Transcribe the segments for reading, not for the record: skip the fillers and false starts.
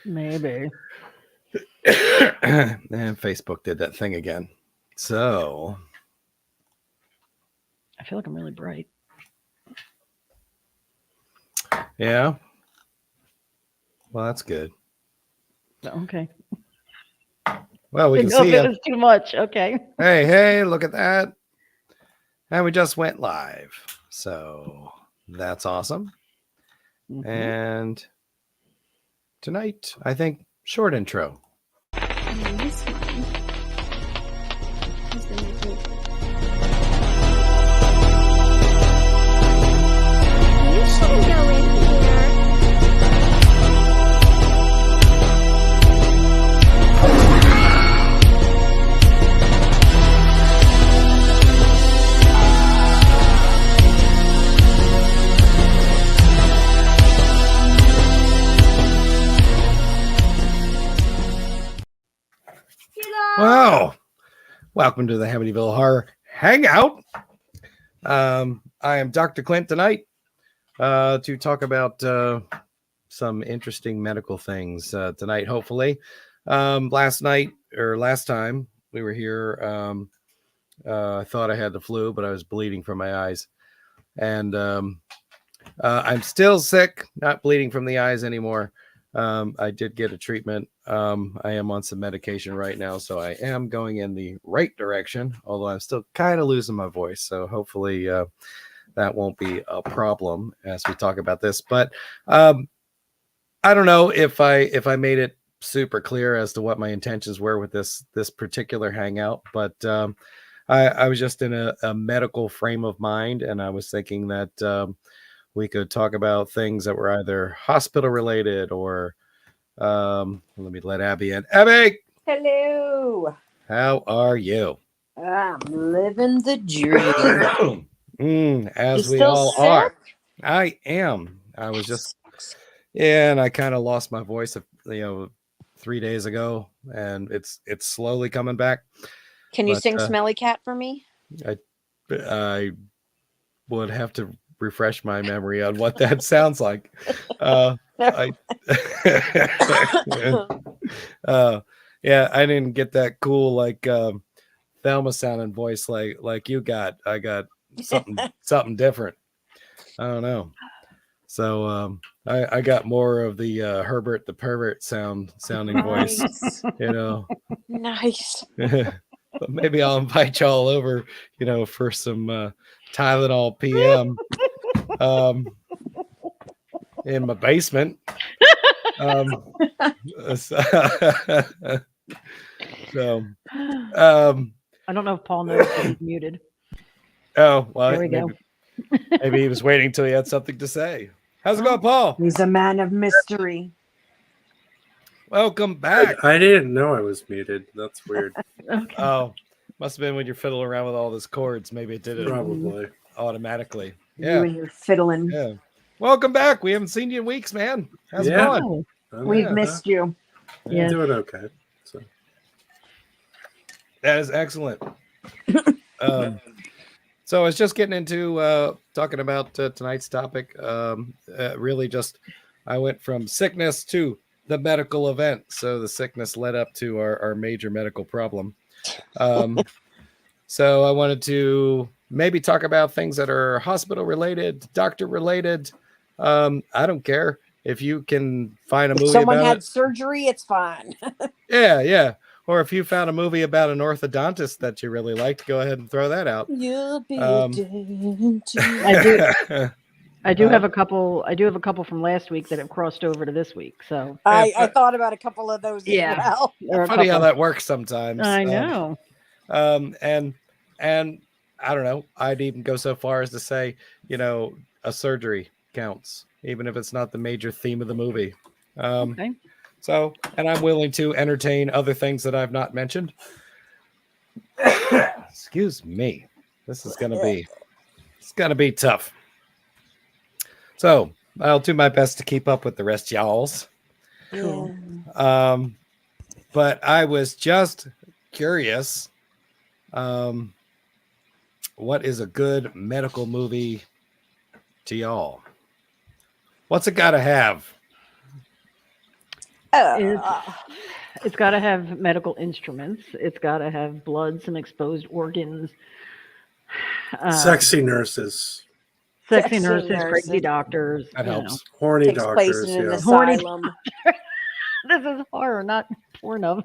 Maybe. And Facebook did that thing again. So, I feel like I'm really bright. yeah. Well, that's good. Okay. Well, we can Didn't know if see it you. was too much. Okay. Hey, look at that. And we just went live. So, that's awesome. Mm-hmm. And tonight, I think, short intro. This one has been making. You shouldn't go in here. Well, welcome to the Amityville Horror Hangout. I am Dr. Clint tonight to talk about some interesting medical things tonight, hopefully. Last time we were here, I thought I had the flu, but I was bleeding from my eyes. And I'm still sick, not bleeding from the eyes anymore. I did get a treatment. I am on some medication right now, so I am going in the right direction, although I'm still kind of losing my voice. So hopefully that won't be a problem as we talk about this. But I don't know if I made it super clear as to what my intentions were with this particular hangout, but I was just in a medical frame of mind, and I was thinking that we could talk about things that were either hospital related or let me let Abby in. Abby, Hello. how are you? I'm living the dream. As You we still all sick? are. I am. I was just and I kind of lost my voice 3 days ago, and it's slowly coming back. Can you But, sing Smelly Cat for me? I would have to refresh my memory on what that sounds like. I yeah, I didn't get that cool like Thelma sounding voice like you got. I got something different. I don't know. So I got more of the Herbert the Pervert sounding voice, Nice. Nice. But maybe I'll invite y'all over, for some Tylenol PM in my basement. So I don't know if Paul knows that he's muted. oh well, There we go. maybe he was waiting till he had something to say. How's it going, Paul? He's a man of mystery. Welcome back. I didn't know I was muted. That's weird. Okay. Oh, must have been when you're fiddling around with all those chords. Maybe it did it Probably. automatically. You Yeah. and your fiddling. Yeah. Welcome back. We haven't seen you in weeks, man. How's it Yeah. going? We've missed you. Yeah. I'm doing okay. So That is excellent. So I was just getting into talking about tonight's topic. Really just, I went from sickness to the medical event. So the sickness led up to our major medical problem. So I wanted to maybe talk about things that are hospital related, doctor related. I don't care if you can find a movie If someone about had it. surgery, it's fine. Yeah. Or if you found a movie about an orthodontist that you really liked, go ahead and throw that out. You'll be I do have a couple. I do have a couple from last week that have crossed over to this week. So I thought about a couple of those Yeah. as well. there are a Funny how couple. that works sometimes. I know. And I don't know. I'd even go so far as to say, a surgery counts, even if it's not the major theme of the movie. Okay. So, and I'm willing to entertain other things that I've not mentioned. Excuse me. This is gonna be tough. So I'll do my best to keep up with the rest of y'all's. Cool. But I was just curious. What is a good medical movie to y'all? What's it got to have? It's got to have medical instruments. It's got to have blood, some exposed organs. Sexy nurses, Sexy Sexy nurses, crazy nurses. doctors. That you know. helps. horny Takes place doctors. in an Yeah. Horny asylum. This is horror, not porno.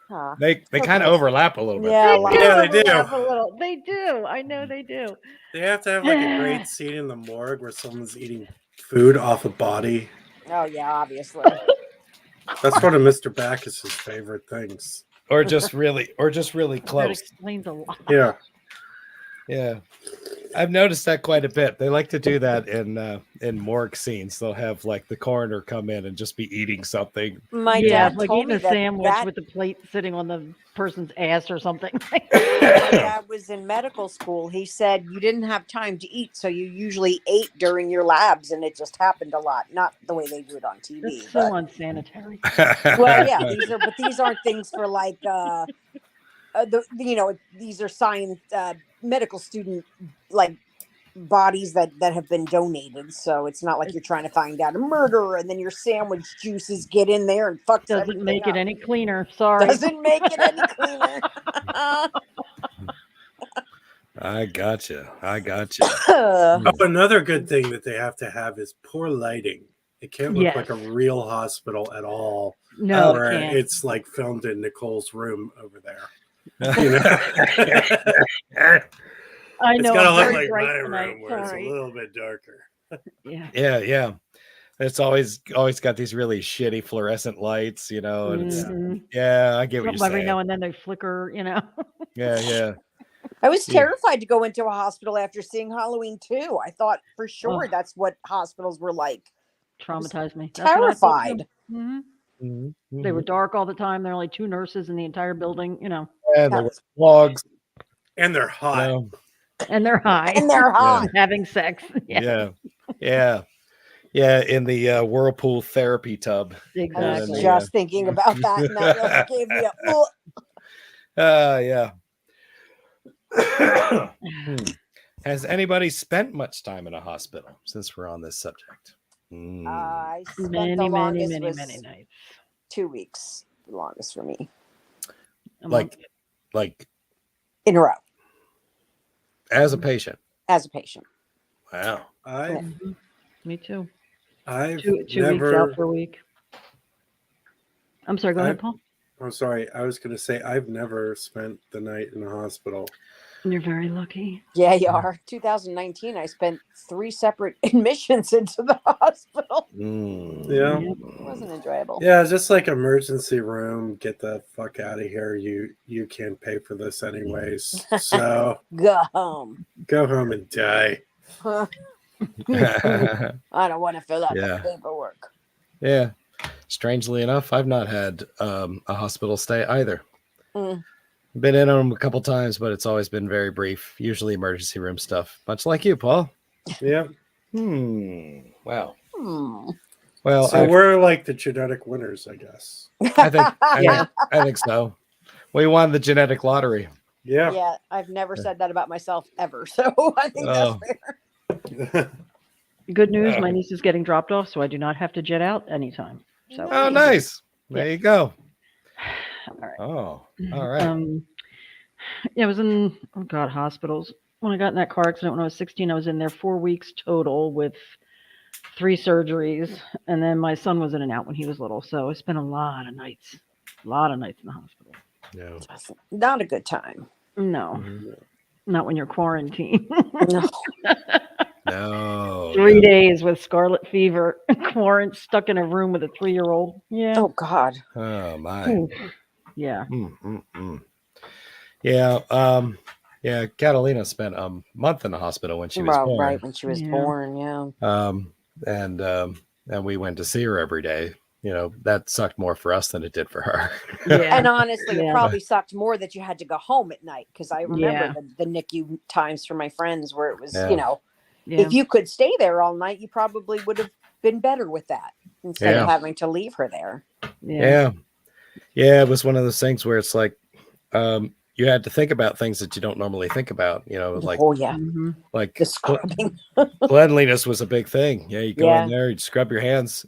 Huh. They kind of overlap a little bit. Yeah, a lot. Yeah, they do. overlap a little. They do. I know they do. They have to have like a great scene in the morgue where someone's eating food off a body. Oh yeah, obviously. That's one of Mr. Backus's favorite things. Or just really That close. explains a lot. Yeah. Yeah. I've noticed that quite a bit. They like to do that in morgue scenes. They'll have like the coroner come in and just be eating something. My Yeah, dad like told eating me a that, sandwich that with the plate sitting on the person's ass or something. my dad was in medical school. He said you didn't have time to eat, so you usually ate during your labs, and it just happened a lot. Not the way they do it on TV. That's so but, unsanitary. well, yeah, these aren't things for like these are science medical student like bodies that have been donated, so it's not like you're trying to find out a murder and then your sandwich juices get in there and fucks Doesn't everything make it up. any cleaner. Sorry. Doesn't make it any cleaner. I gotcha. Oh, another good thing that they have to have is poor lighting. It can't look like a Yes. real hospital at all. No, it Where can't. it's like filmed in Nicole's room over there. You know? I It's know. gotta I'm look very like bright my tonight. room where it's a Sorry. little bit darker. Yeah. Yeah. It's always got these really shitty fluorescent lights, and it's Mhm. I get what Something you're every saying. now and then they flicker. Yeah. I was Yeah. terrified to go into a hospital after seeing Halloween 2. I thought for sure Oh. that's what hospitals were like. Traumatized me. That's what I thought too. Terrified. Mhm. Mhm, They were mhm. dark all the time. There were only 2 nurses in the entire building. And there were That's- logs. And they're hot. And they're high. And they're hot. Having sex. Yeah. Yeah. In the whirlpool therapy tub. I Exactly. was Yeah. just thinking about that, and that really gave me a Yeah. Hmm. Has anybody spent much time in a hospital since we're on this subject? I spent Many, the many, longest many, was many nights. 2 weeks. The longest for me A month. like in a row as a patient. as a patient. Wow. Mhm. Me too. I've 2 weeks never. out for a week. I'm sorry. Go ahead, Paul. I'm sorry. I was going to say I've never spent the night in the hospital. You're very lucky. Yeah, you are. 2019, I spent 3 separate admissions into the hospital. Yeah. Yep. It wasn't enjoyable. Yeah, just like emergency room. Get the fuck out of here. You can't pay for this anyways. So Go home. go home and die. I don't want to fill out Yeah. the paperwork. Yeah. Strangely enough, I've not had a hospital stay either. Mm. Been in them a couple times, but it's always been very brief. Usually emergency room stuff. Much like you, Paul. Yeah. Wow. Hmm. Well, So we're like the genetic winners, I guess. I think so. We won the genetic lottery. Yeah. Yeah, I've never said that about myself ever. So I think Oh. that's fair. Good news. My niece is getting dropped off, so I do not have to jet out anytime. So. Oh, nice. There you go. All right. Oh, all right. Yeah, I was in hospitals. When I got in that car accident when I was 16, I was in there 4 weeks total with 3 surgeries, and then my son was in and out when he was little. So I spent a lot of nights in the hospital. No. Not a good time. No, Mhm. not when you're quarantined. No. No. 3 days with scarlet fever, stuck in a room with a 3-year-old. Yeah. Oh God. Oh my. Ooh. Yeah. Yeah. Yeah. Catalina spent a month in the hospital when she was born. Right when she was Yeah. born. Yeah. And we went to see her every day. That sucked more for us than it did for her. Yeah. And honestly, Yeah. it probably sucked more that you had to go home at night because I remember Yeah. the NICU times for my friends where it was, Yeah. Yeah. if you could stay there all night, you probably would have been better with that instead Yeah. of having to leave her there. Yeah. Yeah. It was one of those things where it's like, you had to think about things that you don't normally think about. Like Oh yeah, Mhm. like the scrubbing. cleanliness was a big thing. Yeah, you go Yeah. in there, you scrub your hands.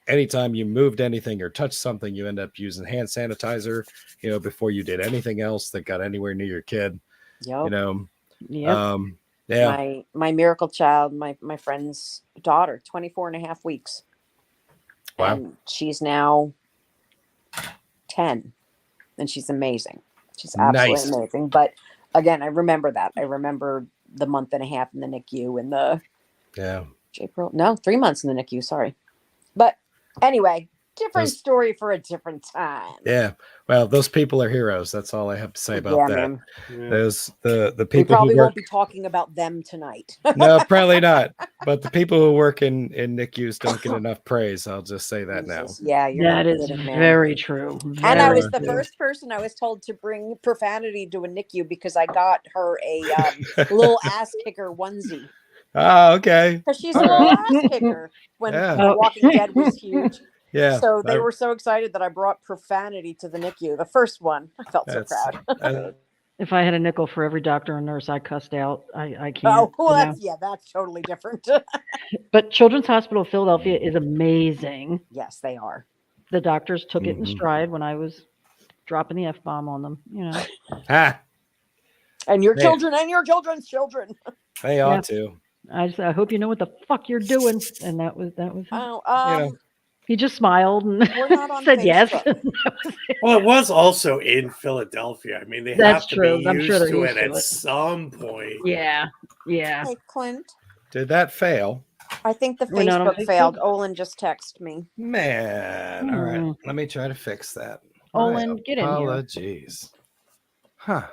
Anytime you moved anything or touched something, you end up using hand sanitizer. Before you did anything else that got anywhere near your kid. Yep. Yep. Yeah. My miracle child, my friend's daughter, 24 and a half weeks. Wow. And she's now 10. And she's amazing. She's absolutely Nice. amazing. But again, I remember that. I remember the month and a half in the NICU and the Yeah. April. No, 3 months in the NICU. Sorry. But anyway, different Those- story for a different time. Yeah. Well, those people are heroes. That's all I have to say about Yeah, that. man. Yeah. Those the We people probably who work. won't be talking about them tonight. No, probably not. But the people who work in NICUs don't get enough praise. I'll just say that now. Jesus. Yeah, you're That not is kidding, man. very true. And I Very was the true. first person I was told to bring profanity to a NICU because I got her a little ass kicker onesie. Oh, okay. Because she's a All little right. ass kicker when Yeah. The Walking Dead was huge. Yeah. So they were so excited that I brought profanity to the NICU. The first one. I felt so That's- proud. If I had a nickel for every doctor and nurse I cussed out, I can't. Oh, well, you know. that's totally different. But Children's Hospital of Philadelphia is amazing. Yes, they are. The doctors took it in Mhm. stride when I was dropping the F-bomb on them. Ah, And your Man. children and your children's children. they ought to. I hope you know what the fuck you're doing. And that was him. Oh, Yeah. He just smiled and We're not on said yes. Facebook. Well, it was also in Philadelphia. I mean, they That's have to true. be I'm used sure they're to used it to at it. some point. Yeah. Hey, Clint. Did that fail? I think the We're not on Facebook failed. Facebook? Olin just texted me. Man. All right. Hmm. Let me try to fix that. Olin, get in here. Apologies. Huh.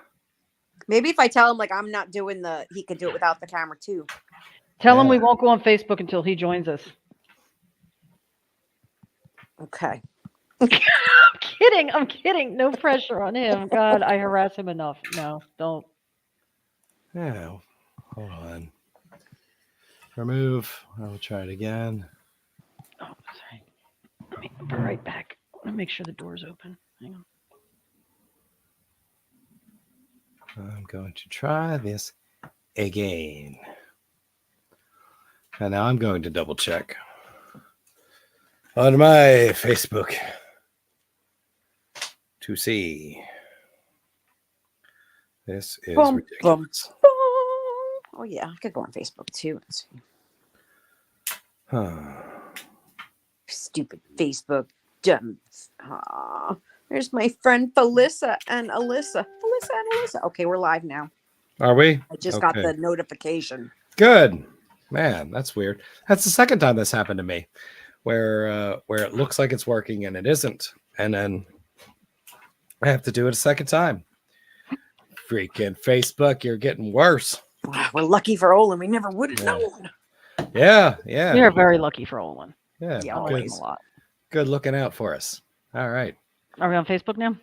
Maybe if I tell him like I'm not doing he could do it without the camera too. Tell him we Yeah. won't go on Facebook until he joins us. Okay. I'm kidding. No pressure on him. God, I harass him enough. No, don't. Yeah. Hold on. Remove. I'll try it again. Oh, sorry. Let me be right back. I want to make sure the door's open. Hang on. I'm going to try this again. And now I'm going to double check on my Facebook to see. This is Bum, ridiculous. Oh yeah, I could go on Facebook too. Let's see. Huh. Stupid Facebook. Dumb. There's my friend Felissa and Alyssa. Okay, we're live now. Are we? I just got Okay. the notification. Good. Man, that's weird. That's the second time this happened to me, where it looks like it's working and it isn't, and then I have to do it a second time. Freaking Facebook, you're getting worse. Wow, we're lucky for Olin. We never would have Yeah. known. Yeah, We yeah, are very lucky for Olin. yeah. Yeah, I like Good, him a lot. good looking out for us. All right, Are we on Facebook now?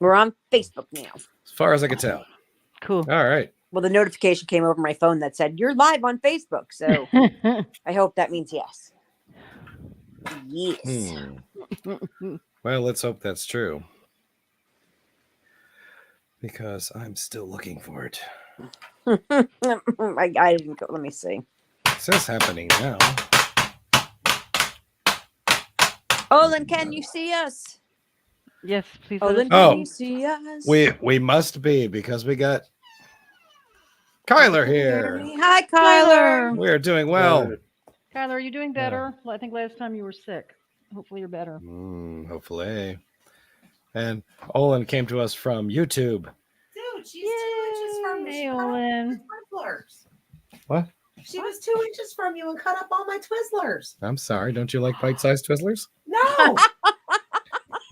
We're on Facebook now. as far as I can tell. Cool. All right. Well, the notification came over my phone that said you're live on Facebook. So I hope that means yes. Yes. Well, let's hope that's true. Because I'm still looking for it. I didn't go. Let me see. Is this happening now? Olin, can you see us? Yes, please. let us Olin, know. Oh. can you see us? We must be, because we got Kyler here. Hi, Kyler. We're doing well. Kyler, are you doing Yeah. better? Well, I think last time you were sick. Hopefully you're better. Hopefully. And Olin came to us from YouTube. Dude, she's 2 inches from me. Hey, She cut up Olin. my Twizzlers. What? She was 2 inches from you and cut up all my Twizzlers. I'm sorry. Don't you like bite-sized Twizzlers? No,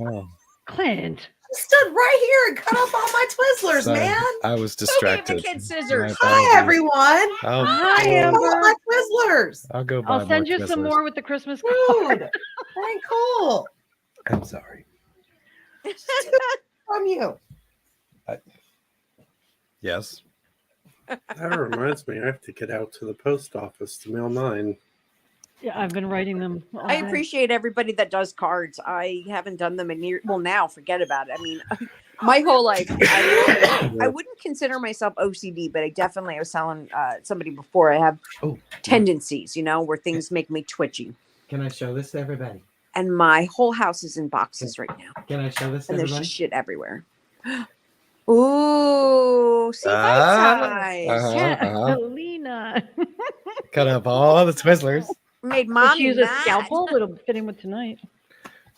Oh, Clint. she stood right here and cut up all my Twizzlers, sorry. man. I was Who gave distracted. the kid scissors? My Hi, apologies. everyone. I'll, Hi, Cut Amber. up my Twizzlers. I'll go buy I'll send more you some Twizzlers. more with the Christmas card. Dude, very cool. I'm sorry. From you. Yes. That reminds me, I have to get out to the post office to mail mine. Yeah, I've been writing them. all I day. appreciate everybody that does cards. I haven't done them in years. Well, now forget about it. I mean, My whole life, I wouldn't consider myself OCD, but I was telling somebody before, I have Oh, tendencies, where things make me twitchy. can I show this to everybody? And my whole house is in boxes right now. Can I show this to And there's everybody? just shit everywhere. Ooh, see, bite size. Catalina. Cut up all the Twizzlers. Made Did mommy she use mad. a scalpel? It'll fit in with tonight.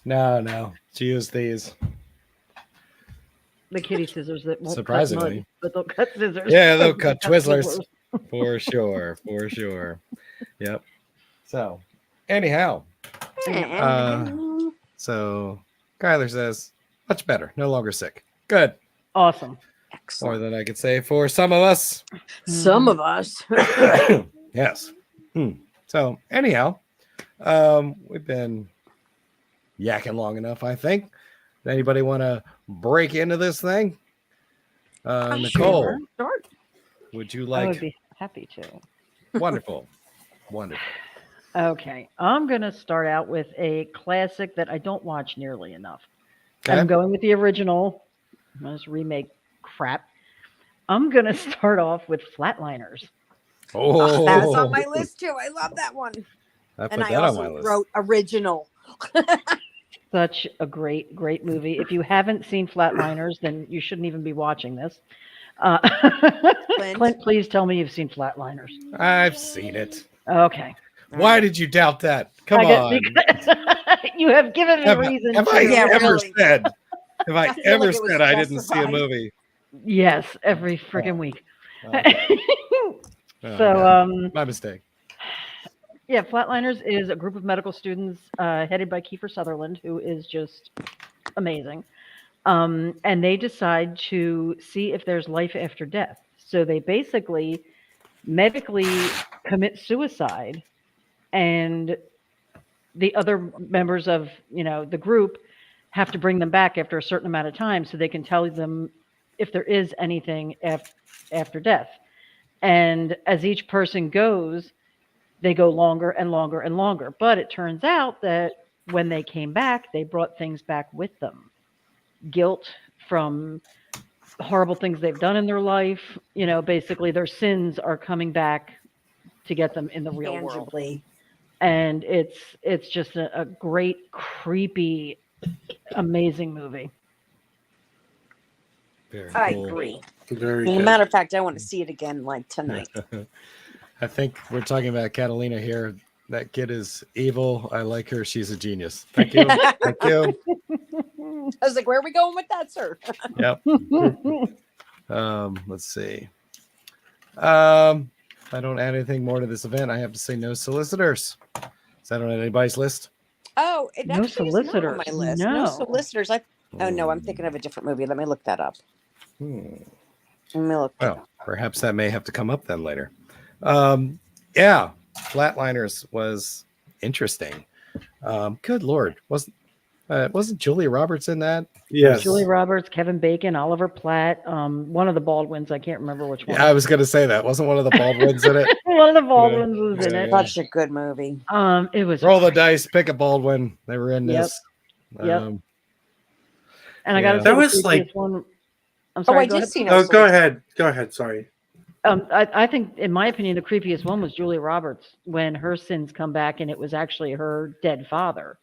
No. She used these. The kitty scissors that won't Surprisingly. cut mud, but they'll cut scissors. Yeah, they'll cut Twizzlers. For sure. Yep. So, anyhow. So, Kyler says, much better. No longer sick. Good. Awesome. More Excellent. than I could say for some of us. Some of us. Yes. So, anyhow, we've been yakking long enough, I think. Anybody want to break into this thing? Nicole, Sure. would you I would like? be happy to. Wonderful. Okay, I'm going to start out with a classic that I don't watch nearly enough. Okay. I'm going with the original. This remake crap. I'm going to start off with Flatliners. Oh, That was on my list too. I love that one. I put And I that on my also list. wrote original. Such a great movie. If you haven't seen Flatliners, then you shouldn't even be watching this. Clint, please tell me you've seen Flatliners. I've seen it. Okay. Why did you doubt that? Come on. Because you have given me reason Have to. I Yeah, ever really. said? Have I feel ever like it was said I didn't see a justified. movie? Yes, every freaking week. Oh, So, God. My mistake. yeah, Flatliners is a group of medical students headed by Kiefer Sutherland, who is just amazing. And they decide to see if there's life after death. So they basically medically commit suicide, and the other members of the group have to bring them back after a certain amount of time so they can tell them if there is anything after death. And as each person goes, they go longer and longer and longer. But it turns out that when they came back, they brought things back with them. Guilt from horrible things they've done in their life. Basically their sins are coming back to get them in the real world. Tangibly. And it's just a great, creepy, amazing movie. Very I cool. agree. Very As a good. matter of fact, I want to see it again like tonight. I think we're talking about Catalina here. That kid is evil. I like her. She's a genius. Thank you. Thank you. I was like, where are we going with that, sir? Yep. Let's see. If I don't add anything more to this event, I have to say no solicitors. Is that on anybody's list? Oh, it No actually is not on my solicitors, list. no. No solicitors. Oh no, I'm thinking of a different movie. Let me look that up. Let me look. Well, perhaps that may have to come up then later. Yeah, Flatliners was interesting. Good Lord, wasn't Julia Roberts in that? Yes. Julie Roberts, Kevin Bacon, Oliver Platt, one of the Baldwins. I can't remember which one. Yeah, I was going to say that. Wasn't one of the Baldwins in it? One of the Baldwins was in Yeah, it. yeah. Such a good movie. It was Roll the dice, pick a Baldwin. They were in Yep. this. Yep. And I got to Yeah. say, That was the like- previous one. I'm Oh, sorry. I go did ahead. see no. Oh, go Solicitors. ahead. Go ahead. Sorry. I think, in my opinion, the creepiest one was Julia Roberts when her sins come back, and it was actually her dead father.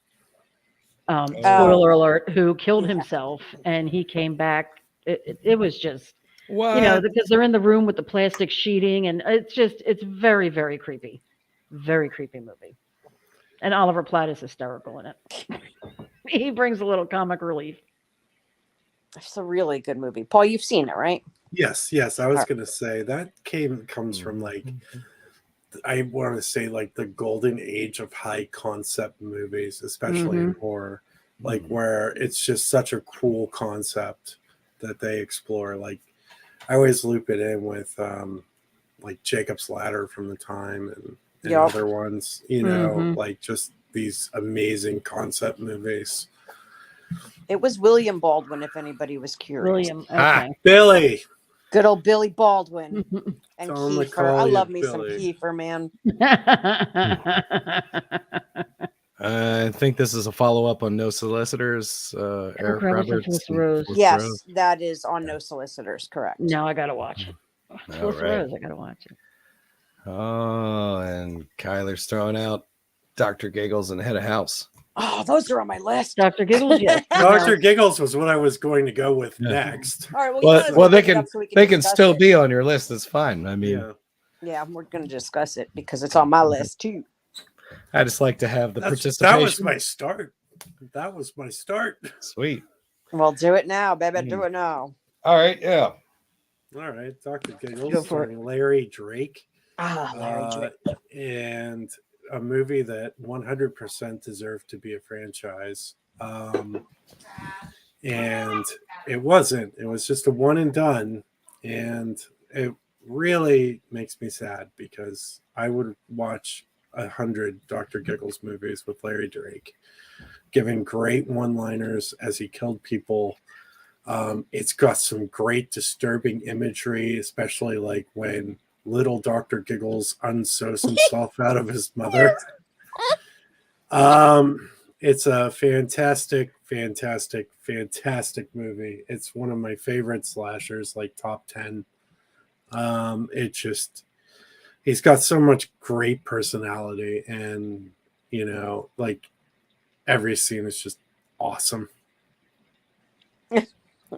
Spoiler alert, who killed himself, and he came back. It was just, What? because they're in the room with the plastic sheeting, and it's very, very creepy. Very creepy movie. And Oliver Platt is hysterical in it. He brings a little comic relief. It's a really good movie. Paul, you've seen it, right? Yes. I was Alright. going to say that comes from like, I want to say like the golden age of high concept movies, especially in horror, like where it's just such a cool concept that they explore. Like I always loop it in with like Jacob's Ladder from the time and Yup. other ones, like just these amazing concept movies. It was William Baldwin, if anybody was curious. William, okay. Ah, Billy. Good old Billy Baldwin and Tell him to Kiefer. call I you love me some Billy. Kiefer, man. I think this is a follow up on No Solicitors. Eric Roberts and Roberts. Felissa and Rose. Felissa Yes, Rose. that is on No Solicitors, correct. No, I gotta watch it. All Felissa right. Rose, I gotta watch it. Oh, and Kyler's throwing out Dr. Giggles and Head of House. Oh, those are on my list. Dr. Giggles, yes. Dr. Giggles was what I was going to go with Yeah. next. All right, well, you might as Well, they bring it can up so we they can discuss still it. be on your list. It's fine. I mean, Yeah. Yeah, we're going to discuss it because it's on my list too. I just like to have the That participation. was my start. That was my start. Sweet. Well, do it now, baby. Mm. Do it now. All right. Yeah. All right, Dr. Go Giggles, for it. starring Larry Drake. Ah, Larry Drake. And a movie that 100% deserved to be a franchise. And it wasn't. It was just a one and done. And it really makes me sad because I would watch 100 Dr. Giggles movies with Larry Drake, giving great one-liners as he killed people. It's got some great disturbing imagery, especially like when little Dr. Giggles unsews himself out of his mother. It's a fantastic movie. It's one of my favorite slashers, like top 10. He's got so much great personality, and like every scene is just awesome.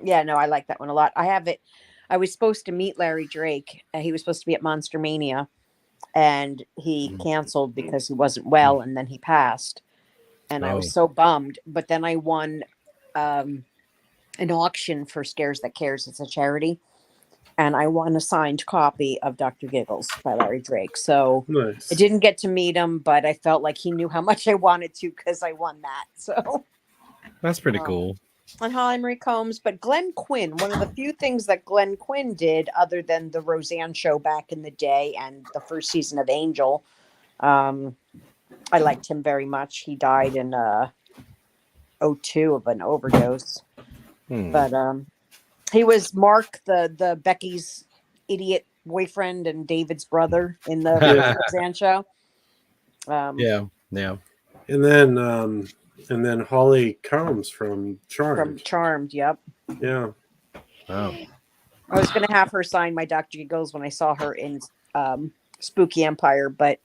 Yeah, no, I like that one a lot. I have it. I was supposed to meet Larry Drake. He was supposed to be at Monster Mania, and he canceled because he wasn't well, and then he passed. And I was so bummed. But then I won an auction for Scares That Cares. It's a charity. And I won a signed copy of Dr. Giggles by Larry Drake. So Nice. I didn't get to meet him, but I felt like he knew how much I wanted to because I won that. So That's pretty cool. on Holly Marie Combs, but Glenn Quinn, one of the few things that Glenn Quinn did other than the Roseanne show back in the day and the first season of Angel. I liked him very much. He died in 2002 of an overdose. But he was Mark, the Becky's idiot boyfriend and David's brother in the Roseanne show. Yeah. And then Holly Combs from Charmed. From Charmed, yep. Yeah. Oh. I was going to have her sign my Dr. Giggles when I saw her in Spooky Empire, but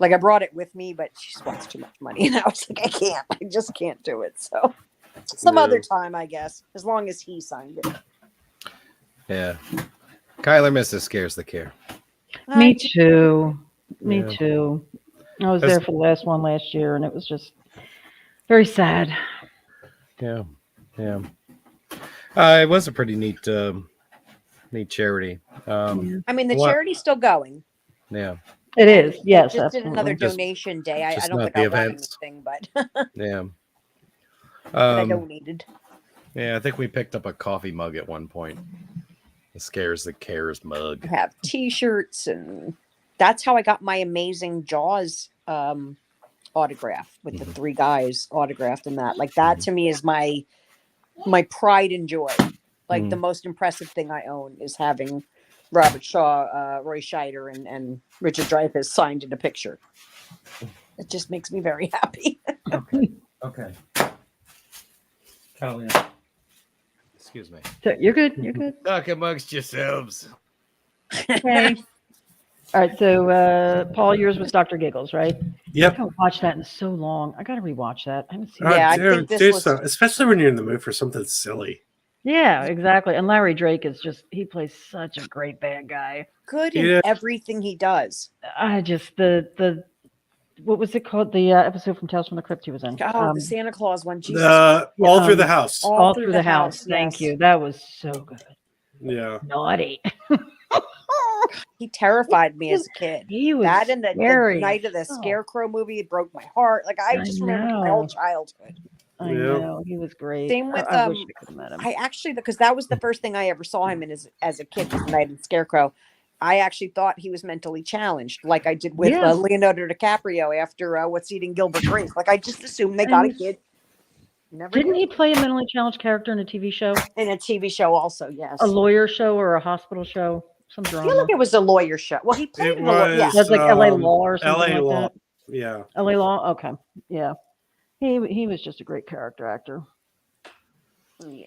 like I brought it with me, but she just wants too much money. And I was like, I just can't do it. So some other time, I guess, as long as he signed it. Yeah. Kyler misses Scares the Care. Me too. Me Yeah. too. I was there for the last one last year, and it was just very sad. Yeah. It was a pretty neat charity. I mean, the What- charity's still going. Yeah. It is. Yes. Just did absolutely. another Just- donation day. I just don't not think the I won events. anything, but, Yeah. but I donated. Yeah, I think we picked up a coffee mug at one point. The Scares the Cares mug. I have T-shirts, and that's how I got my amazing Jaws autograph with the three guys autographed in that. Like that to me is my pride and joy. Like the most impressive thing I own is having Robert Shaw, Roy Scheider, and Richard Dreyfuss signed in a picture. It just makes me very happy. Okay. Excuse me. So you're good. You're good. Talk amongst yourselves. Okay. All right. So, Paul, yours was Dr. Giggles, right? I Yep. haven't watched that in so long. I got to rewatch that. I haven't seen Yeah, I do think this was- so, especially when you're in the mood for something silly. Yeah, exactly. And Larry Drake is he plays such a great bad guy. Good in Yeah. everything he does. I just the what was it called? The episode from Tales from the Crypt he was in. Oh, the Santa Claus one. Jesus. All through the house. All through the house. Thank yes. you. That was so good. Yeah. Naughty. He terrified me as a kid. He was That and the scary. Night of the Oh, Scarecrow movie, it broke my heart. Like I I just remember my whole know. childhood. I Yeah. know he was great. Same with, I wish I could have met him. I actually, because that was the first thing I ever saw him in as a kid, was the Night of the Scarecrow. I actually thought he was mentally challenged, like I did with Yeah. Leonardo DiCaprio after What's Eating Gilbert Grape. Like I just assumed they got a And kid. Never Didn't did. he play a mentally challenged character in a TV show, In a TV show also, yes. a lawyer show, or a hospital show? Some I drama. feel like it was a lawyer show. Well, he played It in a lawyer. Yeah. was- That's like LA um, Law or something LA like Law. that. Yeah. LA Law. Okay. Yeah. He was just a great character actor. Yeah.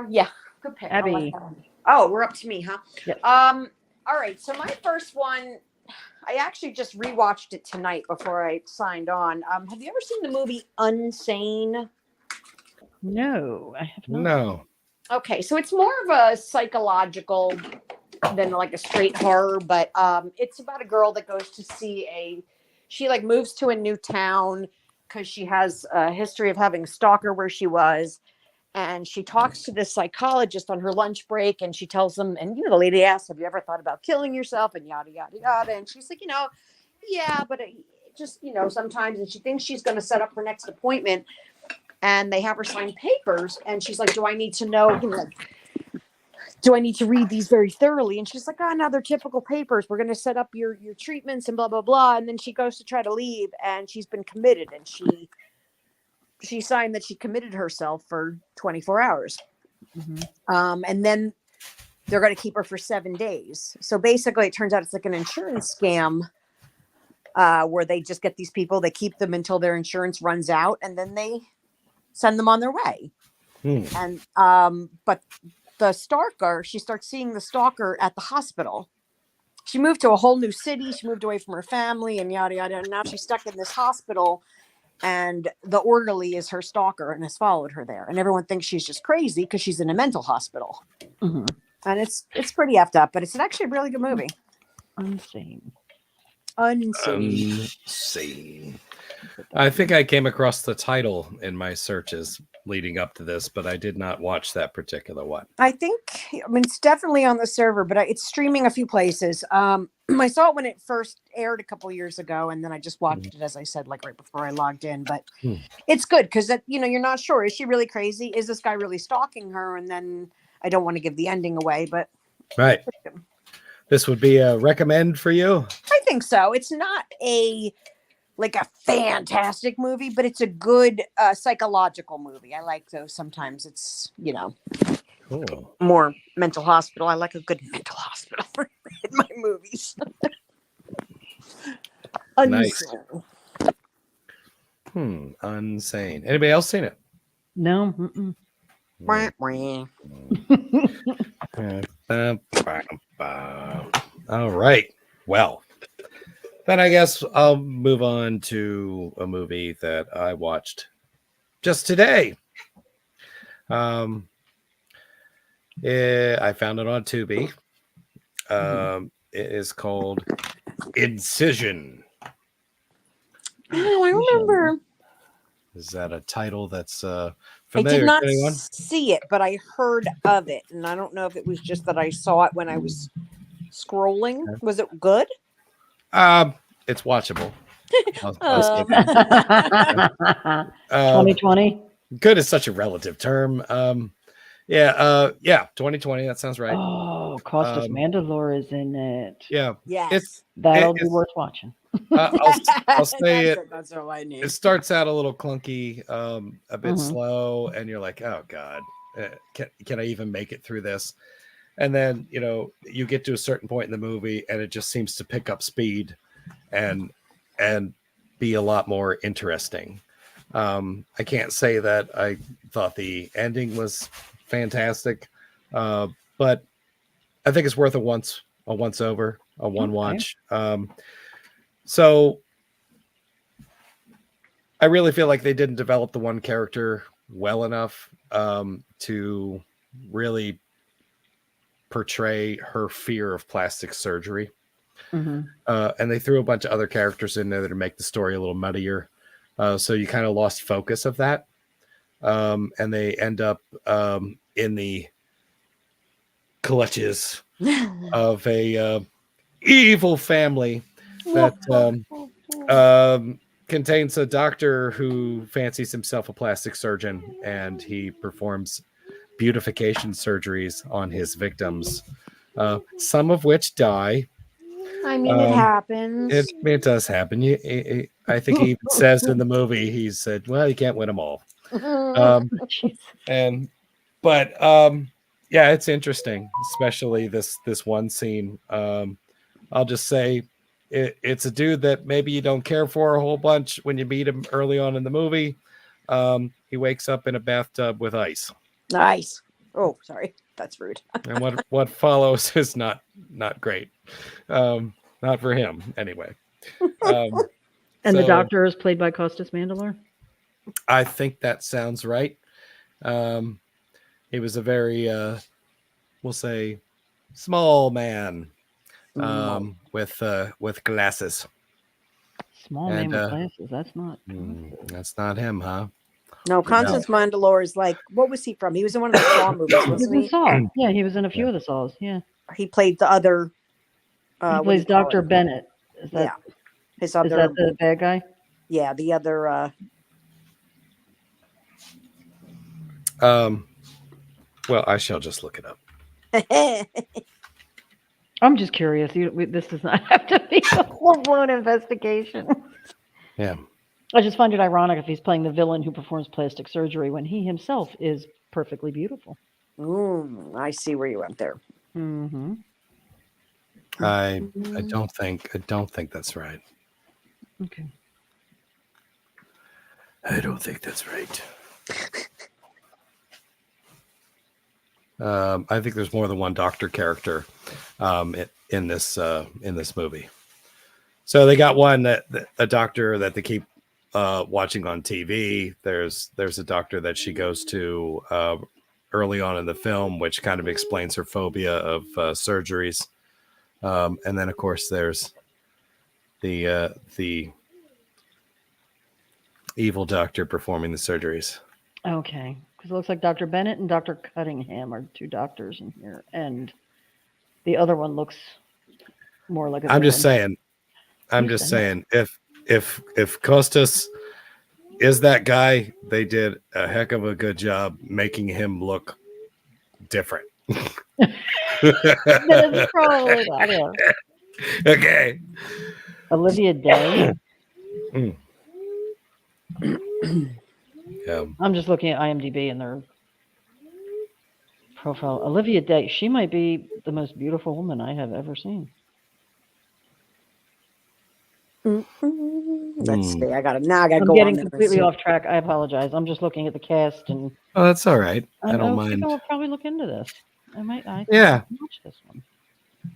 Yeah. Good pick. I like Abby. that one. Oh, we're up to me, huh? Yep. All right. So my first one, I actually just rewatched it tonight before I signed on. Have you ever seen the movie Unsane? No, I have not. No. Okay, so it's more of a psychological than like a straight horror, but it's about a girl that goes to see she like moves to a new town because she has a history of having a stalker where she was, and she talks to this psychologist on her lunch break, and she tells them, and the lady asks, have you ever thought about killing yourself, and yada yada yada, and she's like, yeah, but it just sometimes, and she thinks she's going to set up her next appointment, and they have her sign papers, and she's like, do I need to know, do I need to read these very thoroughly? And she's like, oh, no, they're typical papers. We're going to set up your treatments and blah, blah, blah. And then she goes to try to leave, and she's been committed, and she signed that she committed herself for 24 hours. Mm-hmm. And then they're going to keep her for 7 days. So basically it turns out it's like an insurance scam where they just get these people, they keep them until their insurance runs out, and then they send them on their way. And but the stalker, she starts seeing the stalker at the hospital. She moved to a whole new city. She moved away from her family and yada, yada. And now she's stuck in this hospital, and the orderly is her stalker and has followed her there. And everyone thinks she's just crazy because she's in a mental hospital. Mm-hmm. And it's pretty effed up, but it's actually a really good movie. Unsane. Unsane. I think I came across the title in my searches leading up to this, but I did not watch that particular one. I mean, it's definitely on the server, but it's streaming a few places. I saw it when it first aired a couple years ago, and then I just watched it, as I said, like right before I logged in. But it's good because you're not sure, is she really crazy? Is this guy really stalking her? And then I don't want to give the ending away, but right. This would be a recommend for you? I think so. It's not a fantastic movie, but it's a good psychological movie. I like those. Sometimes it's, Cool. more mental hospital. I like a good mental hospital in my movies. Nice. Unsane. Anybody else seen it? No. Mm-mm. Wah, wah. All right. Well, then I guess I'll move on to a movie that I watched just today. I found it on Tubi. It is called Incision. Oh, I remember. Is that a title that's I familiar did not to anyone? see it, but I heard of it, and I don't know if it was just that I saw it when I was scrolling. Was it good? It's watchable. I'll say that. 2020. Good is such a relative term. 2020. That sounds right. Oh, Costas Mandylor is in it. Yeah, Yes. That'll be worth watching. I'll say That's all I need. it starts out a little clunky, a bit Mhm. slow, and you're like, oh god, can I even make it through this? And then you get to a certain point in the movie, and it just seems to pick up speed and be a lot more interesting. I can't say that I thought the ending was fantastic, but I think it's worth a once over, a one watch. So I really feel like they didn't develop the one character well enough to really portray her fear of plastic surgery. Mm-hmm. And they threw a bunch of other characters in there to make the story a little muddier. So you kind of lost focus of that. And they end up in the clutches of a evil family that contains a doctor who fancies himself a plastic surgeon, and he performs beautification surgeries on his victims, some of which die. I mean, it happens. It does happen. I think he even says in the movie, he said, well, you can't win them all. It's interesting, especially this one scene. I'll just say it's a dude that maybe you don't care for a whole bunch when you meet him early on in the movie. He wakes up in a bathtub with ice, Nice. Oh, sorry. That's rude. and what follows is not great. Not for him anyway. And the so doctor is played by Costas Mandylor. I think that sounds right. He was a very, we'll say, small man with glasses. Small man And, with glasses. That's not him, huh? No, Constance Mandylor is like, what was he from? He was in one of the Saw movies, He was wasn't in he? Saw. Yeah, he was in a few of the Saws. Yeah. He played the other. He what do plays you call Dr. it? Bennett. Is that, Yeah. His is other. that the bad guy? Yeah, the other. Well, I shall just look it up. I'm just curious. This does not have to be a full-blown investigation. Yeah. I just find it ironic if he's playing the villain who performs plastic surgery when he himself is perfectly beautiful. I see where you went there. Mm-hmm. I don't think that's right. Okay. I don't think that's right. I think there's more than one doctor character in this movie. So they got one a doctor that they keep watching on TV. There's a doctor that she goes to early on in the film, which kind of explains her phobia of surgeries. And then of course there's the evil doctor performing the surgeries. Okay. Because it looks like Dr. Bennett and Dr. Cunningham are two doctors in here. And the other one looks more like a I'm just villain. saying, if Costas is that guy, they did a heck of a good job making him look different. That's probably not him. Okay. Olivia Day. Yeah. I'm just looking at IMDb and their profile. Olivia Day. She might be the most beautiful woman I have ever seen. Let's see. I gotta go. I'm getting on there and completely see. off track. I apologize. I'm just looking at the cast and Oh, that's all right. I don't think mind. I'll probably look into this. I think Yeah. I'll watch this one.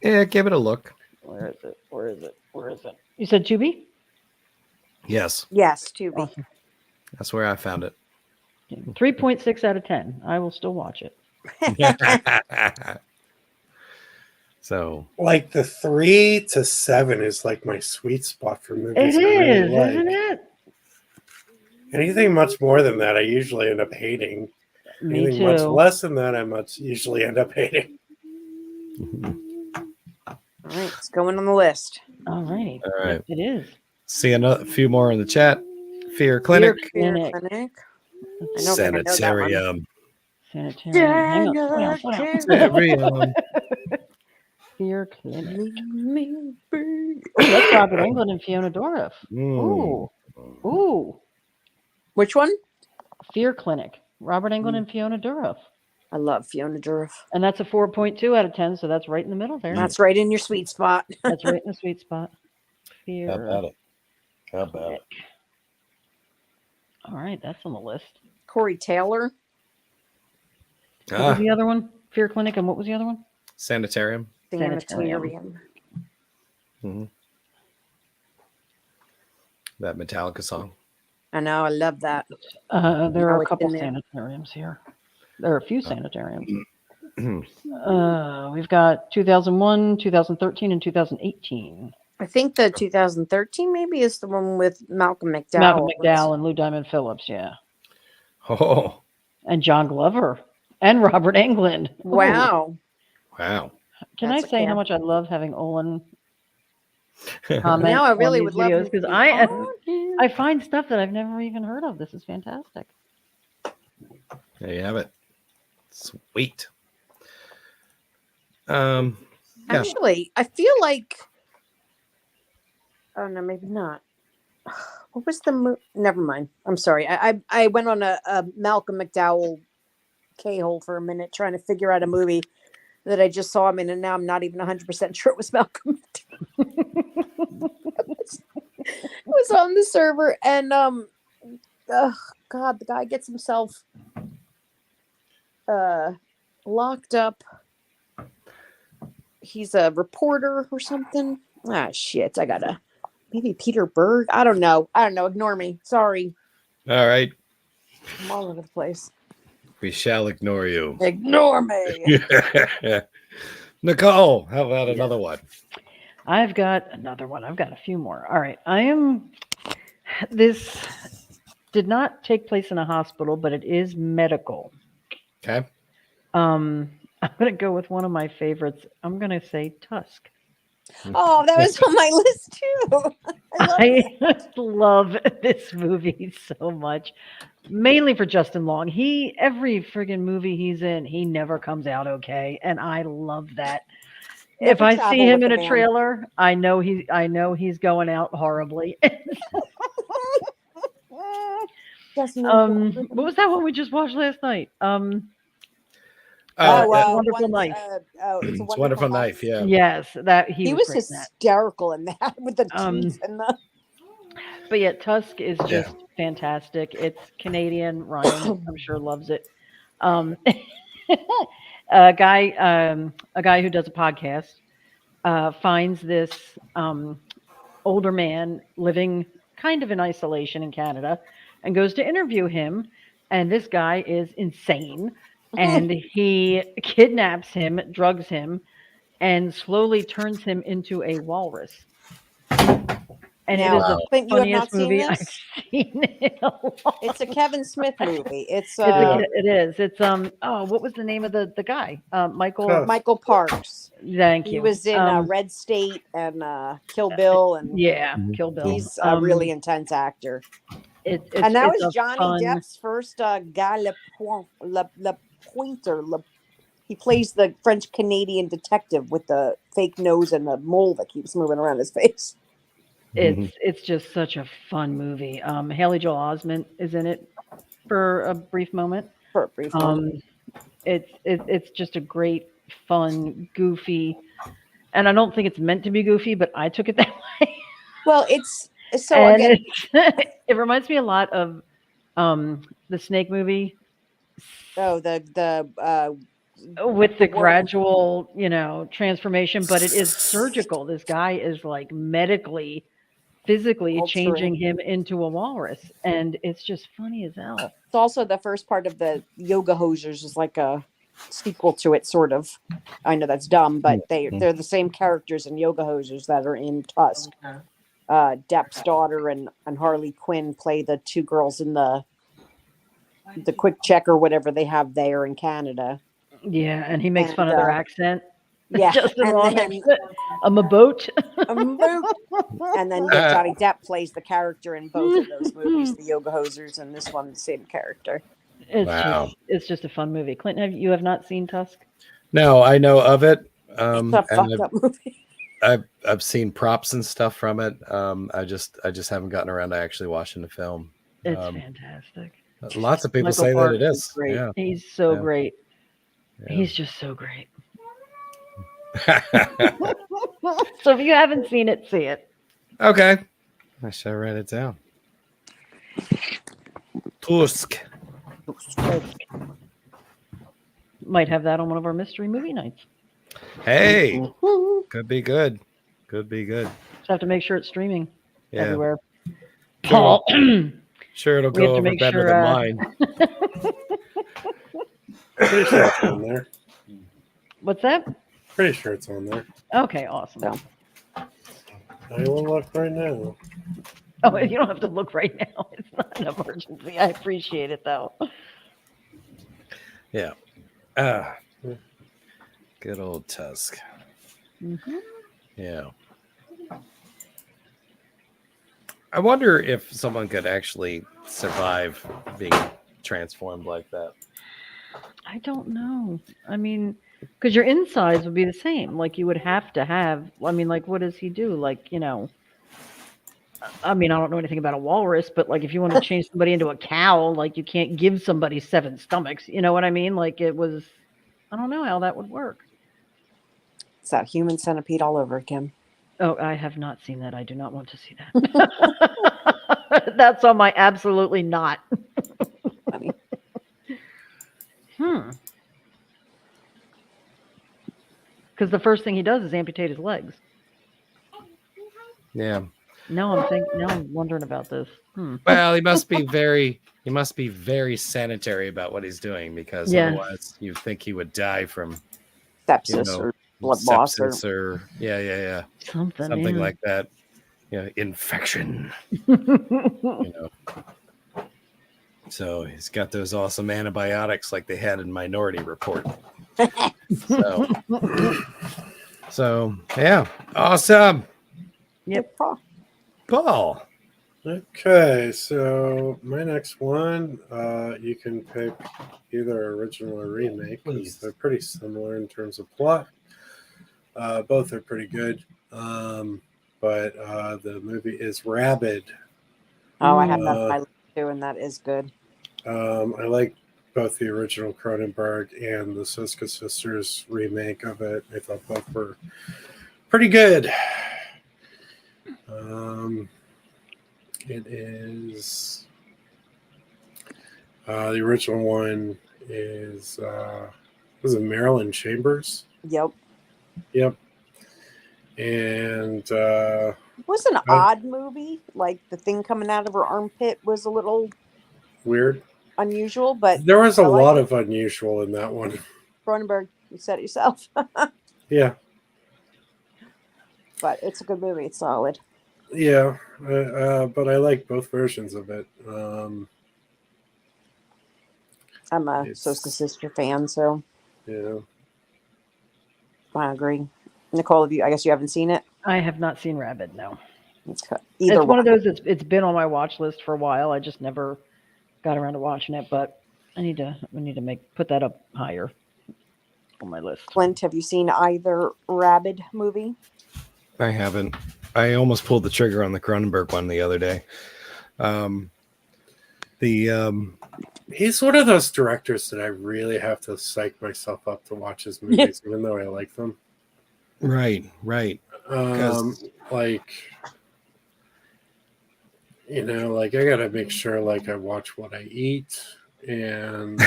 Yeah, give it a look. Where is it? Where is it? Where is it? You said Tubi? Yes, Yes, Tubi. Awesome. that's where I found it. 3.6 out of 10. I will still watch it. So Like the 3 to 7 is like my sweet spot for movies. It I really is, like. isn't it? Anything much more than that, I usually end up hating. Me Anything much too. less than that, usually end up hating. All right, it's going on the list. All right. All right. It is. see a few more in the chat. Fear Clinic, Fear Clinic. Clinic. I don't think I know that one. Sanitarium. Sanitarium. Hang on, slow down. Sanitarium. Fear Clinic. Ooh, that's Robert Englund and Fiona Dourif. Ooh. Ooh. Which one? Fear Clinic. Robert Englund and Fiona Dourif. I love Fiona Dourif. And that's a 4.2 out of 10, so that's right in the middle there. That's right in your sweet spot. That's right in the sweet spot. How Fear. about it? How about it? All right, that's on the list. Corey Taylor. What was the other one? Fear Clinic, and what was the other one? Sanitarium. Sanitarium. Mm-hmm. That Metallica song. I know. I love that. There are Oh, a it's couple in there. sanitariums here. There are a few sanitariums. We've got 2001, 2013, and 2018. I think the 2013 maybe is the one with Malcolm McDowell. Malcolm McDowell and Lou Diamond Phillips, yeah. Oh, And John Glover and Robert Englund. Ooh. Wow. wow. Can That's I a say how cast. much I love having Olin comment Now I really on would these love videos him because to be on here. I find stuff that I've never even heard of. This is fantastic. There you have it. Sweet. Yeah. Actually, I feel like. Oh no, maybe not. What was the Never mind. I'm sorry. I went on a Malcolm McDowell K-hole for a minute trying to figure out a movie that I just saw him in, and now I'm not even 100% sure it was Malcolm McDowell. was on the server, and oh God, the guy gets himself locked up. He's a reporter or something. Ah, shit! Maybe Peter Berg. I don't know. Ignore me. Sorry, All right. I'm all over the place. We shall ignore you. Ignore me. Nicole, how about another one? I've got another one. I've got a few more. All right. This did not take place in a hospital, but it is medical. Okay. I'm going to go with one of my favorites. I'm going to say Tusk. Oh, that was on my list too. I love this movie so much, mainly for Justin Long. Every friggin' movie he's in, he never comes out okay, and I love that. If Never I travel see him with in a a van. trailer, I know he's going out horribly. What was that one we just watched last night? Wonderful Knife. It's a It's Wonderful Knife. Yeah. Yes, that He was was great in that. hysterical in that with the teeth and the. But yeah, Tusk is just fantastic. It's Canadian. Ryan, I'm sure, loves it. A guy who does a podcast finds this older man living kind of in isolation in Canada and goes to interview him. And this guy is insane. And he kidnaps him, drugs him, and slowly turns him into a walrus. And Now, it is the Clint, you have funniest not seen movie I've this? seen in a long It's a Kevin Smith movie. It's It is. It's what was the name of the guy? Michael. Michael Parks. Thank He you. was in Red State and Kill Bill, and Yeah, Kill Bill. he's a really intense actor. And that was Johnny Depp's first Guy Pointer. He plays the French Canadian detective with the fake nose and the mole that keeps moving around his face. It's just such a fun movie. Haley Joel Osment is in it for a brief moment. It's just a great, fun, goofy, and I don't think it's meant to be goofy, but I took it that way. Well, it's so And again, it reminds me a lot of the Snake movie. Oh, the With the gradual, transformation, but it is surgical. This guy is like medically, physically changing him into a walrus, and it's just funny as hell. It's also the first part of the Yoga Hosers is like a sequel to it, sort of. I know that's dumb, but they're the same characters in Yoga Hosers that are in Tusk. Depp's daughter and Harley Quinn play the two girls in the Quick Check or whatever they have there in Canada. Yeah, and he makes fun of their accent. Yeah, Justin Long accent. I'm a boat. And then Johnny Depp plays the character in both of those movies, the Yoga Hosers, and this one, the same character. It's just a fun movie. Clinton, you have not seen Tusk? No, I know of it. It's a fucked up movie. I've seen props and stuff from it. I just haven't gotten around to actually watching the film. It's fantastic. Lots of people Michael say Parks that it is. great. Yeah. He's so great. Yeah. He's just so great. So if you haven't seen it, see it. Okay. I shall write it down. Tusk. Might have that on one of our mystery movie nights. Hey, could be good. Could be good. Just have to make sure it's streaming everywhere. Sure. Paul, Sure, it'll go over better than mine. Pretty sure it's on there. What's that? Pretty sure it's on there. Okay, awesome. I will look right now. Oh, you don't have to look right now. It's not an emergency. I appreciate it, though. Yeah. Good old Tusk. Mm-hmm. Yeah. I wonder if someone could actually survive being transformed like that. I don't know. I mean, because your insides would be the same. Like, you would have to have, I mean, like, what does he do? Like, I mean, I don't know anything about a walrus, but like, if you want to change somebody into a cow, like, you can't give somebody 7 stomachs. You know what I mean? Like, I don't know how that would work. It's that human centipede all over again. Oh, I have not seen that. I do not want to see that. That's on my absolutely not. Funny. Because the first thing he does is amputate his legs. Yeah. Now I'm wondering about this. Well, he must be very sanitary about what he's doing, because Yeah. otherwise you think he would die from Sepsis or blood loss or sepsis or yeah. Something Something yeah. like that. Infection. You know. So he's got those awesome antibiotics like they had in Minority Report. So yeah, awesome. Yep. Paul. Okay, so my next one, you can pick either original or remake, because they're pretty similar in terms of plot. Both are pretty good, but the movie is Rabid. Oh, I have that on my list too, and that is good. I like both the original Cronenberg and the Siska Sisters remake of it. I thought both were pretty good. It is the original one is was it Marilyn Chambers? Yep. Yep. And It was an odd movie. Like the thing coming out of her armpit was a little weird. Unusual, but there was a lot of unusual in that one. Cronenberg, you said it yourself. Yeah. But it's a good movie. It's solid. Yeah, but I like both versions of it. I'm a Siska Sister fan, so yeah, I agree. Nicole, I guess you haven't seen it? I have not seen Rabid, no. It's one of those it's been on my watch list for a while. I just never got around to watching it, but we need to put that up higher on my list. Clint, have you seen either Rabid movie? I haven't. I almost pulled the trigger on the Cronenberg one the other day. He's one of those directors that I really have to psych myself up to watch his movies, even though I like them. Right. Like, I gotta make sure I watch what I eat, and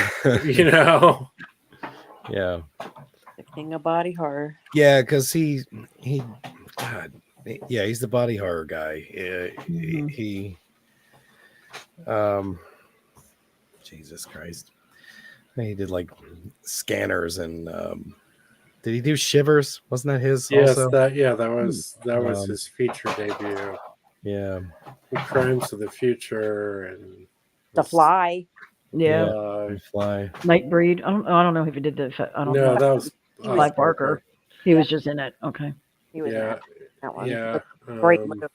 Yeah. The King of Body Horror. Yeah, because he's the body horror guy. He Jesus Christ, he did Scanners and did he do Shivers? Wasn't that his? Yes, also? that was his feature debut. Yeah, Crimes of the Future and The Fly. Yeah, Fly. Nightbreed. I don't know if he did the. I don't know. That was Clive Barker. He was just in it. Okay. He was in that one. Yeah. Great movie.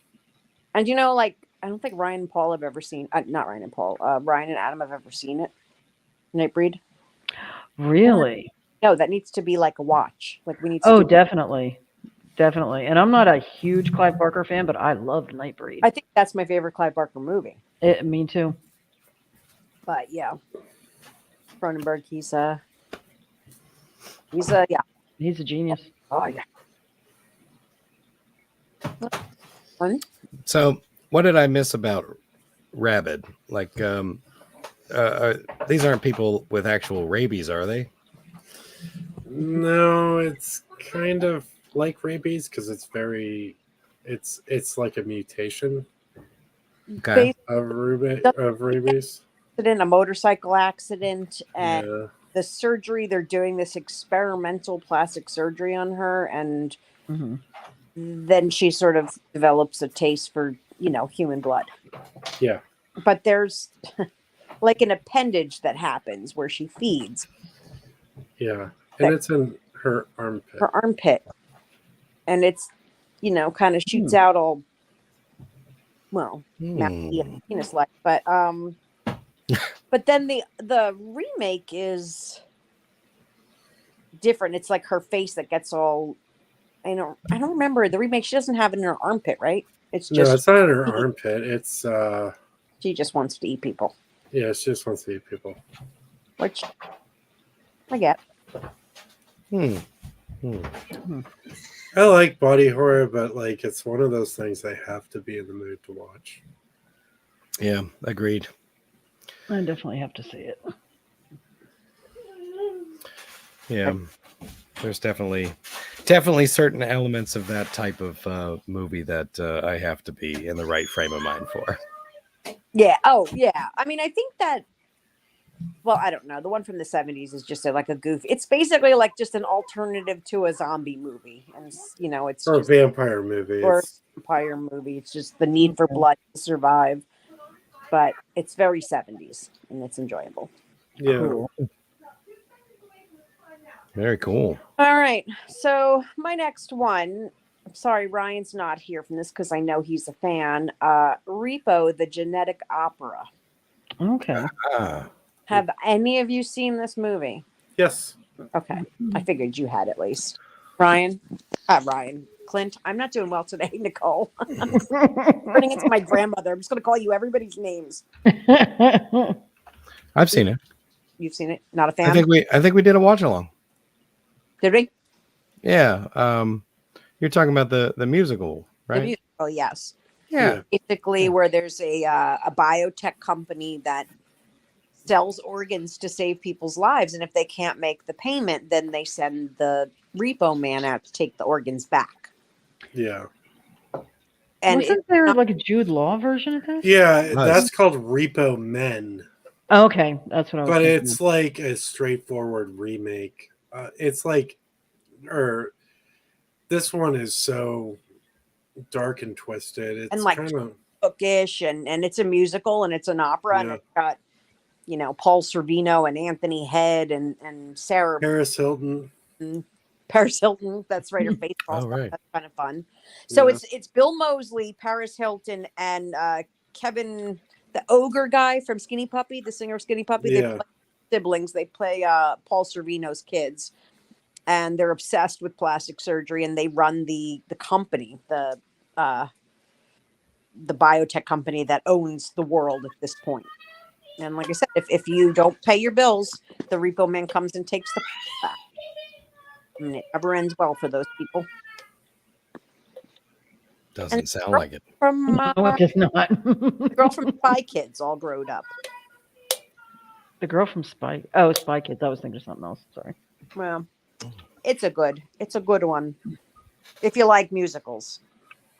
And I don't think Ryan and Paul have ever seen. Not Ryan and Paul. Ryan and Adam have ever seen it. Nightbreed. Really? No, that needs to be a watch. We need to. Oh, definitely. And I'm not a huge Clive Barker fan, but I loved Nightbreed. I think that's my favorite Clive Barker movie. Me too. But yeah, Cronenberg, he's a genius. Oh yeah. Fun. So, what did I miss about Rabid? These aren't people with actual rabies, are they? No, it's kind of like rabies because it's like a mutation Okay. of rabies. In a motorcycle accident, and the surgery, they're doing this experimental plastic surgery on her, and then she sort of develops a taste for human blood. Yeah, but there's an appendage that happens where she feeds. Yeah, and it's in her armpit. Her armpit, and it's kind of shoots out all penis like, but but then the remake is different. It's her face that gets all. I don't remember the remake. She doesn't have it in her armpit, right? It's just it's not in her armpit. It's she just wants to eat people. Yeah, she just wants to eat people. Which I get. I like body horror, but like it's one of those things I have to be in the mood to watch. Yeah, agreed. I definitely have to see it. Yeah, there's definitely certain elements of that type of movie that I have to be in the right frame of mind for. Yeah. Oh, yeah. I mean, I think that. Well, I don't know. The one from the 70s is just like a goof. It's basically like just an alternative to a zombie movie, and it's Or a just vampire movie. or a It's, vampire movie. It's just the need for blood to survive, but it's very 70s and it's enjoyable. yeah. Cool. Very cool. All right. So my next one. I'm sorry, Ryan's not here from this because I know he's a fan. Repo, the Genetic Opera. Okay. Ah, Have any of you seen this movie? Yes. Okay. I figured you had at least. Ryan. Clint. I'm not doing well today, Nicole. Turning into my grandmother. I'm just going to call you everybody's names. I've seen it. You've seen it? Not a fan? I think we did a watch along. Did we? Yeah. You're talking about the musical, right? The musical, yes. Yeah. Basically, where there's a biotech company that sells organs to save people's lives, and if they can't make the payment, then they send the repo man out to take the organs back. Yeah. And Wasn't there like a Jude Law version of this? Yeah, Nice. that's called Repo Men. Okay, that's what I was But thinking. it's like a straightforward remake. It's like, this one is so dark and twisted. It's And, like, kind of bookish, and it's a musical, and it's an opera, and Yeah. it's got Paul Sorvino and Anthony Head and Sarah Paris Hilton. Paris Hilton. That's right, her baseball Oh, stuff. right. That's kind of fun. So Yeah. it's Bill Moseley, Paris Hilton, and Kevin, the ogre guy from Skinny Puppy, the singer of Skinny Puppy. They Yeah. play siblings. They play Paul Sorvino's kids, and they're obsessed with plastic surgery, and they run the company, the biotech company that owns the world at this point. And like I said, if you don't pay your bills, the repo man comes and takes the back. And it never ends well for those people. Doesn't sound like it. From No, it does not. the girl from Spy Kids, all grown up. The girl from Spy. Oh, Spy Kids. I was thinking of something else. Sorry. Well, it's a good one. If you like musicals,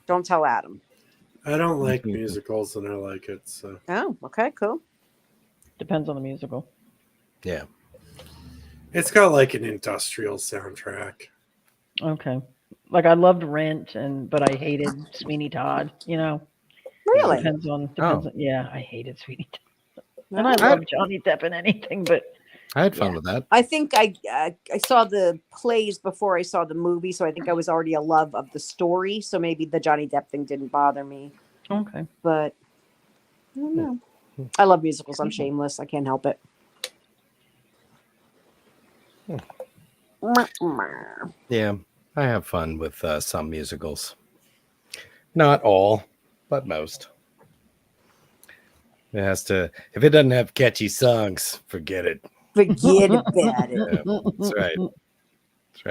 don't tell Adam. I don't like musicals, and I like it. So Oh, okay, cool. Depends on the musical. Yeah. it's got like an industrial soundtrack. Okay. Like I loved Rent, but I hated Sweeney Todd. Really? Depends on. Yeah, I hated Sweeney Todd. And I I- love Johnny Depp and anything, but I had fun with that. I think I saw the plays before I saw the movie, so I think I was already a love of the story. So maybe the Johnny Depp thing didn't bother me. okay. But I don't know. I love musicals. I'm shameless. I can't help it. Yeah. I have fun with some musicals. Not all, but most. It has to. If it doesn't have catchy songs, forget it. Forget about it. Yeah, that's right. That's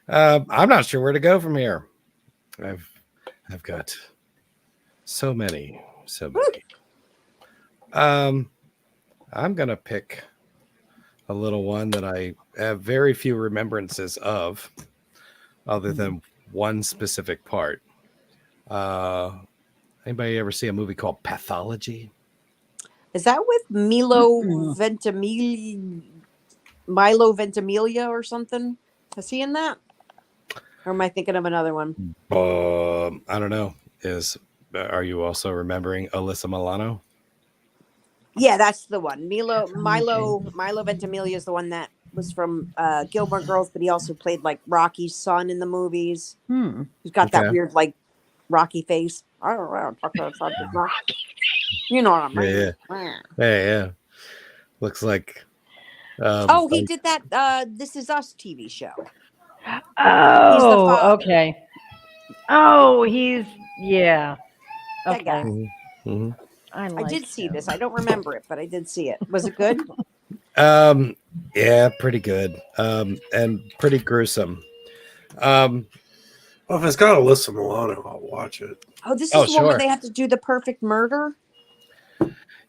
right. I'm not sure where to go from here. I've got so many. I'm gonna pick a little one that I have very few remembrances of, other than one specific part. Anybody ever see a movie called Pathology? Is that with Milo Ventimiglia or something? Is he in that? Or am I thinking of another one? I don't know. Are you also remembering Alyssa Milano? Yeah, that's the one. Milo Ventimiglia is the one that was from Gilmore Girls, but he also played like Rocky's son in the movies. He's got that Okay. weird like Rocky face. I don't know. You know what I mean? Yeah. Looks like. Oh, he did that This Is Us TV show. Oh, father. okay. Oh, yeah. That Okay. guy. Mhm. I did see this. I don't remember it, but I did see it. Was it good? Yeah, pretty good. And pretty gruesome. Well, if it's got Alyssa Milano, I'll watch it. Oh, this is Oh, the one where sure. they have to do the perfect murder.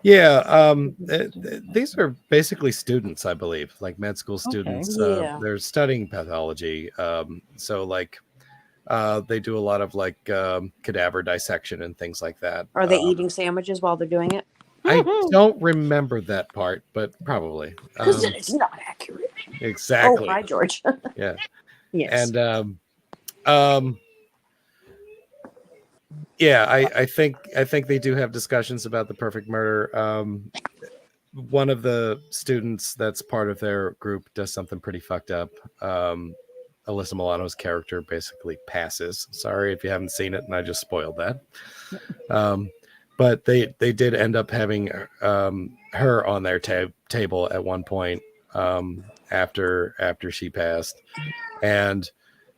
Yeah, these are basically students, I believe, like med school students. Yeah. They're studying pathology. So like they do a lot of like cadaver dissection and things like that. Are they eating sandwiches while they're doing it? I don't remember that part, but probably. Because it's not accurate. Exactly. Oh, hi, George. Yeah. Yes. And yeah, I think they do have discussions about the perfect murder. One of the students that's part of their group does something pretty fucked up. Alyssa Milano's character basically passes. Sorry if you haven't seen it and I just spoiled that. But they did end up having her on their table at one point after she passed. And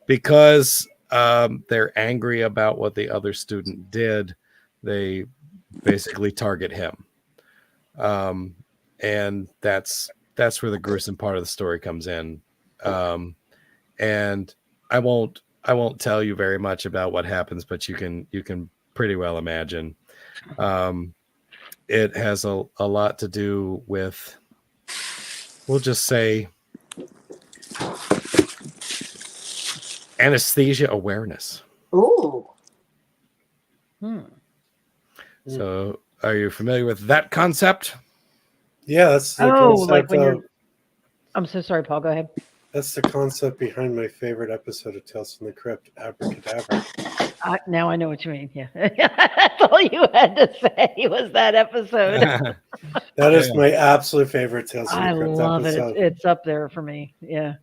because they're angry about what the other student did, they basically target him. And that's where the gruesome part of the story comes in. And I won't tell you very much about what happens, but you can pretty well imagine. It has a lot to do with, we'll just say, anesthesia awareness. Ooh. So are you familiar with that concept? Yeah, that's the Oh, concept like when of, you're. I'm so sorry, Paul. Go ahead. that's the concept behind my favorite episode of Tales from the Crypt, Abracadabra. Now I know what you mean. Yeah, that's all you had to say was that episode. That is my absolute favorite Tales from I the Crypt love it. episode. It's up there for me. Yeah.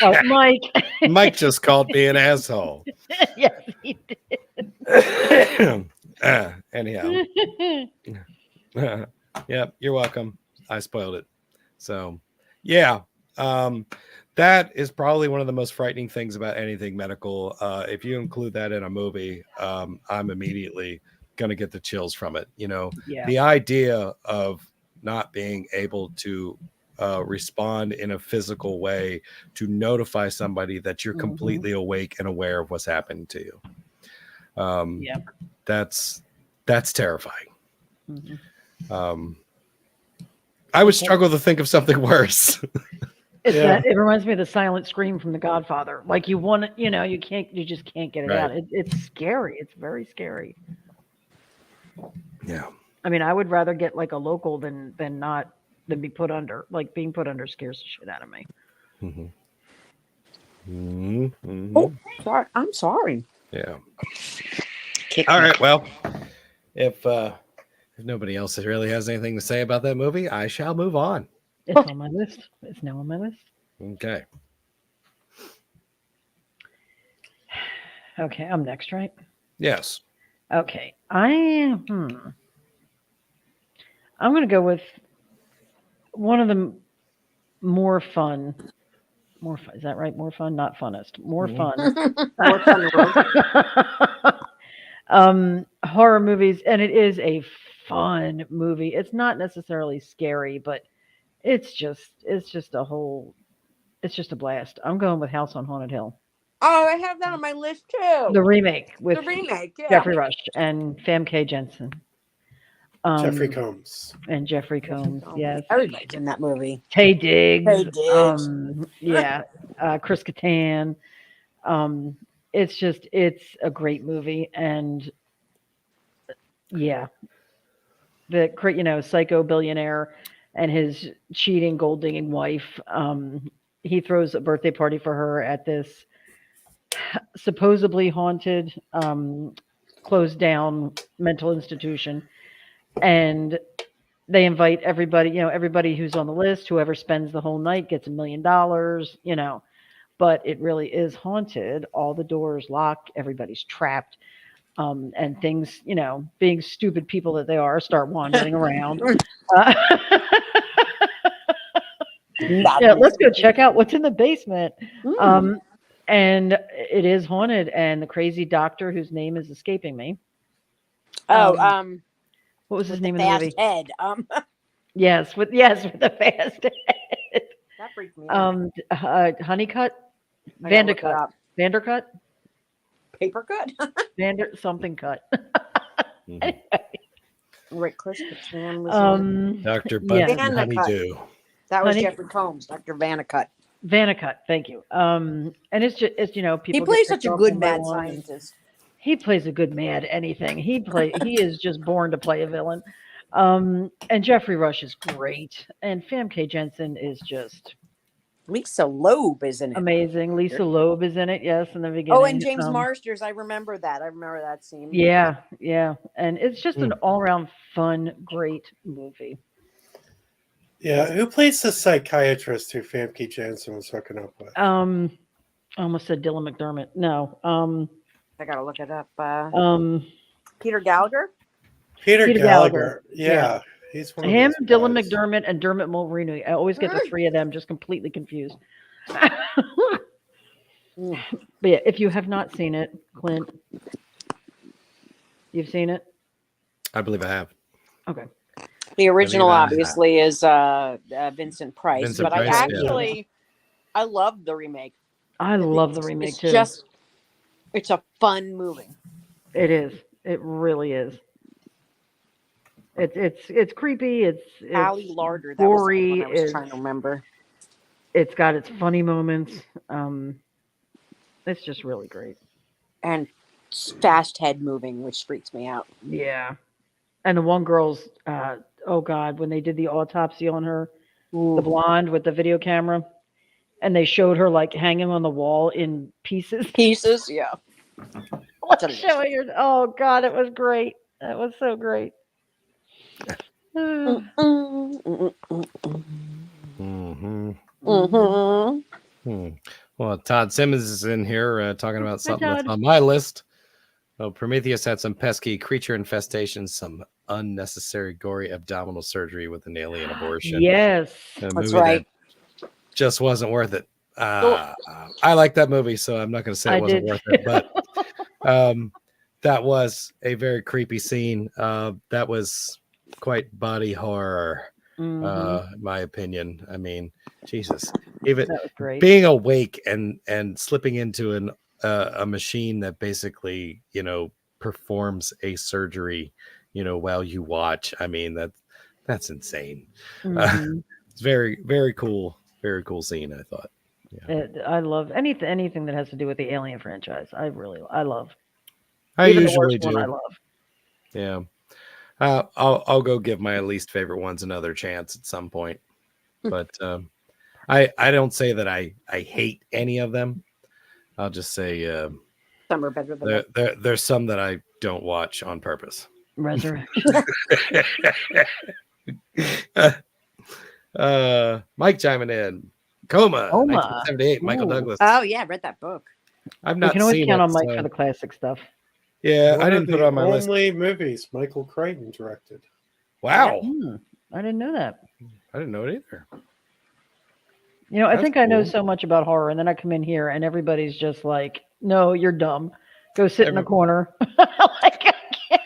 Oh, Mike. Mike just called me an asshole. Yes, he did. Anyhow. Yeah, you're welcome. I spoiled it. So, yeah. That is probably one of the most frightening things about anything medical. If you include that in a movie, I'm immediately going to get the chills from it. You know, Yeah. the idea of not being able to respond in a physical way to notify somebody that you're completely awake and aware of what's happening to you. Yeah. That's terrifying. I would struggle to think of something worse. It's Yeah. it reminds me of the silent scream from The Godfather. Like you want it, you just can't get it Right. out. It's scary. It's very scary. Yeah. I mean, I would rather get like a local than be put under. Like being put under scares the shit out of me. Oh, sorry. I'm sorry. Yeah. Kick All me. right. Well, if nobody else really has anything to say about that movie, I shall move on. It's on my list. It's now on my list. Okay. Okay, I'm next, right? Yes. Okay. I'm gonna go with one of the more fun. Is that right? More fun, not funnest. More fun. More fun to roll. Horror movies, and it is a fun movie. It's not necessarily scary, but it's just a blast. I'm going with House on Haunted Hill, Oh, I have that on my list too. the remake with The remake, yeah. Jeffrey Rush and Famke Jensen. Jeffrey Combs. And Jeffrey Combs, yes. Everybody's in that movie. Tay Diggs. Tay Diggs. Yeah. Chris Kattan. It's a great movie. And yeah. The psycho billionaire and his cheating, gold digging wife. He throws a birthday party for her at this supposedly haunted, closed down mental institution. And they invite everybody, everybody who's on the list, whoever spends the whole night gets $1 million, but it really is haunted. All the doors locked, everybody's trapped. And things, being stupid people that they are, start wandering around. Yeah, let's go check out what's in the basement. And it is haunted, and the crazy doctor whose name is escaping me. What was his name in the movie? Fast head. Yes, with the fast head. freaked me out. Honeycut, I gotta look it Vandercut, up. Vandercut, Paper cut. something cut. Mhm. Rick Christopher was in it. Dr. Yeah. Bunsen Vandercut. Honeydew. That was Honey- Jeffrey Combs, Dr. Vandercut. Vandercut, thank you. And it's just it's people. He get plays picked such a off good one by mad one, and scientist. He plays a good mad anything. He is just born to play a villain. And Jeffrey Rush is great, and Famke Jensen is just Lisa Loeb is in it. amazing. Lisa Loeb is in it, yes, in the beginning. Oh, and James Marsters. I remember that. I remember that scene. Yeah, and it's just an all-around fun, great movie. Yeah, who plays the psychiatrist who Famke Janssen was hooking up with? I almost said Dylan McDermott. No, I gotta look it up. um, Peter Gallagher. Peter Peter Gallagher. Gallagher. Yeah, he's one of him, those Dylan guys. McDermott, and Dermot Mulroney. I always get the three of them just completely confused. But yeah, if you have not seen it, Clint, you've seen it? I believe I have. Okay. The original, I- obviously, is Vincent Price, Vincent but Price, I yeah. actually, I love the remake. I love the remake It's too. just, it's a fun movie. It is. It really is. It's creepy. It's Ali Larder. That was the gory. one I was It's, trying to remember. it's got its funny moments. It's just really great. And fast head moving, which freaks me out. Yeah. And the one girl's oh God, when they did the autopsy on her, the blonde with the video camera, and they showed her like hanging on the wall in pieces. Pieces, yeah. Showing her. Oh God, it was great. That was so great. Hmm. Well, Todd Simmons is in here talking about something that's Todd. on my list. Oh, Prometheus had some pesky creature infestations, some unnecessary gory abdominal surgery with an alien abortion. Yes. A That's movie right. that just wasn't worth it. I like that movie, so I'm not going to say I it wasn't did worth it, but that was a very creepy scene. That was quite body horror, in my opinion. I mean, Jesus, even That was great. being awake and slipping into a machine that basically, performs a surgery, while you watch. I mean, that's insane. It's very, very cool scene, I thought. I love anything that has to do with the Alien franchise. I love. I Even the usually worst one do. I love. Yeah. I'll go give my least favorite ones another chance at some point. But I don't say that I hate any of them. I'll just say Some are better than others. there's some that I don't watch on purpose. Resurrection. Mike chiming in. Coma. 1978, Michael Ooh. Douglas. Oh yeah, I read that book. I've We not can always seen count it, on Mike so- for the classic stuff. Yeah, One I didn't of put it the on my list. only movies Michael Crichton directed. Wow. I didn't know that. I didn't know it either. I That's think I know cool. so much about horror, and then I come in here and everybody's just like, "No, you're dumb. Go sit in a corner." Like, I can't.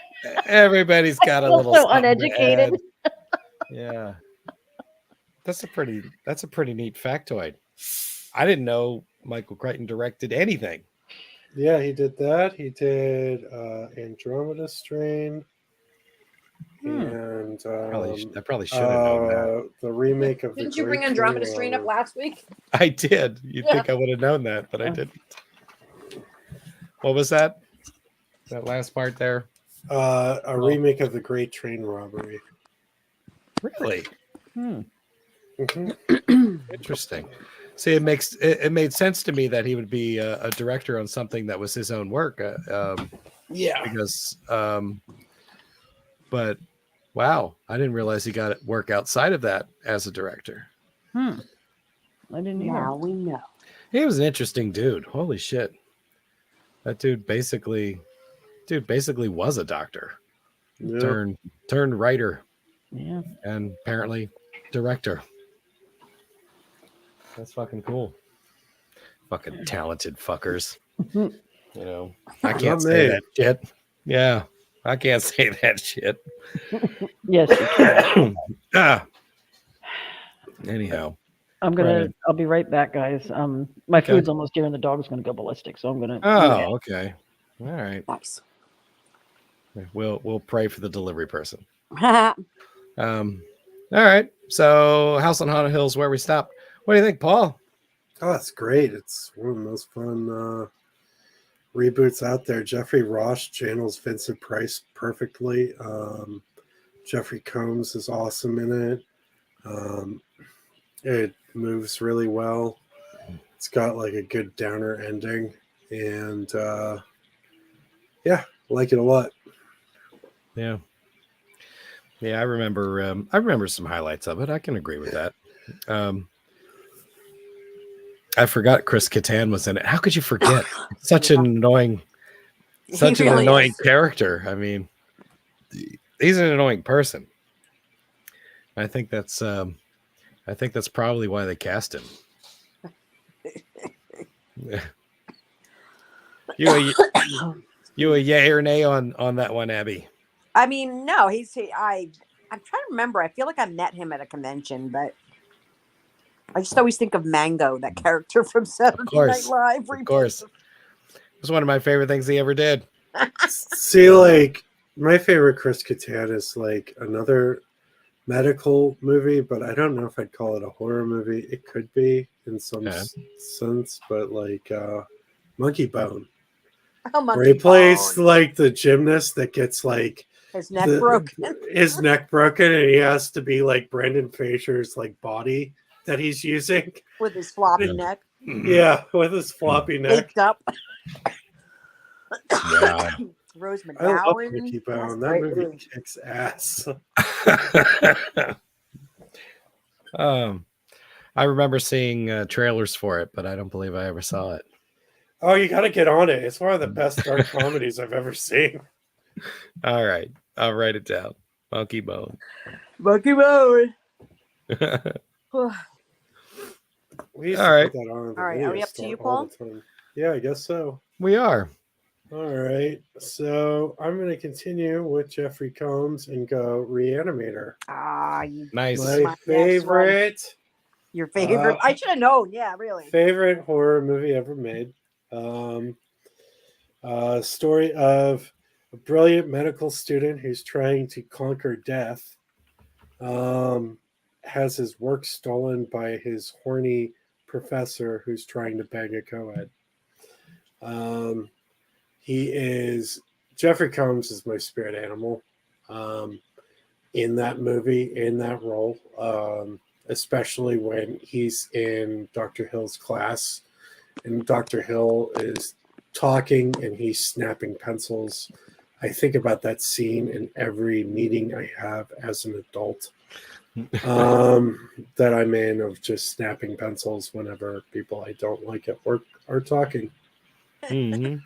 Everybody's got a feel little so something to uneducated. add. Yeah. That's a pretty neat factoid. I didn't know Michael Crichton directed anything. Yeah, he did that. He did Andromeda Strain. And I probably should have known that. the remake of Didn't the you bring Great Andromeda Train Strain up Robbery. last week? I did. You'd think I would have known that, but I didn't. What was that? That last part there? A remake of the Great Train Robbery. Really? Mhm. Interesting. See, it made sense to me that he would be a director on something that was his own work. Yeah. Because, but wow, I didn't realize he got work outside of that as a director. I didn't either. Now we know. He was an interesting dude. Holy shit. That dude basically was a doctor. Yeah. Turned writer Yeah. and apparently director. That's fucking cool. Fucking talented fuckers. I can't Not say me. that shit. Yeah, I can't say that shit. Yes. You can. Anyhow, Right. I'll be right back, guys. My Okay. food's almost here and the dog's gonna go ballistic, so I'm gonna. Oh, okay. All right. Nice. We'll pray for the delivery person. All right. So House on Haunted Hills, where we stopped. What do you think, Paul? Oh, it's great. It's one of the most fun reboots out there. Jeffrey Ross channels Vincent Price perfectly. Jeffrey Combs is awesome in it. It moves really well. It's got like a good downer ending, and yeah, I like it a lot. Yeah. Yeah, I remember some highlights of it. I can agree with that. I forgot Chris Kattan was in it. How could you forget? Such an annoying Really is. character. I mean, he's an annoying person. I think that's probably why they cast him. You a yay or nay on that one, Abby? I mean, no, I'm trying to remember. I feel like I met him at a convention, but I just always think of Mango, that character from Saturday Night Live. Of course. It was one of my favorite things he ever did. See, like my favorite Chris Kattan is like another medical movie, but I don't know if I'd call it a horror movie. It could be in some sense, but like Monkey Bone, where he plays like the gymnast that gets like his neck broken. His neck broken, and he has to be like Brendan Fraser's like body that he's using with his floppy neck. Yeah, with his floppy neck. Baked up. Yeah. Rose I love McGowan. Monkey Bone. That movie kicks ass. I remember seeing trailers for it, but I don't believe I ever saw it. Oh, you got to get on it. It's one of the best dark comedies I've ever seen. All right, I'll write it down. Monkey Bone. Monkey Bone. We used All to right. put that on at the All right, are video we up to store you, all Paul? the time. Yeah, I guess so. We are. All right. So I'm going to continue with Jeffrey Combs and go Reanimator. Nice. My favorite. Your favorite? I should have known. Yeah, really. Favorite horror movie ever made. Story of a brilliant medical student who's trying to conquer death. Has his work stolen by his horny professor who's trying to bang a co-ed. Jeffrey Combs is my spirit animal in that movie, in that role, especially when he's in Dr. Hill's class and Dr. Hill is talking and he's snapping pencils. I think about that scene in every meeting I have as an adult that I'm in, of just snapping pencils whenever people I don't like at work are talking. Mm-hmm.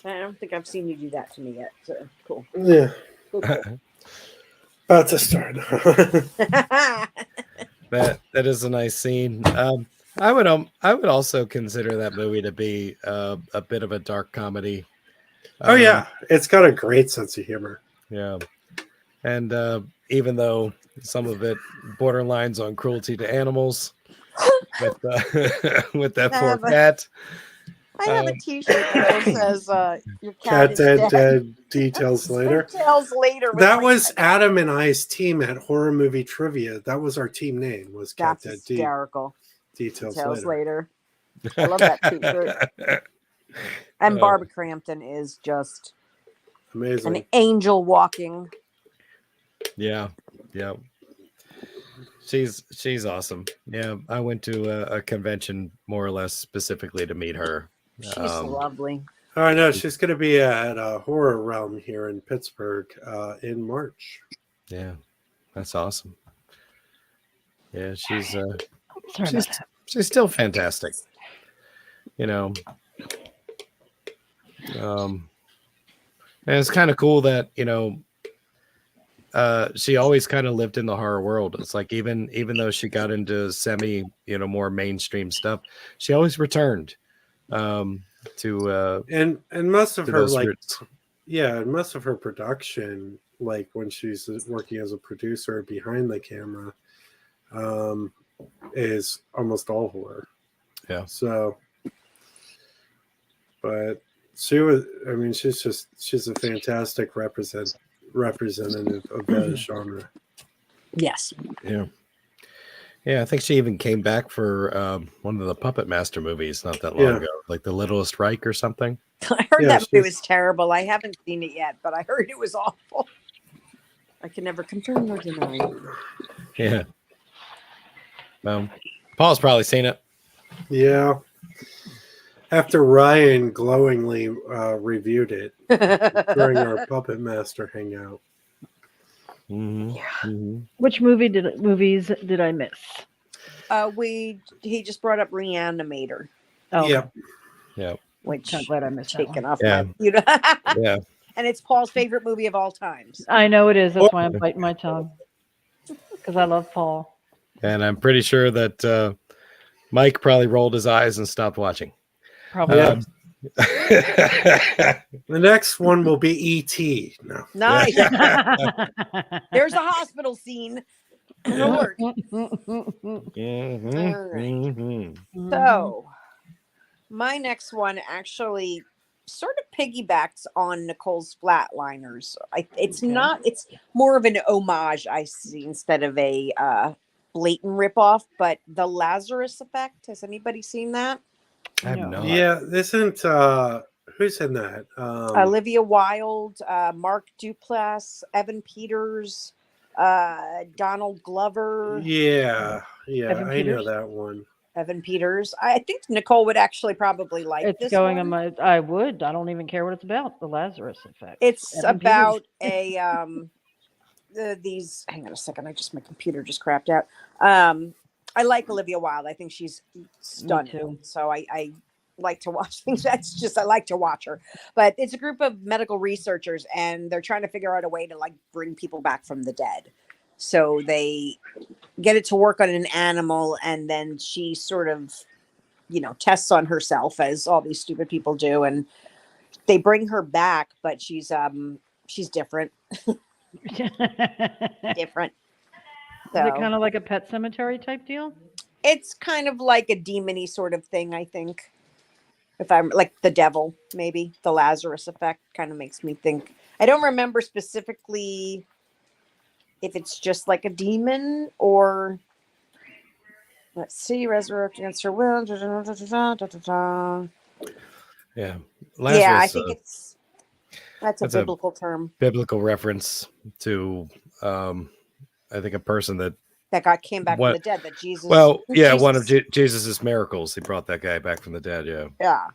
I don't think I've seen you do that to me yet. So cool. Yeah. Cool, cool. About to start. That is a nice scene. I would also consider that movie to be a bit of a dark comedy. Oh yeah, it's got a great sense of humor. Yeah, and even though some of it borderlines on cruelty to animals, with that poor cat. I have a T-shirt that says "Your Cat is dead. Details later." Details later. That was Adam and I's team at Horror Movie Trivia. That was our team name. Was Cat That's Dead. hysterical. Details later. I love that T-shirt. And Barbara Crampton is just amazing. an angel walking. Yeah. She's awesome. Yeah, I went to a convention more or less specifically to meet her. She's lovely. Oh, I know. She's going to be at Horror Realm here in Pittsburgh in March. Yeah, that's awesome. Yeah, she's still fantastic. You know, and it's kind of cool that, you know, she always kind of lived in the horror world. It's like even though she got into semi, you know, more mainstream stuff, she always returned to and most of her like roots. Yeah, and most of her production, like when she's working as a producer behind the camera, is almost all horror. Yeah. So, but she's a fantastic representative of that genre. Yes. Yeah. Yeah, I think she even came back for one of the Puppet Master movies not that long Yeah. ago, like The Littlest Reich or something. I heard Yeah, that movie she's- was terrible. I haven't seen it yet, but I heard it was awful. I can never confirm nor deny. Yeah. Well, Paul's probably seen it. Yeah. After Ryan glowingly reviewed it during our Puppet Master hangout. Which movies did I miss? He just brought up Reanimator, Oh, Yep. Yeah. which I'm glad I missed that taken one. off Yeah. my you know, Yeah. and it's Paul's favorite movie of all times. I know it is. That's why I'm biting my tongue. Because I love Paul. And I'm pretty sure that Mike probably rolled his eyes and stopped watching. Probably. Yeah. The next one will be E.T. No. Nice. There's a hospital scene. It'll work. So, my next one actually sort of piggybacks on Nicole's Flatliners. It's Okay. not. It's more of an homage, I see, instead of a blatant ripoff. But the Lazarus Effect. Has anybody seen that? I have No. not. Yeah, isn't who's in that? Olivia Wilde, Mark Duplass, Evan Peters, Donald Glover. Yeah, Evan I know Peters? that one. Evan Peters. I think Nicole would actually probably like It's this going one. on my. I would. I don't even care what it's about. The Lazarus Effect. It's Evan about Peters. a these. Hang on a second. My computer just crapped out. I like Olivia Wilde. I think she's stunning. too. So I like to watch things. That's just I like to watch her. But it's a group of medical researchers, and they're trying to figure out a way to like bring people back from the dead. So they get it to work on an animal, and then she sort of, tests on herself as all these stupid people do, and they bring her back, but she's different. Different. Is it So kind of like a Pet Cemetery type deal? it's kind of like a demony sort of thing, I think. If I'm like the devil, maybe the Lazarus Effect kind of makes me think. I don't remember specifically if it's just like a demon or let's see, resurrect against her will. Yeah. Yeah, I think that's a that's a- biblical term biblical reference to I think a person that that came back What- from the dead. That Jesus. one of Jesus- Jesus's miracles. He brought that guy back from the dead. Yeah. Yeah.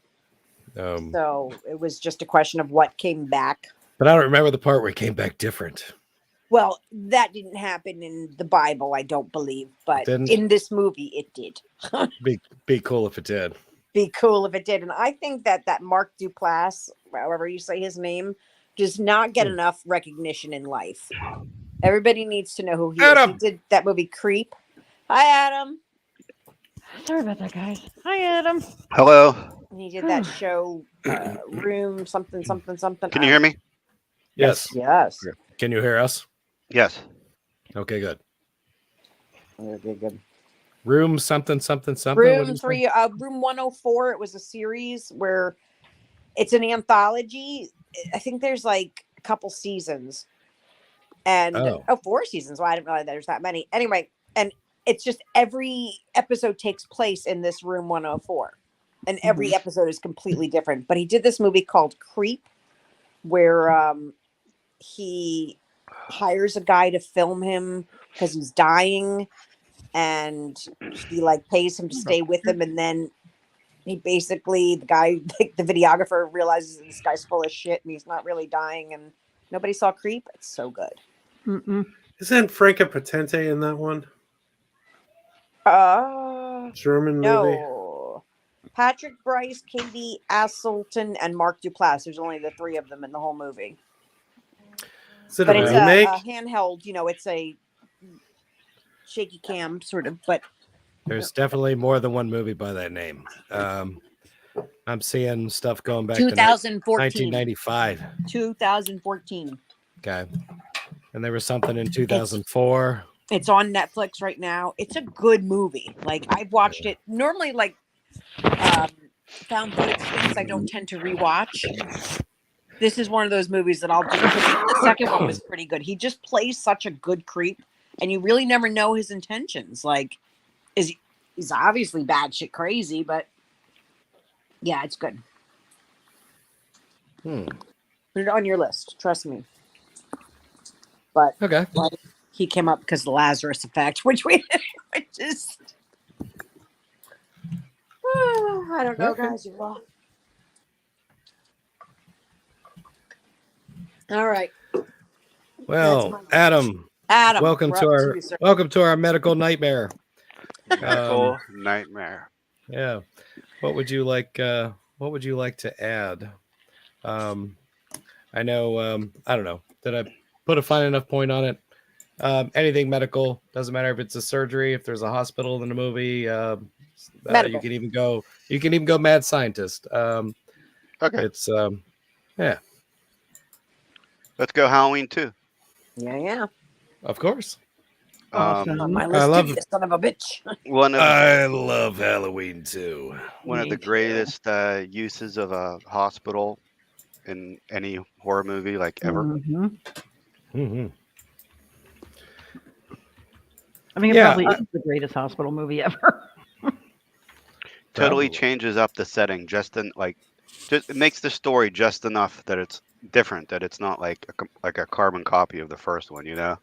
Um, So it was just a question of what came back. but I don't remember the part where he came back different. Well, that didn't happen in the Bible, I don't believe, but Didn't? in this movie, it did. Be cool if it did. Be cool if it did. And I think that Mark Duplass, however you say his name, does not get enough recognition in life. Everybody needs to know who he is. Adam! He did that movie Creep. Hi, Adam. Sorry about that, guys. Hi, Adam. Hello. And he did that show, Room something. Can you hear me? Yes. Yes. Can you hear us? Yes. Okay, good. Okay, good. Room something. What did you say? Room 104. It was a series where it's an anthology. I think there's like a couple seasons, and 4 seasons. Well, I didn't realize there's that many. Anyway, and it's just every episode takes place in this room 104, and every episode is completely different. But he did this movie called Creep, where he hires a guy to film him because he's dying, and he like pays him to stay with him, and then he basically the videographer realizes this guy's full of shit and he's not really dying, and nobody saw Creep. It's so good. Mm-mm. Isn't Franca Potente in that one? German movie? No. Patrick Bryce, Katie Asselton, and Mark Duplass. There's only the 3 of them in the whole movie. Is it But a it's remake? a handheld, it's a shaky cam sort of, but There's definitely more than one movie by that name. I'm seeing stuff going back to 2014. 1995. 2014. Okay. And there was something in 2004. It's on Netflix right now. It's a good movie. Like I've watched it normally. Like found footage things I don't tend to rewatch. This is one of those movies that I'll just. The second one was pretty good. He just plays such a good creep, and you really never know his intentions. Like, he's obviously bad shit crazy, but yeah, it's good. Put it on your list. Trust me. But Okay. well, he came up because of the Lazarus effect, which is. I don't know, guys. You're wrong. All right. Well, Adam, welcome we're to up our you, sir. medical nightmare. Medical nightmare. Yeah. What would you like to add? I know I don't know. Did I put a fine enough point on it? Anything medical, doesn't matter if it's a surgery, if there's a hospital in the movie, you can even go mad scientist. Okay. It's yeah, Let's go Halloween 2. Yeah. of course. Awesome. On my I list, love too, it. you son of a bitch. I love Halloween too. One of Me the too. greatest uses of a hospital in any horror movie like ever. Mhm. Mm-hmm. I mean, it Yeah, probably is the greatest hospital movie ever. Totally Probably. changes up the setting just it makes the story just enough that it's different, that it's not like a carbon copy of the first one, you know.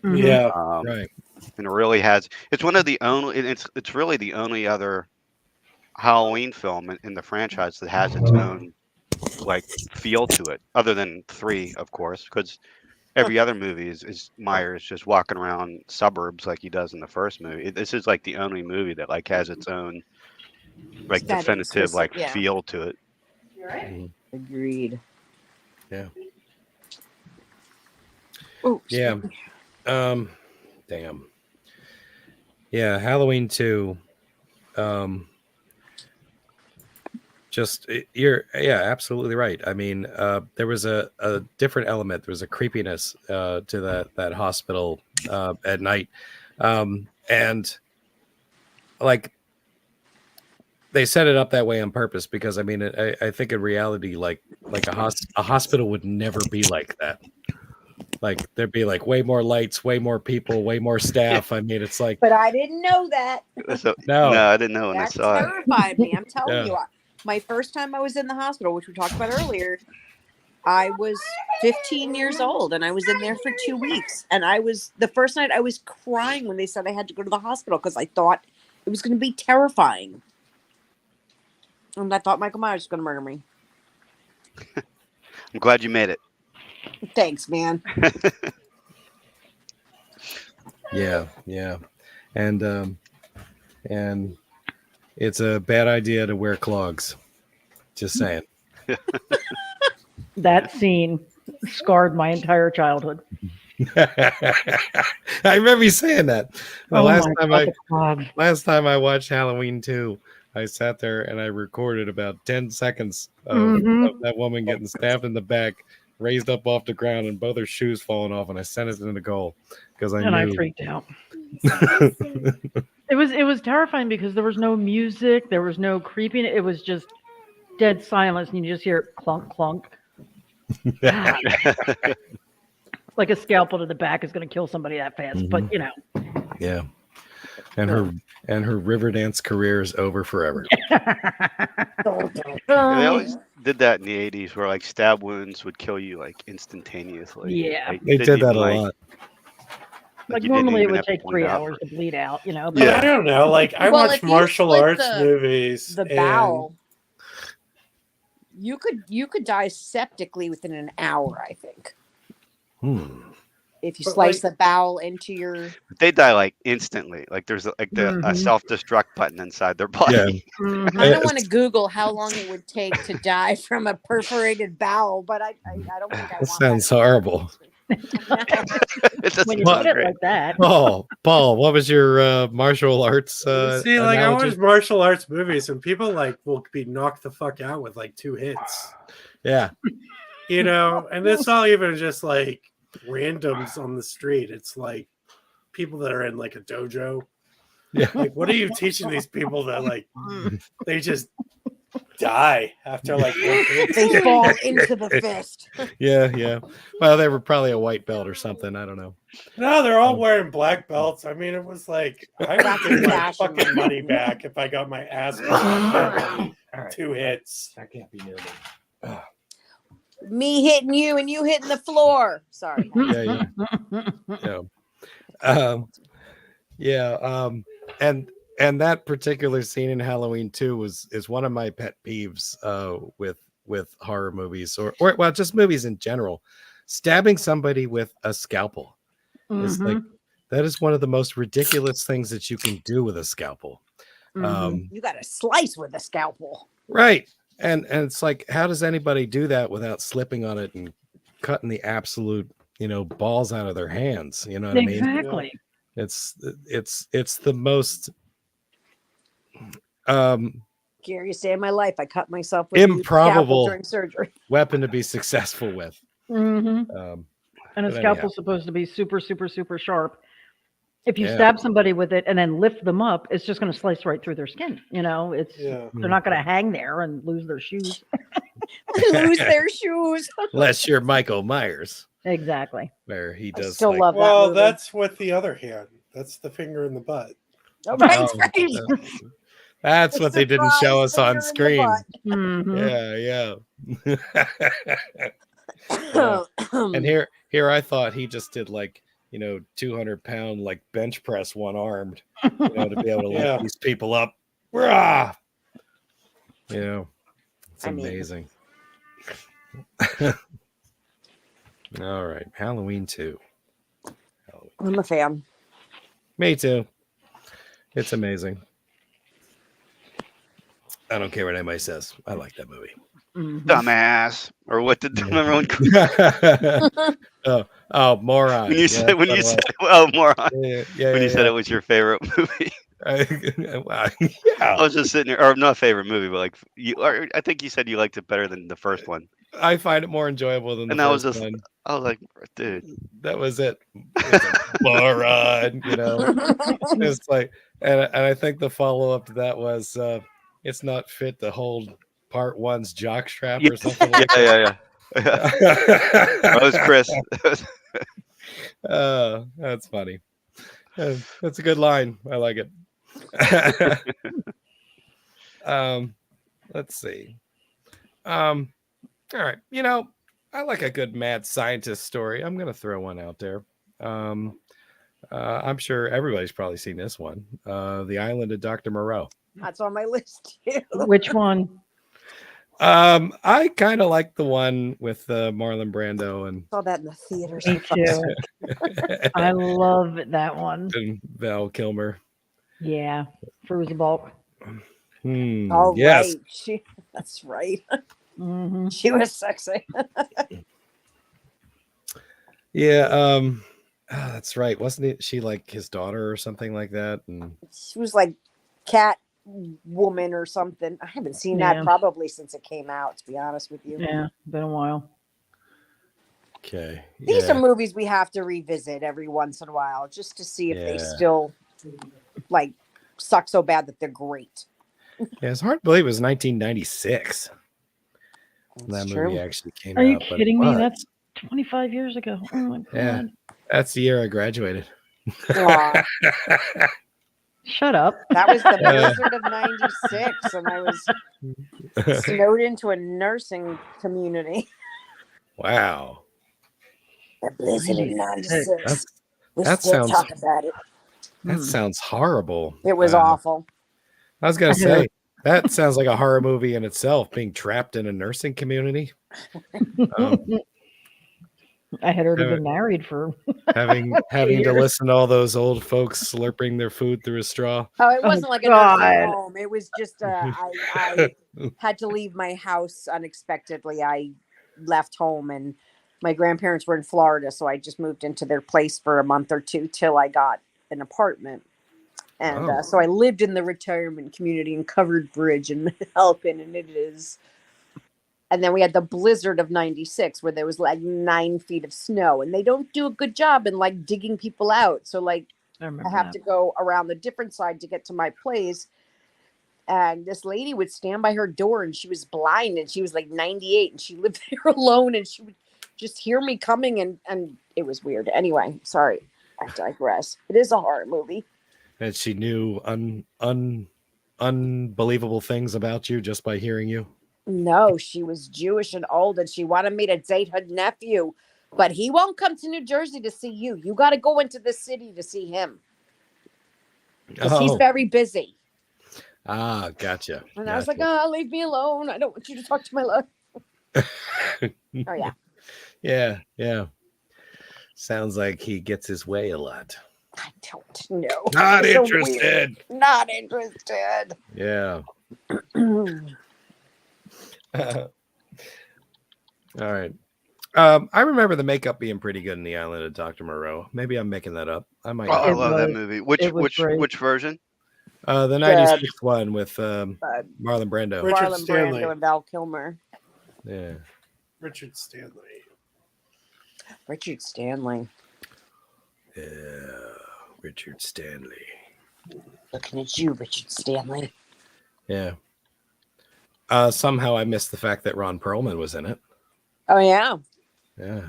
Mhm. Yeah. Right. And it really has. It's one of the only. It's really the only other Halloween film in the franchise that has its own like feel to it, other than 3, of course, because every other movie is Myers just walking around suburbs like he does in the first movie. This is like the only movie that like has its own like Setting, definitive like yeah. feel to it. Agreed. Yeah. Oh, Yeah. Damn. Yeah, Halloween 2. You're absolutely right. I mean, there was a different element. There was a creepiness to that hospital at night, and like they set it up that way on purpose because I mean, I think in reality, like a hospital would never be like that. Like there'd be like way more lights, way more people, way more staff. I mean, it's like but I didn't know that. So, No. no, I didn't know when That I saw it. terrified me. I'm telling Yeah. you. My first time I was in the hospital, which we talked about earlier, I was 15 years old and I was in there for 2 weeks. And the first night I was crying when they said I had to go to the hospital because I thought it was going to be terrifying. And I thought Michael Myers was going to murder me. I'm glad you made it. Thanks, man. Yeah, and it's a bad idea to wear clogs. Just saying. That scene scarred my entire childhood. I remember you saying that. The Oh last my time God, the clog. last time I watched Halloween 2, I sat there and I recorded about 10 seconds of that woman getting stabbed in the back, raised up off the ground, and both her shoes falling off, and I sent it in the goal because I I knew. freaked out. It was terrifying because there was no music, there was no creeping. It was just dead silence, and you just hear clunk clunk. Like a scalpel to the back is going to kill somebody that fast, but you know. Yeah. And her Riverdance career is over forever. And they always did that in the 80s where like stab wounds would kill you like instantaneously. Yeah. Like, They didn't did that even, a lot. Like you didn't normally it even would have to take point 3 out. hours to bleed out, you know. But Yeah. I don't know. Like I Well, watch if you martial split arts the- movies. The and- bowel. You could die septically within an hour, I think. If you But, slice the bowel into your They die like instantly. Like there's a Mhm. self-destruct button inside their body. Yeah. I don't want to Google how long it would take to die from a perforated bowel, but I don't think I That want sounds that. horrible. It doesn't When you sound put it great. like that. Paul, what was your martial arts See, like I analogy? watch martial arts movies, and people like will be knocked the fuck out with like 2 hits, Yeah. you know. And it's not even just like randoms on the street. It's like people that are in like a dojo. Yeah. Like, what are you teaching these people that like they just die after like one hit? They fall into the fist. Yeah. Well, they were probably a white belt or something. I don't know. No, they're all wearing black belts. I mean, it was like I would That's get my cash in fucking my money back if I got my ass kicked after All 2 hits. That can't be near me. Me hitting you and you hitting the floor. Sorry. Yeah. And that particular scene in Halloween 2 is one of my pet peeves with horror movies or well, just movies in general. Stabbing somebody with a scalpel is like that is one of the most ridiculous things that you can do with a scalpel. You got to slice with a scalpel. Right. And it's like, how does anybody do that without slipping on it and cutting the absolute, balls out of their hands? You know what I mean? Exactly. It's the most Scariest day of my life. I cut myself with improbable a scalpel during surgery. weapon to be successful with. And a but scalpel's supposed to be super, super, super sharp. If you Yeah. stab somebody with it and then lift them up, it's just going to slice right through their skin. It's Yeah. they're not going to hang there and lose their shoes. Lose their shoes. Unless you're Michael Myers, Exactly. where he I does still like, love that Well, movie. that's with the other hand. That's the finger in the butt. Oh, right, Oh, right. that's what they didn't show us on screen. Mhm. Yeah. And here I thought he just did like 200-pound like bench press one armed, to be able to Yeah. lift these people up. Rah! It's I mean- amazing. All right, Halloween 2. I'm a fan. Me too. It's amazing. I don't care what anybody says. I like that movie. Mhm. Dumbass. Or what did remember when, Moron. when you said Yeah, moron. yeah, When you said it was your favorite movie. Well, I yeah. was just sitting there, or not favorite movie, but like I think you said you liked it better than the first one. I find it more enjoyable than the And that was first just one. I was like, dude. That was it. It's a moron, It's like, and I think the follow up to that was, it's not fit to hold part one's jock strap or something like Yeah. That was Chris. that. That's funny. That's a good line. I like it. Let's see. All right. I like a good mad scientist story. I'm going to throw one out there. I'm sure everybody's probably seen this one. The Island of Dr. Moreau. That's on my list too. Which one? I kind of like the one with Marlon Brando and, Saw that in the theaters. Me too. I love that one. and Val Kilmer. Yeah. Fruza Balk. All yes. right. That's right. Hmm. She was sexy. Yeah. That's right. Wasn't she like his daughter or something like that? And She was like cat woman or something. I haven't seen Yeah. that probably since it came out, to be honest with you. Yeah. Been a while. okay. These yeah. are movies we have to revisit every once in a while just to see if they Yeah. still like suck so bad that they're great. Yeah, it's hard to believe it was 1996. That That's movie true. actually came Are you out. but it kidding me? was. That's 25 years ago. Oh my God. Yeah. That's the year I graduated. Aw, Shut up. that was the blizzard of '96, and I was snowed into a nursing community. Wow. The blizzard of '96. That's- We that still sounds- talk about it. That sounds horrible. It was awful. I was gonna I know. say that sounds like a horror movie in itself, being trapped in a nursing community. I had already been married for. having to Years. listen to all those old folks slurping their food through a straw. Oh, it wasn't like a God. nursing home. It was just I had to leave my house unexpectedly. I left home, and my grandparents were in Florida, so I just moved into their place for a month or two till I got an apartment. And Oh. so I lived in the retirement community in Covered Bridge and Halpin, and it is. And then we had the blizzard of '96 where there was like 9 feet of snow, and they don't do a good job in like digging people out. So like I remember I have that. to go around the different side to get to my place. And this lady would stand by her door, and she was blind, and she was like 98, and she lived there alone, and she would just hear me coming, and it was weird. Anyway, sorry, I digress. It is a horror movie. And she knew unbelievable things about you just by hearing you. No, she was Jewish and old, and she wanted me to date her nephew, but he won't come to New Jersey to see you. You got to go into the city to see him because he's Oh, very busy. gotcha. And I was like, Gotcha. "Oh, leave me alone. I don't want you to talk to my love." Oh yeah, Yeah, yeah. Sounds like he gets his way a lot. I don't know. Not It's so interested. weird. Not interested. Yeah. All right. I remember the makeup being pretty good in The Island of Dr. Moreau. Maybe I'm making that up. I might. Oh, I It love that was- movie. Which it was great. which version? The 96 one with Marlon Brando. Richard Marlon Stanley. Brando and Val Kilmer. Yeah. Richard Stanley. Richard Stanley. Yeah. Richard Stanley. Looking at you, Richard Stanley. Yeah. Somehow I missed the fact that Ron Perlman was in it. Oh yeah, Yeah.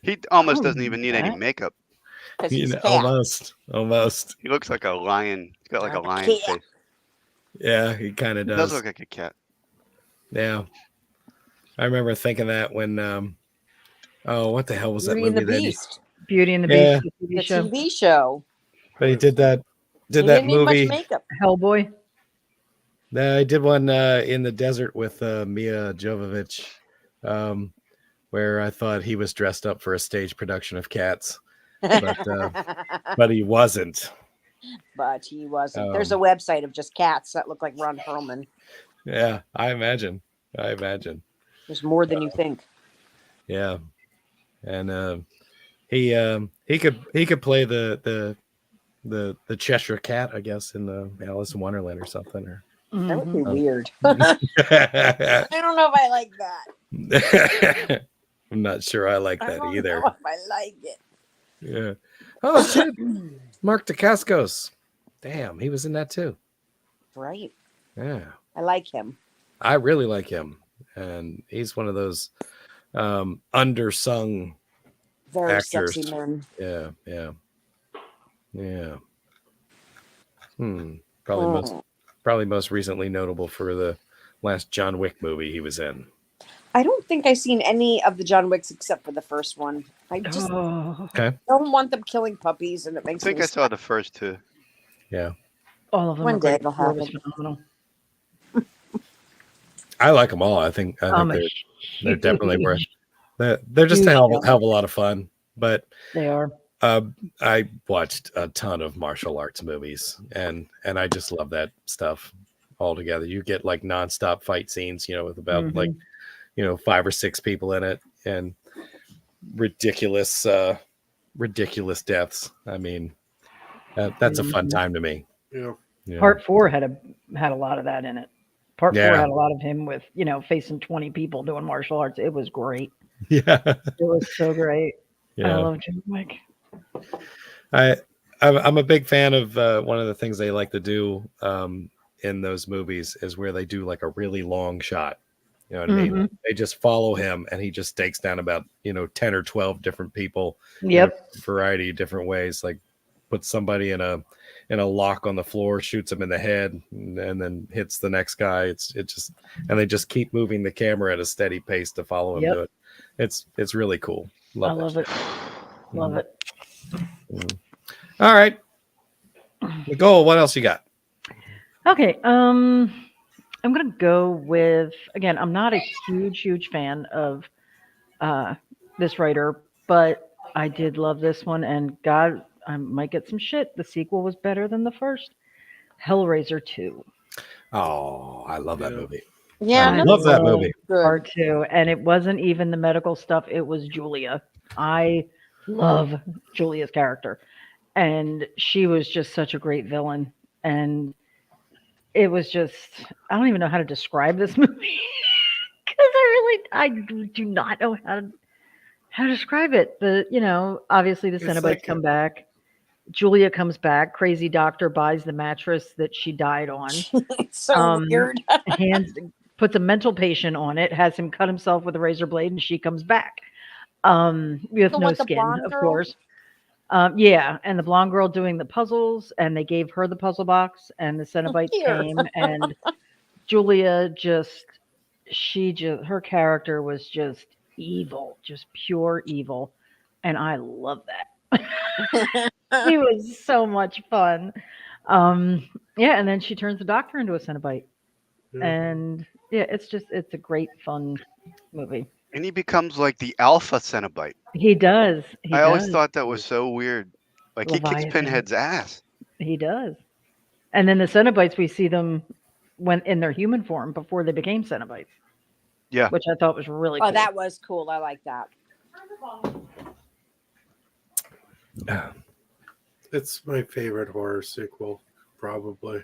He almost Oh, doesn't even need any that- makeup. because You he's know, fat. almost. He looks like a lion. He's got like a Like a lion cat. face. Yeah, he kind of He does. does look like a cat. Yeah. I remember thinking that when what the hell was that Beauty and the movie that he, Beast, Beauty and the Yeah. Beast, the the TV show. TV show. but he did that He didn't need movie. much makeup. Hellboy. I did one in the desert with Mia Jovovich, where I thought he was dressed up for a stage production of Cats, but he wasn't. But he wasn't. There's a website of just cats that look like Ron Perlman. Yeah, I imagine. There's more than you think. Yeah, and he could play the Cheshire Cat, I guess, in the Alice in Wonderland or something. Or That would be Mhm. weird. I don't know if I like that. I'm not sure I like I that don't either. know if I like it. Yeah. Oh shit, Mark Dacascos. Damn, he was in that too. Right. Yeah, I like him. I really like him, and he's one of those undersung. Very Actors. sexy man. Yeah. Oh. Probably most recently notable for the last John Wick movie he was in. I don't think I've seen any of the John Wicks except for the first one. I just Oh, don't want them killing puppies, and it I makes think me I saw the first two. Yeah, all of them. One are day great. it'll Four was happen. phenomenal. I like them all. I think I'm a they're definitely worth. huge- They're just a huge hell fan. of a lot of fun. But They are. I watched a ton of martial arts movies, and I just love that stuff altogether. You get like nonstop fight scenes, with about Mhm. like 5 or 6 people in it, and ridiculous deaths. I mean, that's a fun Mhm. time to me. Yeah. Yeah. Part 4 had a lot of that in it. Part 4 Yeah. had a lot of him with facing 20 people doing martial arts. It was great. Yeah, It was so great. I yeah. love John Wick. I'm a big fan of one of the things they like to do in those movies is where they do like a really long shot. You know what I mean? Mhm. They just follow him, and he just takes down about 10 or 12 different people. Yep. In a variety of different ways. Like puts somebody in a lock on the floor, shoots him in the head, and then hits the next guy. And they just keep moving the camera at a steady pace to follow him Yep. do it. It's really cool. I love it. Love it. All right, Nicole, what else you got? Okay. I'm gonna go with, again, I'm not a huge fan of this writer, but I did love this one, and God, I might get some shit. The sequel was better than the first. Hellraiser 2. Oh, I love that Yeah. movie. Yeah, I no, love that love movie. good. Part 2, and it wasn't even the medical stuff. It was Julia. I love Julia's character, and she was just such a great villain. And it was just, I don't even know how to describe this movie because I do not know how to describe it. Obviously the It's Cenobites like come back. Julia comes back. Crazy doctor buys the mattress that she died on. It's so weird. Puts a mental patient on it, has him cut himself with a razor blade, and she comes back. With The no one- the skin, blonde of girl? course. Yeah, and the blonde girl doing the puzzles, and they gave her the puzzle box, and the Cenobites Here. came, and Julia her character was just evil, just pure evil, and I love that. He was so much fun. Yeah, and then she turns the doctor into a Cenobite, and yeah, it's a great fun movie. And he becomes like the alpha Cenobite. He does. I always thought that was so weird. Like he kicks Leviathan. Pinhead's ass. He does. And then the Cenobites, we see them when in their human form before they became Cenobites. Yeah. Which I thought was really Oh, cool. that was cool. I like that. It's my favorite horror sequel, probably.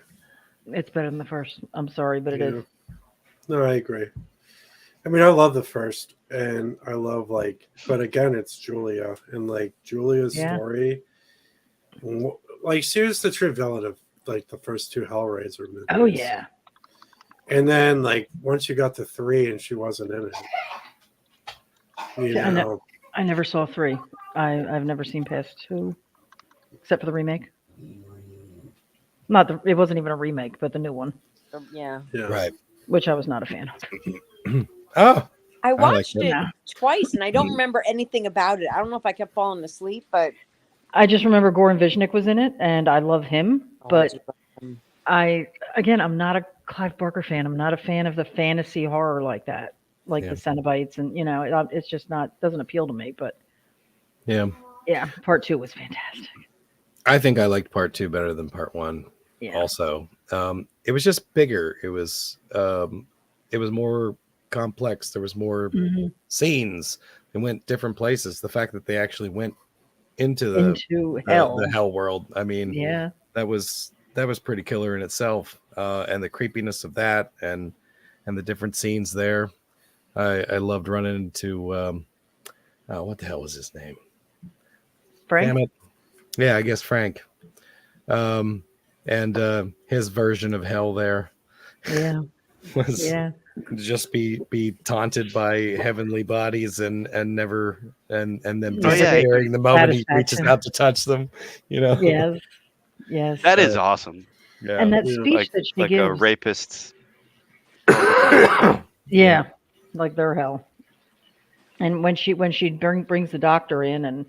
It's better than the first. I'm sorry, but it is. No, I agree. I mean, I love the first, and I love but again, it's Julia, and Julia's story. She was the true villain of the first two Hellraiser movies. Oh yeah. And then once you got to 3 and she wasn't in it. You know. I never saw 3. I've never seen past 2, except for the remake. It wasn't even a remake, but the new one. Yeah. Right. Which I was not a fan of. Oh. I watched like it that. twice, and I don't remember anything about it. I don't know if I kept falling asleep, but I just remember Goran Viznik was in it, and I love him. But I'm not a Clive Barker fan. I'm not a fan of the fantasy horror like that, like the Cenobites, and it's just doesn't appeal to me. But yeah, part 2 was fantastic. I think I liked part 2 better than part 1. Yeah. Also, it was just bigger. It was more complex. There was more scenes. They went different places. The fact that they actually went into hell, the hell world. I mean, that was pretty killer in itself. And the creepiness of that, and the different scenes there. I loved running into what the hell was his name? Frank. Damn it. Yeah, I guess Frank. And his version of hell there. Yeah. Was just be taunted by heavenly bodies and never and then disappearing the moment he reaches out to touch them. Yes. That is awesome. Yeah. And that speech that she gives, a rapist's. Yeah, like their hell. And when she brings the doctor in, and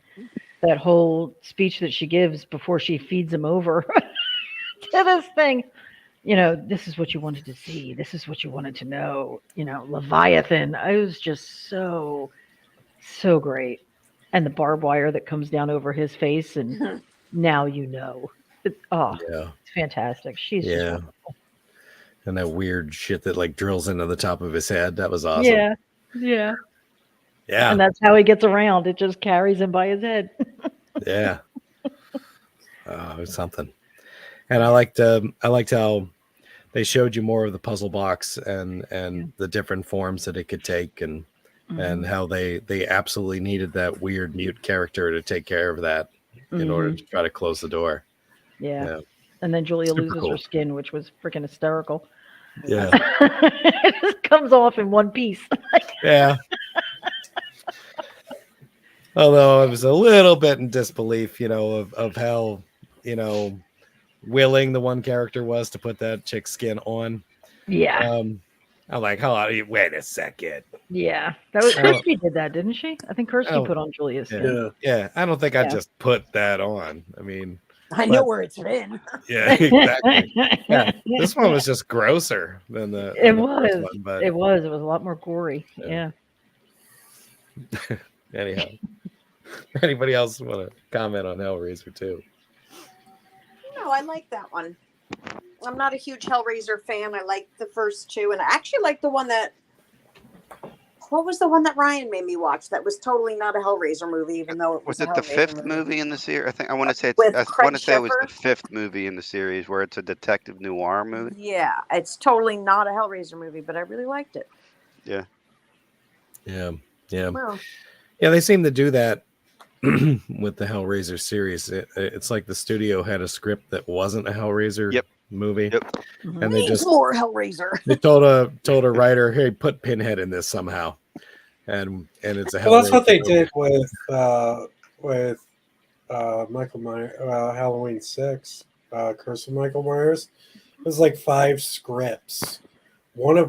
that whole speech that she gives before she feeds him over to this thing, this is what you wanted to see. This is what you wanted to know. Leviathan. It was just so great. And the barbed wire that comes down over his face, and now it's fantastic. She's just wonderful. And that weird shit that drills into the top of his head. That was awesome. Yeah. Yeah. And that's how he gets around. It just carries him by his head. Yeah. Oh, it was something. And I liked how they showed you more of the puzzle box and the different forms that it could take, and how they absolutely needed that weird mute character to take care of that in order to try to close the door. Yeah. And then Julia Super loses cool. her skin, which was freaking hysterical. Yeah. It just comes off in one piece. Yeah. Although I was a little bit in disbelief, of how, willing the one character was to put that chick's skin on. Yeah. I'm like, hold on, wait a second. Yeah. That was Kirsty did that, didn't she? I think Kirsty put on Julia's skin. Yeah. I don't think I just put that on. I mean, I know where it's been. Yeah, exactly. Yeah. This one was just grosser than the It first was. one, but It was a lot more gory. Yeah. anyhow. Anybody else want to comment on Hellraiser 2? No, I like that one. I'm not a huge Hellraiser fan. I like the first 2, and I actually like the one that. What was the one that Ryan made me watch? That was totally not a Hellraiser movie, even though it was. Was it the 5th movie in the series? I want to say it was the 5th movie in the series where it's a detective noir movie. Yeah, it's totally not a Hellraiser movie, but I really liked it. Yeah. Yeah. Well, Yeah, they seem to do that with the Hellraiser series. It's like the studio had a script that wasn't a Hellraiser Yep. movie, Yep. and they Needs just more Hellraiser. they told a writer, "Hey, put Pinhead in this somehow," and it's a Hellraiser. Well, that's what they movie. did with Michael Myers, Halloween 6, Curse of Michael Myers. It was like 5 scripts, part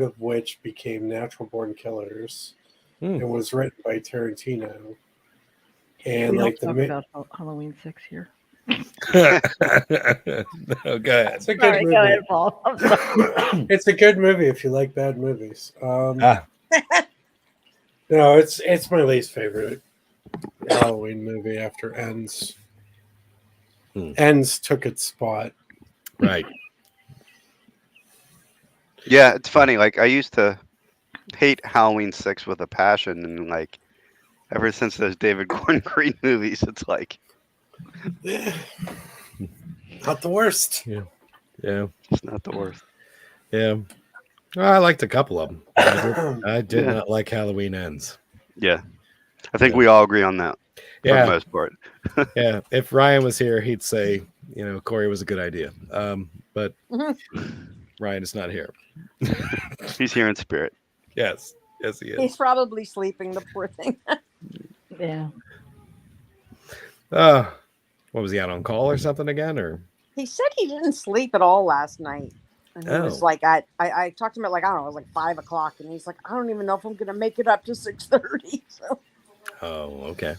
of which became Natural Born Killers. It was written by Tarantino. And We like don't talk about Halloween 6 here. Oh, go ahead. it's a good Sorry, movie. go ahead, Paul. I'm sorry. It's a good movie if you like bad movies. Ah. No, it's my least favorite Halloween movie after Ends. Ends took its spot. Right. Yeah, it's funny. Like I used to hate Halloween 6 with a passion, and like ever since those David Gordon Green movies, it's like Not the worst. Yeah. it's not the worst. Yeah. Well, I liked a couple of them. I did Yeah. not like Halloween Ends. Yeah, I think we all agree on that for Yeah. the most part. Yeah. If Ryan was here, he'd say, Corey was a good idea. But Ryan is not here. He's here in spirit. Yes. Yes, he is. He's probably sleeping, the poor thing. Yeah. What was he out on call or something again? Or He said he didn't sleep at all last night. And he was Oh. like, I talked to him at like, I don't know, it was like 5 o'clock. And he's like, I don't even know if I'm going to make it up to 6:30. So, okay.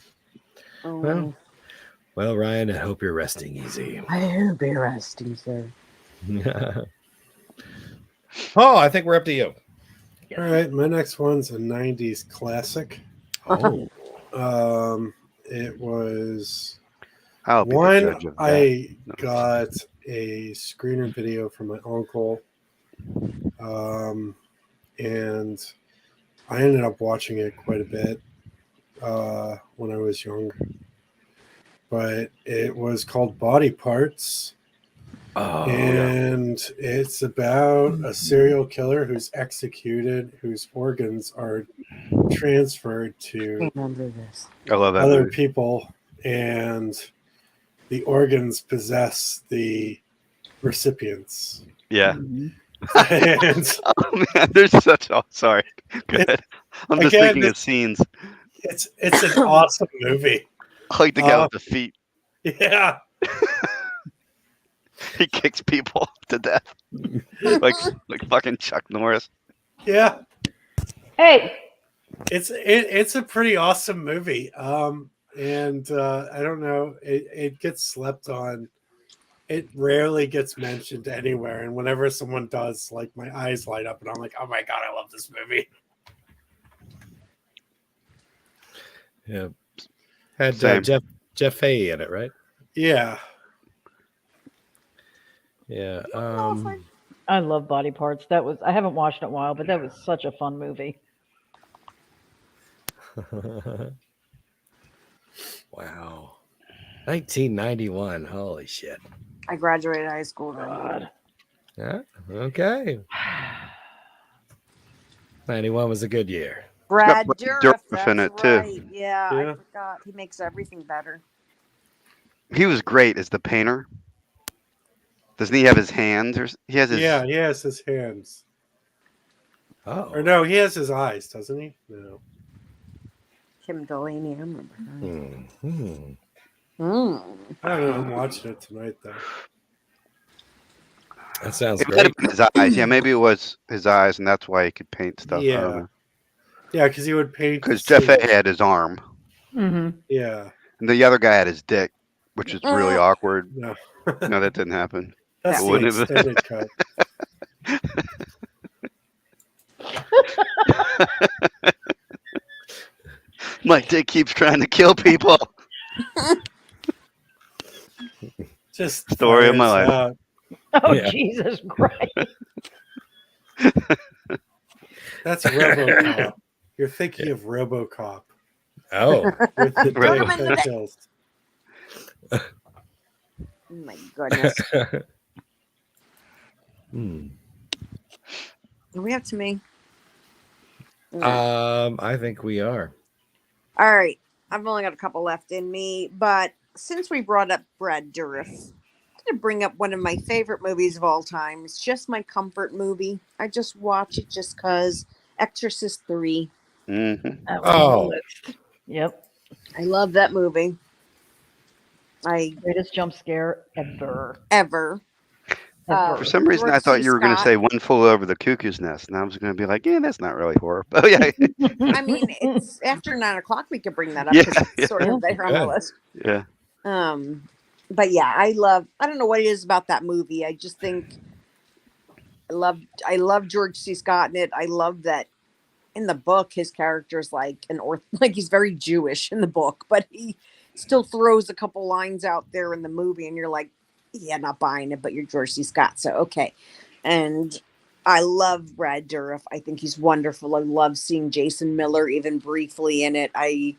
Well, Ryan, I hope you're resting easy. I hope you're resting, sir. Oh, I think we're up to you. All right, my next one's a 90s classic. Oh. It was I'll be the one judge of that. I got a screener video from my uncle, and I ended up watching it quite a bit when I was young. But it was called Body Parts. Oh, And it's about a serial killer who's executed, whose organs are transferred to Remember this. I love that other movie. people, and the organs possess the recipients. Yeah. And Oh man, there's such. Oh, sorry. Go ahead. I'm just Again, thinking of scenes. it's an awesome movie. I like the guy with the feet. Yeah. He kicks people to death, like fucking Chuck Norris. Yeah. Hey. It's a pretty awesome movie. And I don't know, it gets slept on. It rarely gets mentioned anywhere, and whenever someone does, like, my eyes light up and I'm like, oh my god, I love this movie. Yeah. Had Same. Jeff Fahey in it, right? Yeah. Yeah. I love Body Parts. I haven't watched it in a while, but that was such a fun movie. Wow. 1991. Holy shit. I graduated high school then. God. Yeah. Okay. 91 was a good year. Brad Brad Dourif, Dourif that's in it, too. right. Yeah, I Yeah. forgot. He makes everything better. He was great as the painter. Doesn't he have his hands? Or he has his. Yeah, he has his hands. Oh. Or no, he has his eyes, doesn't he? No. Kim Delaney, I remember her. Hmm. I don't know. I'm watching it tonight, though. That sounds It might great. have been his eyes. Yeah, maybe it was his eyes, and that's why he could paint stuff. Yeah. Yeah, because he would paint. Because the Jeff scene. had his arm, Mm-hmm. Yeah. and the other guy had his dick, which is really awkward. No. No, that didn't happen. That's It the wouldn't have- extended cut. My dick keeps trying to kill people. Just Story of my fires life. out. Oh, Yeah. Jesus Christ. That's RoboCop. You're thinking of RoboCop Oh. with the Right. dick that kills. Oh my goodness. Hmm. Are we up to me? I think we are. All right. I've only got a couple left in me, but since we brought up Brad Dourif, I'm going to bring up one of my favorite movies of all time. It's just my comfort movie. I just watch it just because Exorcist 3. Mm-hmm. That was on the Oh. list. Yep. I love that movie. Greatest jump scare ever. Ever. For some reason, I George thought C. you were going to Scott. say One Flew Over the Cuckoo's Nest, and I was going to be like, yeah, that's not really horror. Oh, yeah. I mean, it's after 9 o'clock. We could bring that up. Yeah, 'Cause it's yeah. sort of there on my Yeah. list. Yeah. But yeah, I don't know what it is about that movie. I just think I love George C. Scott in it. I love that in the book his character's like like he's very Jewish in the book, but he still throws a couple lines out there in the movie and you're like, yeah, not buying it, but you're George C. Scott, so okay. And I love Brad Dourif. I think he's wonderful. I love seeing Jason Miller even briefly in it. I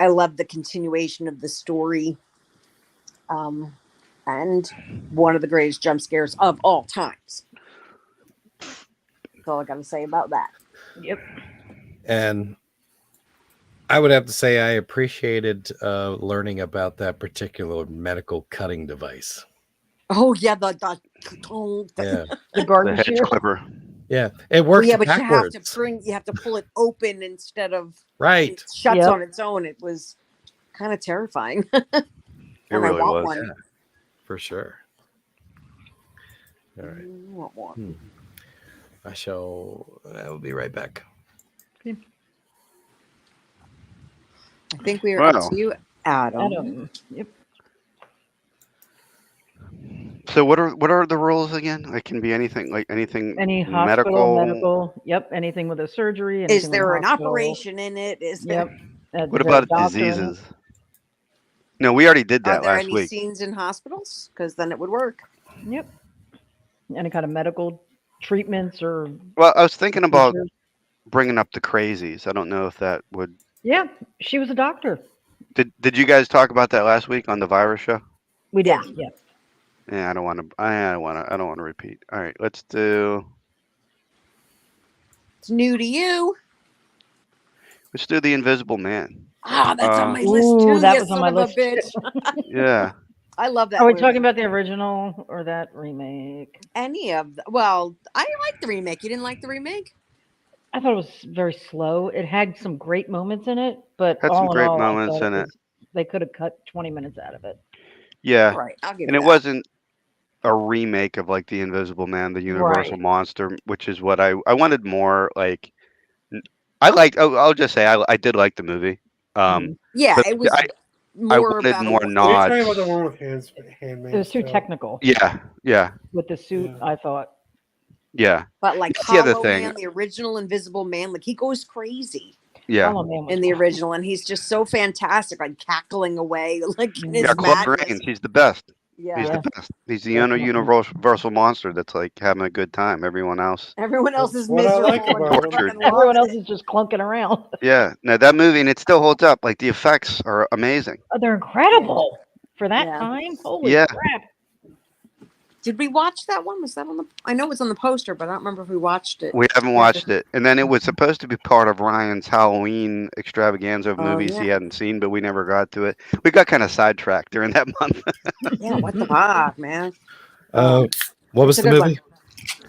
love the continuation of the story. And one of the greatest jump scares of all times. That's all I got to say about that. Yep. And I would have to say I appreciated learning about that particular medical cutting device. Oh yeah, Yeah, The The garden hedge shear. clipper. yeah, it works but backwards. you have to pull it open instead of Right. it shuts Yep. on its own. It was kind of terrifying. It And really I want was. one. Yeah, for sure. All right. I want one. I will be right back. I think we are Wow. up to you, Adam. Adam. Yep. So what are the rules again? It can be anything, like anything Any medical. hospital, medical. Yep. Anything with a surgery. Is anything with there a an hospital. operation in it? Is Yep. there What Is there a about doctor in it? diseases? No, we already did are that there last any week. scenes in hospitals? Because then it would work. Yep. Any kind of medical treatments or Well, I was thinking about procedures. bringing up the crazies. I don't know if that would. Yeah, she was a doctor. Did you guys talk about that last week on the virus show? We did. Yeah. Yeah. Yeah, I don't want to repeat. All right, let's do It's new to you. the Invisible Man. Ah, that's on my Ooh, list too. that you was on son my of list a bitch. Yeah. I love that. Are we movie. talking about the original or that remake? Any of well, I like the remake. You didn't like the remake? I thought it was very slow. It had some great moments in it, but Had all some in great all, I moments thought in it. was- they could have cut 20 minutes out of it. Yeah. All right, I'll give And you it that. wasn't a remake of like the Invisible Man, the Universal Right. Monster, which is what I wanted more like. I liked. Oh, I'll just say I did like the movie. Yeah, but it was I more wanted about more Are you nods. talking about the one with Handmaid's It was too Tale? technical Yeah, yeah, with the suit, Yeah. I thought. yeah, But like That's the other Hollow thing. Man, the original Invisible Man, like he goes crazy yeah. Hollow Man was in the cool. original, and he's just so fantastic, like cackling away, like in his Yeah, Claude madness. Rains, he's the best. Yeah. He's Yeah. the best. He's the Definitely. universal monster that's like having a good time. Everyone else. Everyone else is What I miserable. like and about he him- fucking loves Everyone else it. is just clunking around. Yeah. No, that movie, and it still holds up. Like the effects are amazing. Oh, they're incredible for that Yeah. time. Holy Yeah. crap! Did we watch that one? Was that on the? I know it was on the poster, but I don't remember if we watched it. We haven't watched it. And then it was supposed to be part of Ryan's Halloween extravaganza of Oh, movies yeah. he hadn't seen, but we never got to it. We got kind of sidetracked during that month. Yeah, what the fuck, man? What was It's a the good movie?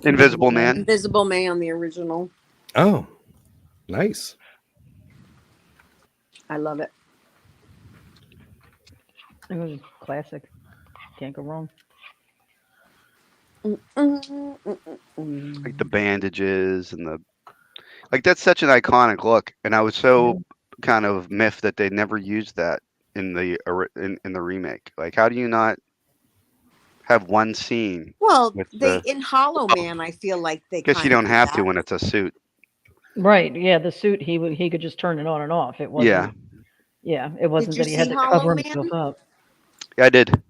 Invisible Man. Invisible Man, the original. Oh, nice. I love it. It was classic. Can't go wrong. Like the bandages and the like that's such an iconic look. And I was so kind of miffed that they never used that in the in the remake. Like how do you not have one scene? Well, With they the- in Hollow Man, I feel like they. Guess you kinda don't do have to that. when it's a suit. Right. Yeah. The suit. He could just turn it on and off. It wasn't. Yeah. Yeah. It wasn't you that he had see to Hollow cover Man? himself up. Yeah, I did.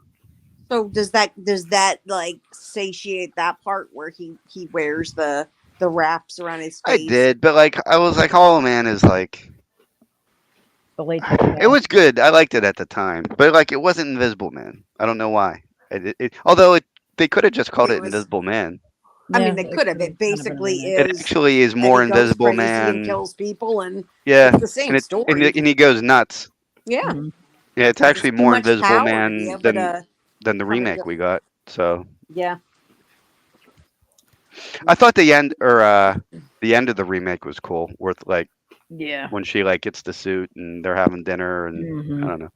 So does that like satiate that part where he wears the wraps around his I face? did, but like I was like, oh man, is like The latex. it was good. I liked it at the time, but like it wasn't Invisible Man. I don't know why. Although they could have just called It it was- Invisible Man. I Yeah, mean, they could have. could've It kind of been basically remade. It is. actually is that more he goes Invisible crazy Man. and kills people, and Yeah, it's the same and story. he goes nuts. Yeah. Mhm. Yeah, it's actually Too more much Invisible power to be Man able than to the cover remake the- we got. So Yeah. I thought the end of the remake was cool. Worth like Yeah. when she like gets the suit and they're having dinner and Mhm. I don't know.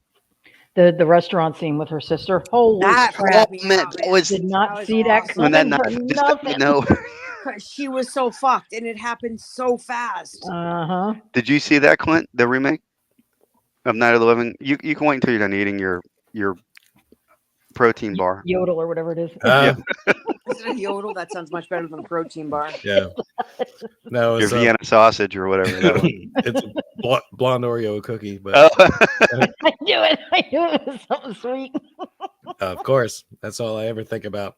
The restaurant scene with her sister. Holy That crap! freaked me man, out, that man. was- Did not was see that awesome. When that coming for knife just out of nothing. nowhere. 'Cause she was so fucked and it happened so fast. Uh-huh. Did you see that, Clint? The remake of Night of the Living? You can wait until you're done eating your protein bar. Yodel or whatever it is. Is it a yodel? That sounds much better than a protein bar. Yeah. No, Your it's Vienna sausage or whatever that was. it's a blonde Oreo cookie, but Oh. I knew it. I knew it was something sweet. of course, that's all I ever think about.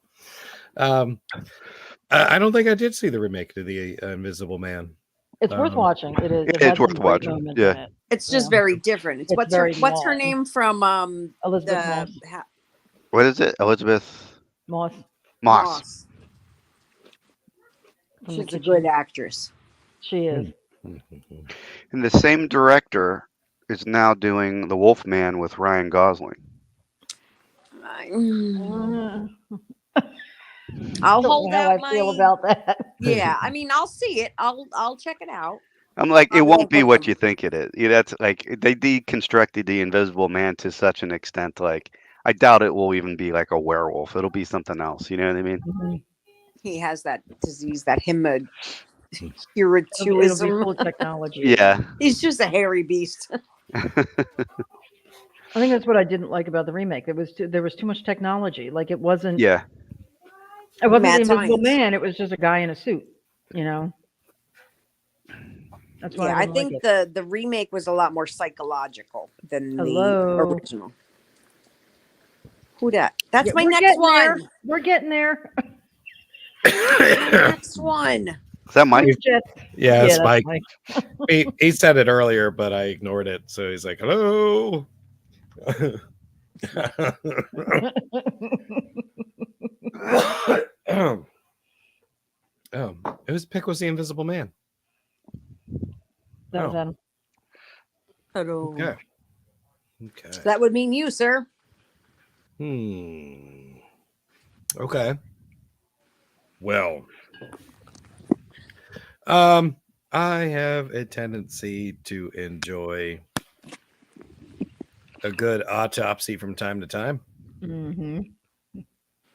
I don't think I did see the remake to the Invisible Man. It's worth watching. It is. It It's has worth some great watching, moments yeah. in it. It's just Yeah. very different. It's It's what's very her long. name from Elizabeth the Moss. What is it? Elizabeth Moss. Moss. From She's the a kitchen. good actress. She is. And the same director is now doing The Wolf Man with Ryan Gosling. I'll Don't know hold how out I feel my about that. Yeah, I mean, I'll see it. I'll check it out. I'm like, it Probably won't won't be go what for- you think it is. Yeah, that's like they deconstructed the Invisible Man to such an extent. Like, I doubt it will even be like a werewolf. It'll be something else. You know what I mean? Mhm. He has that disease, that It'll be hematurism. full of technology. Yeah. He's just a hairy beast. I think that's what I didn't like about the remake. There was too much technology. Like it wasn't. Yeah. It wasn't Mad the Invisible science. Man. It was just a guy in a suit. You know. That's why Yeah, I I didn't like think it. the remake was a lot more psychological than Hello. the original. Who dat? That's Yeah, my we're next getting there. one. We're getting there. Next one. Is that Mike? Jet. Yeah, it's that's Mike. He said it earlier, but I ignored it. So he's like, "Hello." Whose pick was the Invisible Man? That was Oh. Adam. Hello. Okay. Okay. That would mean you, sir. Okay. Well, I have a tendency to enjoy a good autopsy from time to time. Mm-hmm.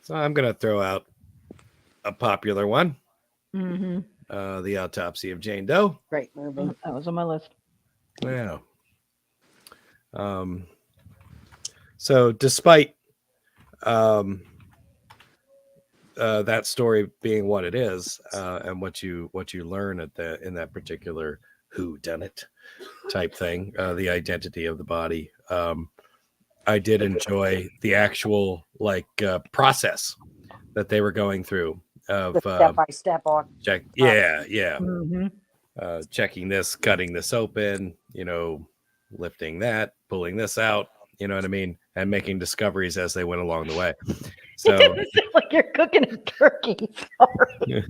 So I'm going to throw out a popular one. Mm-hmm. The Autopsy of Jane Doe. Great movie. That was on my list. Yeah. So despite that story being what it is, and what you learn in that particular whodunit type thing, the identity of the body, I did enjoy the actual process that they were going through of The step by step on. check. Yeah. Mm-hmm. Checking this, cutting this open, lifting that, pulling this out, you know what I mean? And making discoveries as they went along the way. So It sounds like you're cooking a turkey. Sorry.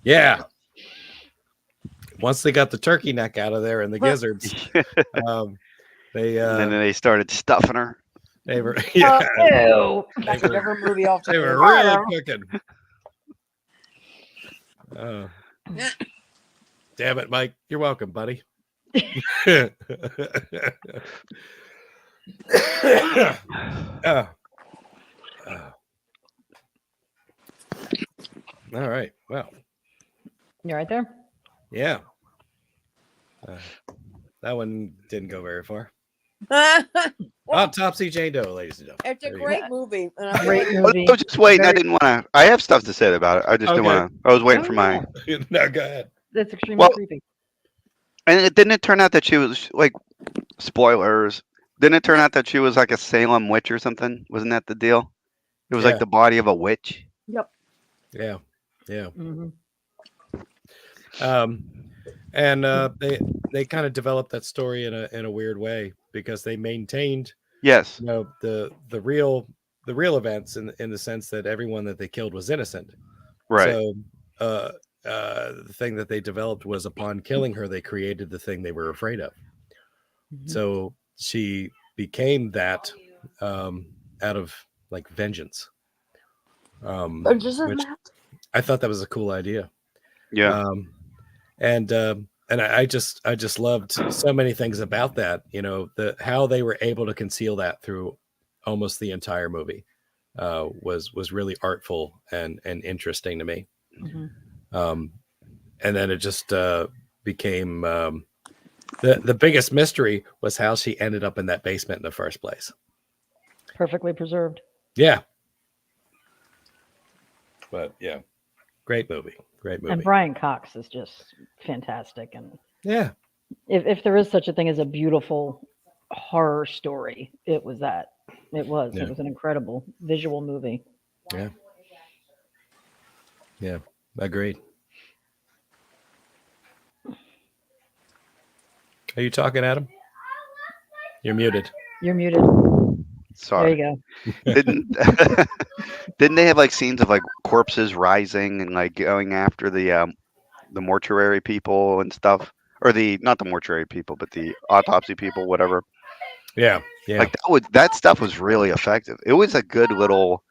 yeah. Once they got the turkey neck out of there and the gizzards, they And then they started stuffing her. they were yeah, Ew. That's a different movie they were altogether. really cooking. Damn it, Mike. You're welcome, buddy. All right. Well, You right there? yeah. That one didn't go very far. Autopsy Jane Doe, ladies and gentlemen. It's a There you go. great movie. And I Great I movie. was just waiting. I Very- didn't want to. I have stuff to say about it. I just didn't Okay. want to. I was waiting Oh, for my. yeah. No, go ahead. That's extremely Well- creepy. And it didn't turn out that she was like spoilers. Didn't it turn out that she was like a Salem witch or something? Wasn't that the deal? It was Yeah. like the body of a witch. Yeah. Mm-hmm. And they kind of developed that story in a weird way because they maintained Yes. the real events in the sense that everyone that they killed was innocent. Right. So the thing that they developed was upon killing her, they created the thing they were afraid of. So she became that out of like vengeance. Which I thought that was a cool idea. Yeah. And I just loved so many things about that. You know, how they were able to conceal that through almost the entire movie was really artful and interesting to me. And then it just became the biggest mystery was how she ended up in that basement in the first place. Perfectly preserved. Yeah. But yeah, great movie. Great movie. And Brian Cox is just fantastic. And yeah, if there is such a thing as a beautiful horror story, it was that. It was. Yeah. It was an incredible visual movie. Yeah. Yeah. Agreed. Are you talking, Adam? You're muted. You're muted. Sorry. There you go. Didn't they have like scenes of like corpses rising and like going after the mortuary people and stuff, or not the mortuary people, but the autopsy people, whatever. Yeah. Yeah. Like that stuff was really effective. It was a good little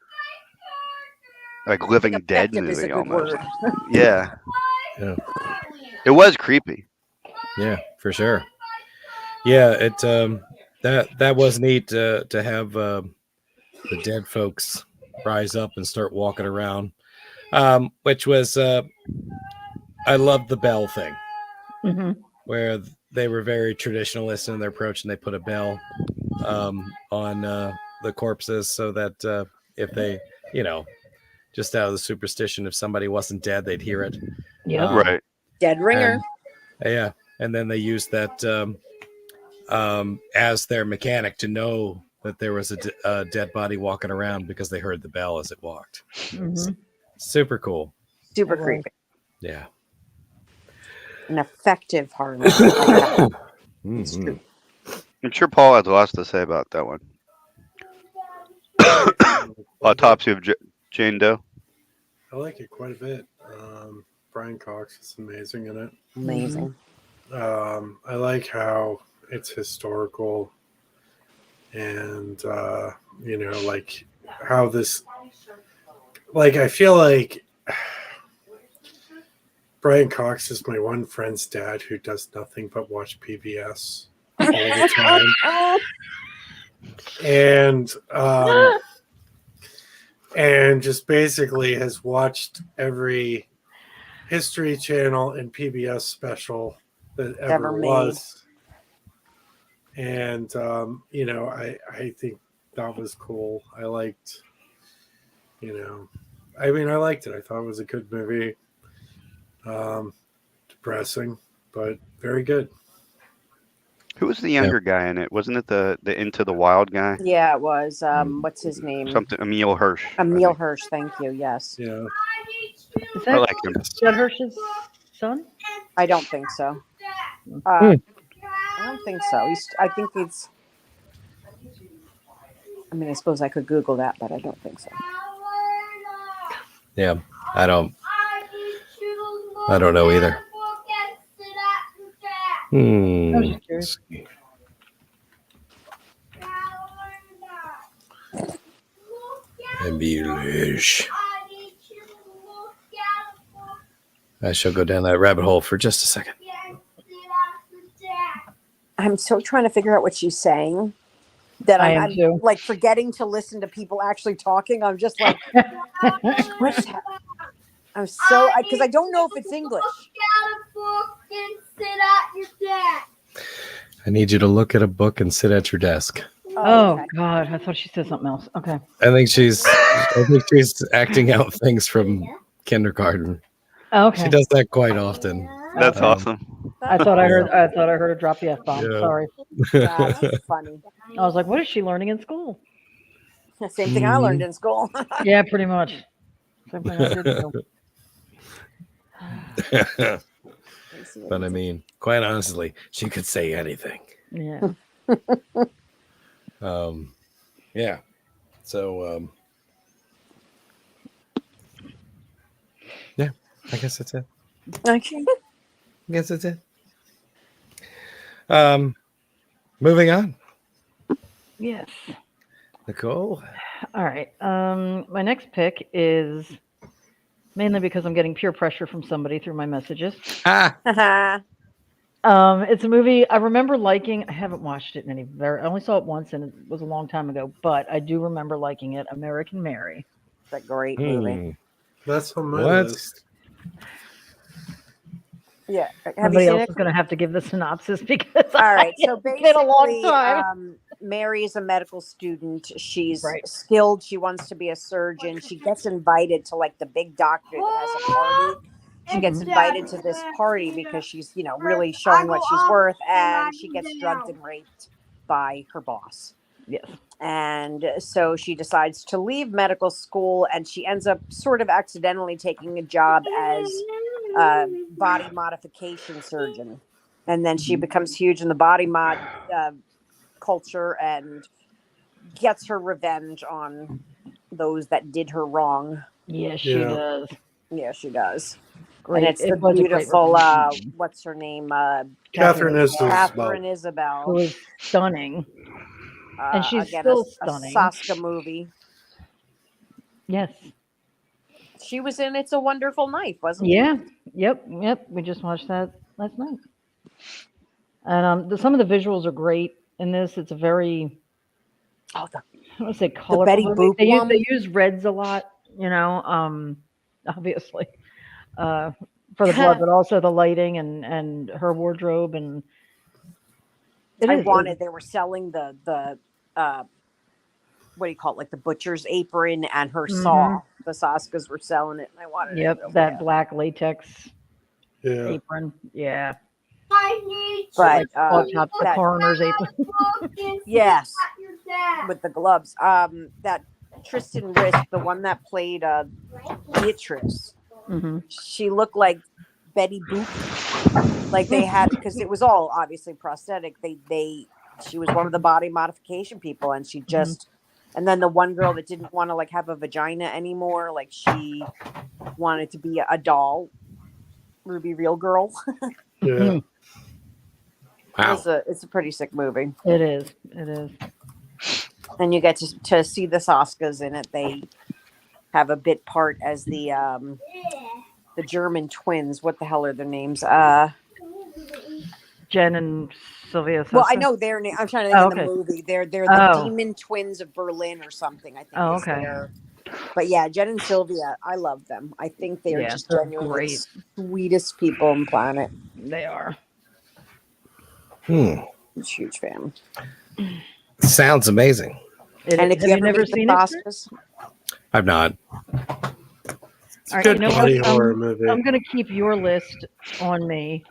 like Living Dead Effective is a movie good almost. word. Yeah. Yeah. It was creepy. Yeah, for sure. Yeah, it that was neat to have the dead folks rise up and start walking around. Which was I loved the bell thing. Where they were very traditionalist in their approach, and they put a bell on the corpses so that if they, just out of the superstition, if somebody wasn't dead, they'd hear it. Yeah. Right. Dead ringer. Yeah, and then they used that as their mechanic to know that there was a dead body walking around because they heard the bell as it walked. Super cool. Super creepy. Yeah. An effective horror movie. It's true. I'm sure Paul has lots to say about that one. Autopsy of Jane Doe. I like it quite a bit. Brian Cox is amazing in it. Amazing. I like how it's historical and like how this, like, I feel like Brian Cox is my one friend's dad who does nothing but watch PBS all the time. And just basically has watched every History Channel and PBS special that ever was. And I think that was cool. I liked, I liked it. I thought it was a good movie. Depressing, but very good. Who was the younger guy in it? Wasn't it the Into the Wild guy? Yeah, it was. What's his name? Something Emil Hirsch. Emil Hirsch. Thank you. Yes. Yeah. Is I that like him. Judd Hirsch's son? I don't think so. I don't think so. I think it's. I suppose I could Google that, but I don't think so. Yeah. I don't know either. I was just curious. I shall go down that rabbit hole for just a second. I'm so trying to figure out what she's saying that I am I'm too. like forgetting to listen to people actually talking. I'm just like, what's that? I'm so because I don't know if it's English. I need you to look at a book and sit at your desk. Oh, okay. God. I thought she said something else. Okay. I think she's acting out things from kindergarten. Okay. She does that quite often. That's awesome. I thought I heard her drop the F-bomb. Yeah. Sorry. That's funny. I was like, what is she learning in school? Same thing I learned in school. Yeah, pretty much. Same thing I did too. But I mean, quite honestly, she could say anything. Yeah. Yeah. So, yeah, I guess that's it. Okay. Guess that's it. Moving on. Yes. Nicole. All right. My next pick is mainly because I'm getting peer pressure from somebody through my messages. It's a movie I remember liking. I haven't watched it in I only saw it once, and it was a long time ago. But I do remember liking it. American Mary. It's a great movie. Hmm. That's on my What? list. Yeah. Have you Somebody seen else it? is going to have to give the synopsis because All right. So it's been a long basically, time. Mary is a medical student. She's Right. skilled. She wants to be a surgeon. She gets invited to like the big doctor that has a party. She gets invited to this party because she's, really showing what she's worth, and she gets drugged and raped by her boss. Yes. And so she decides to leave medical school, and she ends up sort of accidentally taking a job as a body modification surgeon. And then she becomes huge in the body mod culture and gets her revenge on those that did her wrong. Yes, she Yeah. does. Yeah, she does. Great. And it's It the was a great beautiful, revenge. what's her name? Catherine Isabel. Catherine Who Isabel. is stunning. And she's Again, still a stunning. Saska movie. Yes. She was in It's a Wonderful Life, wasn't she? Yeah. Yep. We just watched that last night. And some of the visuals are great in this. It's a very, Oh, I want to say colorful. Betty movie. Boop one? They use reds a lot, obviously, for the blood, but also the lighting and her wardrobe and. They were selling the what do you call it, like the butcher's apron and her saw. The Saskas were selling it, and I wanted it. Yep, real that bad. black latex Yeah. apron. Yeah. But The that- coroner's apron. yes, with the gloves. That Tristan Risk, the one that played Beatrice, Mm-hmm. she looked like Betty Boop. Like they had, because it was all obviously prosthetic. She was one of the body modification people, and she just. And then the one girl that didn't want to like have a vagina anymore, like she wanted to be a doll, Ruby Real Girl. Yeah. Wow. It's a pretty sick movie. It is. And you get to see the Saskas in it. They have a bit part as the German twins. What the hell are their names? Jen and Sylvia. Well, I Sosa? know their name. I'm trying to think of okay. the movie. They're the Oh. Demon Twins of Berlin or something. I think. Oh, is okay. But yeah, Jen and Sylvia, I love them. I think they're just they're genuinely great. sweetest people on the planet. They are. I'm a huge fan. Sounds amazing. And if have you ever never meet the seen it? Saskas, I've not. It's All right, a good you know body what? horror movie. I'm going to keep your list on me.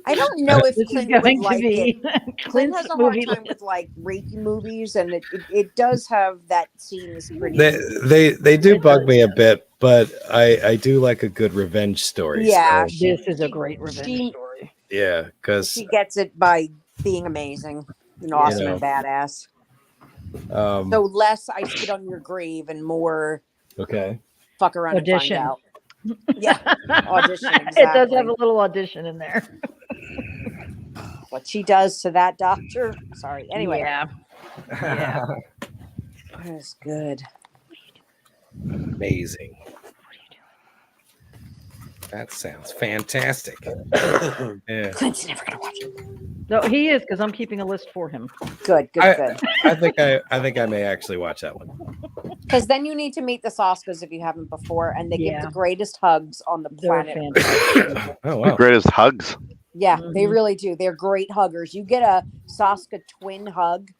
I don't know if This is Clint would going to like it. be Clint Clint's has a hard movie time list. with like Reiki movies, and it does have that scene is pretty. They do bug me a bit, but I do like a good revenge story. Yeah, so, This is a great revenge she- story. yeah, because She gets it by being amazing and awesome know. and badass. um, So less I spit on your grave and more okay. fuck around Audition. and find out. Yeah, audition. It does have Exactly. a little audition in there. What she does to that doctor. Sorry. Anyway, Yeah. that is good. Amazing. That sounds fantastic. Yeah, Clint's never gonna watch it. No, he is because I'm keeping a list for him. Good. I think I may actually watch that one. Because then you need to meet the Saskas if you haven't before, and they give Yeah. the greatest hugs on the They're planet. fantastic. Oh The wow. greatest hugs. Yeah, they Mhm. really do. They're great huggers. You get a Saska twin hug,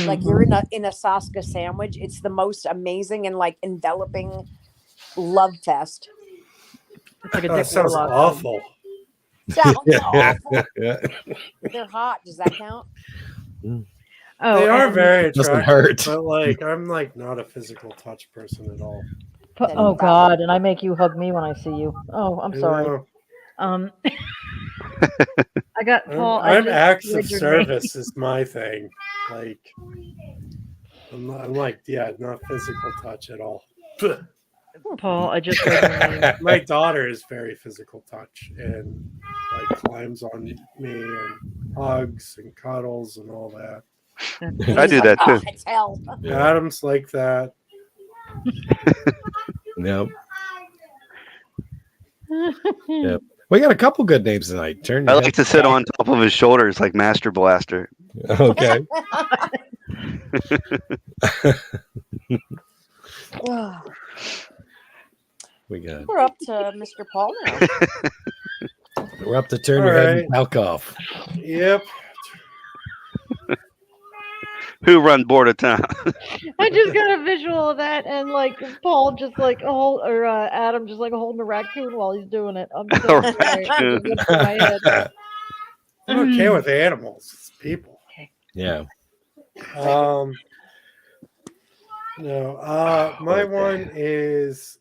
like Mhm. you're in a Saska sandwich. It's the most amazing and like enveloping love fest. It's like a That Dick sounds Warlock. awful. Sounds Yeah, awful. yeah. They're hot. Does that count? Oh, They are and- very Doesn't attractive, hurt. but like I'm like not a physical touch person at all. Oh God, and I make you hug me when I see you. Oh, I'm You sorry. know, I got Paul. I I'm just acts of read your name. service is my thing. Like I'm like, yeah, not physical touch at all. Paul, I just read your name. My daughter is very physical touch and like climbs on me and hugs and cuddles and all that. I do that too. Oh, it's hell. Adam's like that. Yep. Yep. We got a couple good names tonight. Turn I your like to sit on top of his shoulders like Master Blaster. head. Okay. We got. We're up to Mr. Paul now. We're up to turn All your head right. and talk off. Yep. Who run board of town? I just got a visual of that, and like Paul just like or Adam just like holding a raccoon while he's doing it. I'm so A sorry. It just went through my head. I'm okay with animals. It's people. Yeah. No. My one is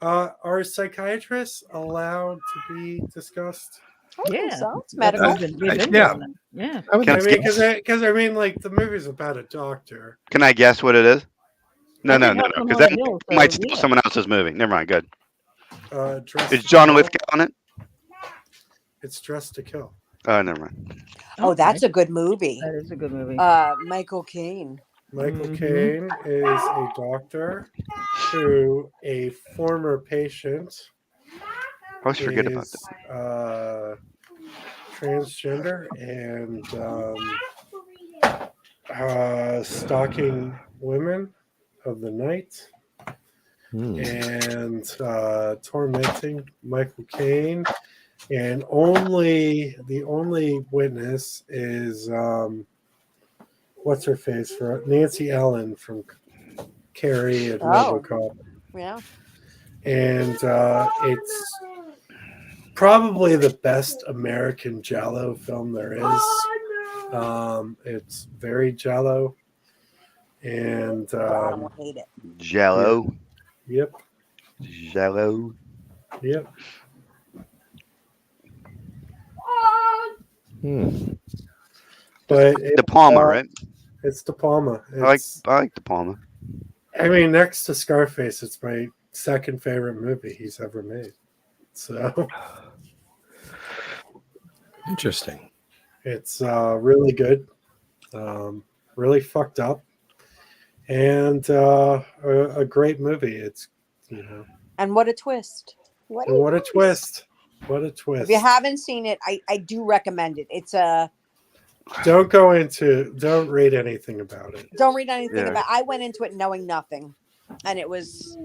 are psychiatrists allowed to be discussed? I think Yeah. so. It's medical. We've been Yeah. doing it. Yeah. I would Can I think mean, so. because I mean, like the movie's about a doctor. Can I guess what it is? No, I no, think no, House no. on Because that Haunted Hill, might so, steal yeah. someone else's movie. Never mind. Good. Dressed Is to John Kill. Lithgow on it? It's Dressed to Kill. Oh, never mind. Oh, that's a good movie. That is a good movie. Michael Caine. Michael Mhm. Caine is a doctor who a former patient I always forget about is that. transgender and stalking women of the night and tormenting Michael Caine. And the only witness is what's her face for Nancy Ellen from Carrie and RoboCop. Yeah. And it's probably the best American Giallo film there is. It's very Giallo, and I don't hate it. Jello. yep. Jello. But De Palma, right? It's De Palma. I like De Palma. I mean, next to Scarface, it's my second favorite movie he's ever made. So Interesting. it's really good, really fucked up, and a great movie. It's And what a twist. What and what a twist! What a twist! If you haven't seen it, I do recommend it. It's a Don't read anything about it. don't read anything Yeah. about. I went into it knowing nothing, and it's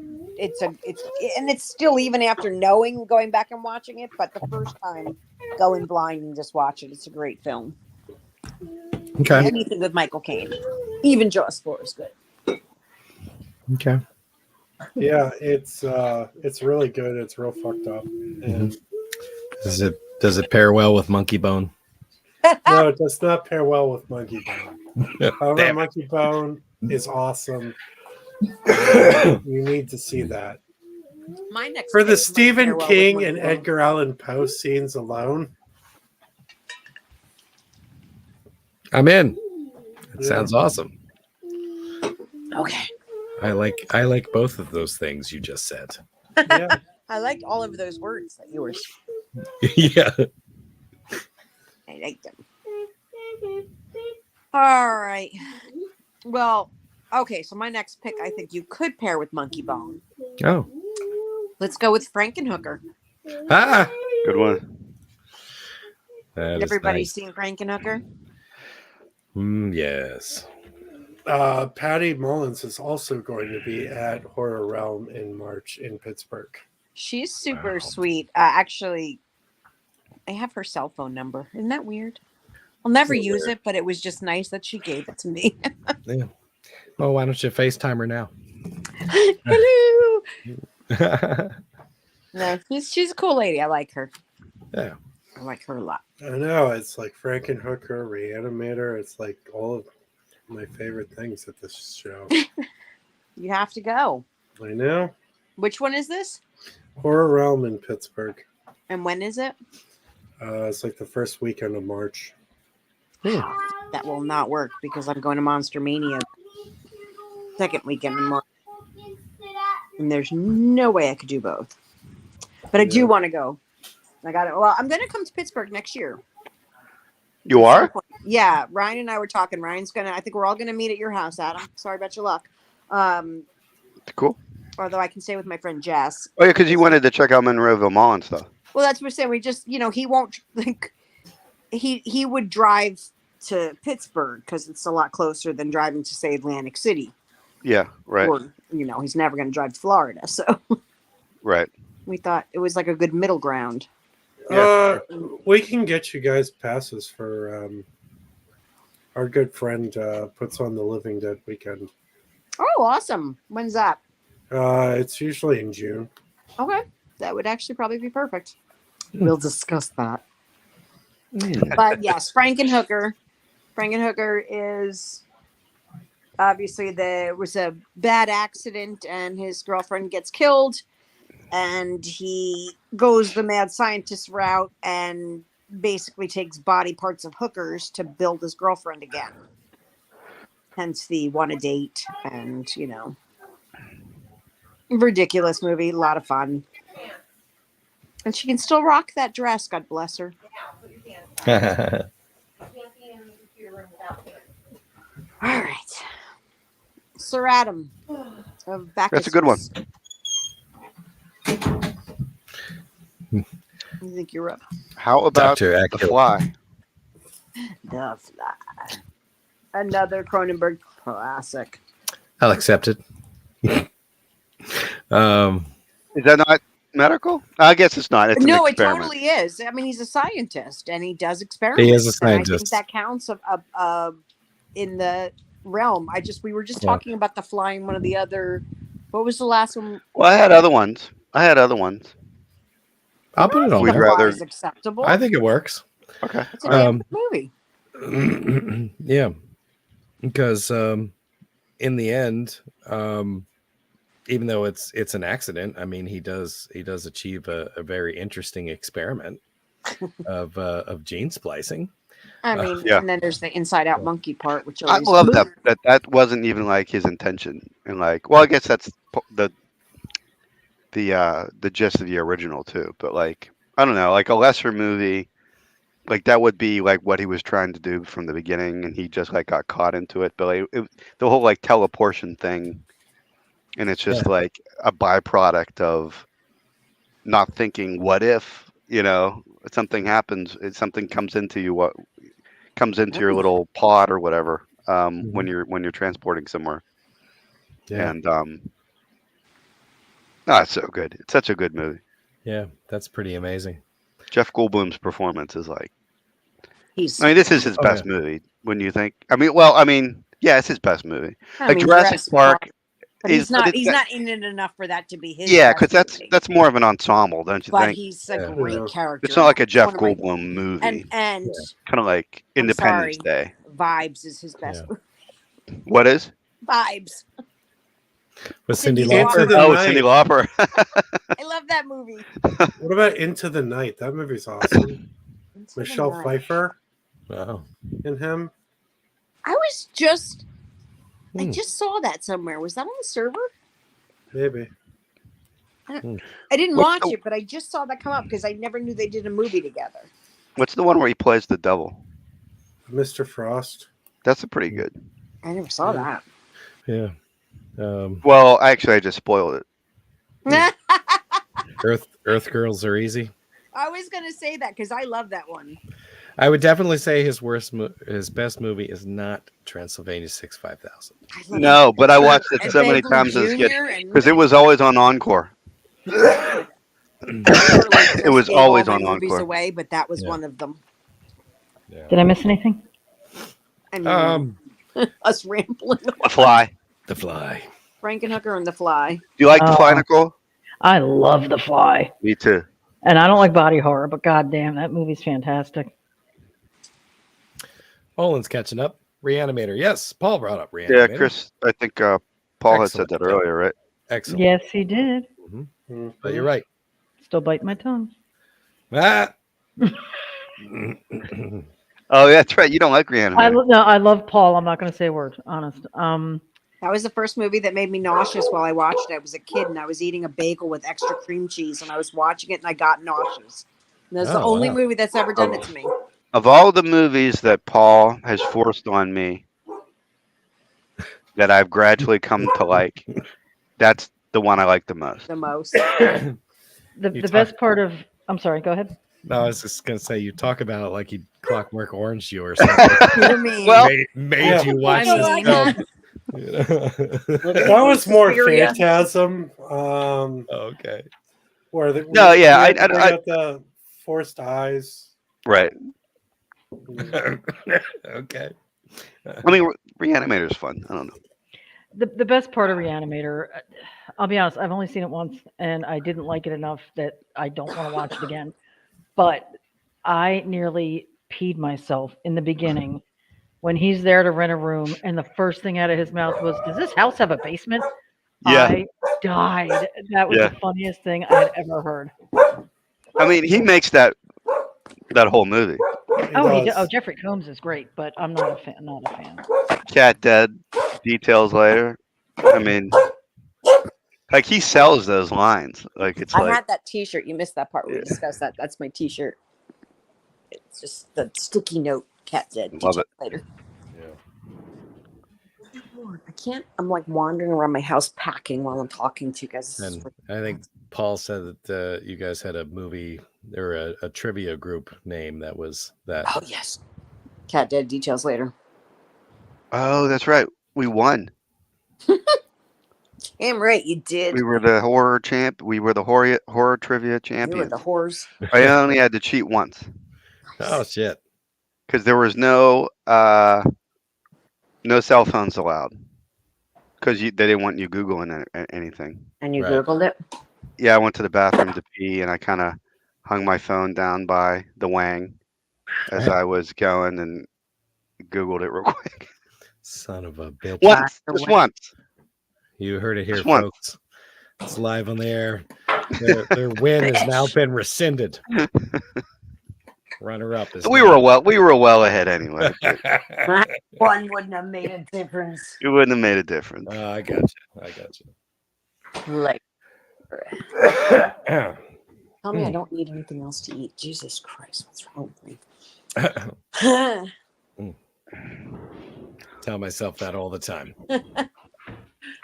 still even after knowing, going back and watching it. But the first time, going blind and just watch it. It's a great film. Okay. Anything with Michael Caine, even Jaws 4 is good. Okay. Yeah, it's really good. It's real fucked up. And Does it pair well with Monkey Bone? no, it does not pair well with Monkey Bone. However, Damn it. Monkey Bone is awesome. You need to see that. My next For the pick might Stephen pair well with King Monkey and Bone. Edgar Allan Poe scenes alone. I'm in. It Yeah. sounds awesome. Okay, I like both of those things you just said. Yeah. I liked all of those words that you were. Yeah. I like them. All right. Well, okay. So my next pick, I think you could pair with Monkey Bone. Oh. Let's go with Frankenhooker. Ah. Good one. That is Everybody nice. seen Frankenhooker? Yes. Patty Mullins is also going to be at Horror Realm in March in Pittsburgh. She's super Wow. sweet. Actually, I have her cell phone number. Isn't that weird? I'll never It's a little use it, but it was just nice that she gave it to me. Yeah. Well, why don't you FaceTime her now? Hello. Yeah. No, she's a cool lady. I like her. Yeah. I like her a lot. I know, it's like Frankenhooker, Reanimator. It's like all of my favorite things at this show. You have to go. I know. Which one is this? Horror Realm in Pittsburgh. And when is it? It's like the first weekend of March. That will not work because I'm going to Monster Mania second weekend in March. and there's no way I could do both. But I do want to go. I got it. Well, I'm going to come to Pittsburgh next year. You At some are? point. Yeah, Ryan and I were talking. Ryan's gonna. I think we're all gonna meet at your house, Adam. Sorry about your luck. Cool. Although I can stay with my friend Jess. Oh yeah, because you wanted to check out Monroeville Mall and stuff. Well, that's what we're saying. We just, he won't like. He would drive to Pittsburgh because it's a lot closer than driving to say Atlantic City. Yeah, right. Or he's never going to drive to Florida. So Right. we thought it was like a good middle ground. We can get you guys passes for our good friend puts on the Living Dead weekend. Oh, awesome! When's that? It's usually in June. Okay, that would actually probably be perfect. We'll discuss that. But yes, Frankenhooker. Frankenhooker is obviously there was a bad accident and his girlfriend gets killed, and he goes the mad scientist route and basically takes body parts of hookers to build his girlfriend again. Hence the want to date, and ridiculous movie, a lot of fun. And she can still rock that dress, God bless her. All right. Sir Adam of Bacchus. That's a good one. I think you're up. How about Dr. The Accurate. Fly? The Fly. Another Cronenberg classic. I'll accept it. Is that not medical? I guess it's not. It's an No, it experiment. totally is. I mean, he's a scientist and he does experiments. He is a and I think scientist. that counts in the realm. We were just Yeah. talking about The Fly in one of the other. What was the last one? Well, I had other ones. I'll put it on We'd The there. Fly rather- is acceptable. I think it works. Okay. It's a damn good movie. Yeah, because in the end, even though it's an accident, I mean, he does achieve a very interesting experiment of gene splicing. I mean, Yeah. and then there's the inside out monkey part, which I always love that wasn't even like his intention, and like, well, I guess that's the gist of the original too. But like, I don't know, like a lesser movie, like that would be like what he was trying to do from the beginning, and he just like got caught into it. But like the whole like teleportation thing, and it's just like a byproduct of not thinking, what if something happens, something comes into you, what comes into your little pod or whatever, when you're transporting somewhere. Yeah, And it's so good. It's such a good movie. yeah, that's pretty amazing. Jeff Goldblum's performance is like, he's. I mean, this is his best movie. When you think, yeah, it's his best movie. I Like mean, Jurassic Park. but he's not. it's He's that- not in it enough for that to be his. Yeah, best because movie. that's more of an ensemble, don't you But think? he's a Yeah. great character. It's not like a Jeff One of my- Goldblum movie. And Kind of like Independence Day. Vibes is his best. Yeah. What is? Vibes. With Cindy Cindy Lauper. The Oh, Night. Cindy Lauper. I love that movie. What about Into the Night? That movie's awesome. Into the Michelle Night. Pfeiffer Wow. and him. I just Hmm. saw that somewhere. Was that on the server? Maybe. I didn't What's watch the- it, but I just saw that come up because I never knew they did a movie together. What's the one where he plays the devil? Mr. Frost. That's a pretty good. I never saw that. Yeah. Well, actually, I just spoiled it. Earth Girls Are Easy. I was gonna say that because I love that one. I would definitely say his best movie is not Transylvania 65000. I love No, but I watched it And so many Babe times as a kid Jr. and- because it was always on Encore. It was always on movies Encore. away, but that was Yeah. one of them. Did I miss anything? I mean, us rambling. The Fly. The Fly. Frankenhooker and The Fly. Do you like The Fly, Oh. Nicole? I love The Fly. Me too. And I don't like body horror, but goddamn, that movie's fantastic. Olin's catching up. Reanimator. Yes, Paul brought up Yeah, Reanimator. Chris. I think Paul had said Excellent. that earlier, right? Excellent. Yes, he did. But you're right. Still biting my tongue. Ah. Oh, yeah, that's right. You don't like Reanimator. I love Paul. I'm not going to say a word. Honest. I That was the first movie that made me nauseous while I watched it. I was a kid and I was eating a bagel with extra cream cheese and I was watching it and I got nauseous. And that's the Oh, only wow. movie that's ever done it to me. Of all the movies that Paul has forced on me that I've gradually come to like, that's the one I like the most. The most. The best part of, I'm sorry, go ahead. No, I was just gonna say you talk about it like he Clockwork Orange you or something. You mean? Well, made Yeah. you watch I this mean, film. You know? That was more Suspiria. phantasm. Okay. Where the No, yeah, where I- they got the forced eyes. Right. Okay. I mean, Reanimator's fun. I don't know. The best part of Reanimator, I'll be honest, I've only seen it once and I didn't like it enough that I don't want to watch it again. But I nearly peed myself in the beginning when he's there to rent a room and the first thing out of his mouth was, "Does this house have a basement?" Yeah. I died. That was Yeah. the funniest thing I had ever heard. I mean, he makes that whole movie. Oh, Jeffrey Combs is great, but I'm not a fan. Not a fan. Cat dead. Details later. I mean, like he sells those lines. Like it's I like had that T-shirt. You missed that part where we discussed that. That's my T-shirt. It's just the sticky note. Cat dead. Love it. Later. I can't. I'm like wandering around my house packing while I'm talking to you guys. This is And I think Paul said that you guys had a movie or a trivia group name that was that. Oh yes. Cat dead. Details later. oh, that's right. We won. Damn right you did. We were the horror champ. We were the horror trivia You were champions. the whores. I only had to cheat once Oh shit. because there was no cell phones allowed because they didn't want you googling anything. And you Right. googled it. Yeah, I went to the bathroom to pee and I kind of hung my phone down by the wang as I was going and googled it real quick. Son of a bitch. Once, just once. You heard it here, Just once. folks. It's live on the air. Their win has now been rescinded. Runner up is We were well ahead anyway. but One wouldn't have made a difference. it wouldn't have made a difference. I got you. I got Like, you. Tell me I don't need anything else to eat. Jesus Christ, what's wrong with me? Tell myself that all the time.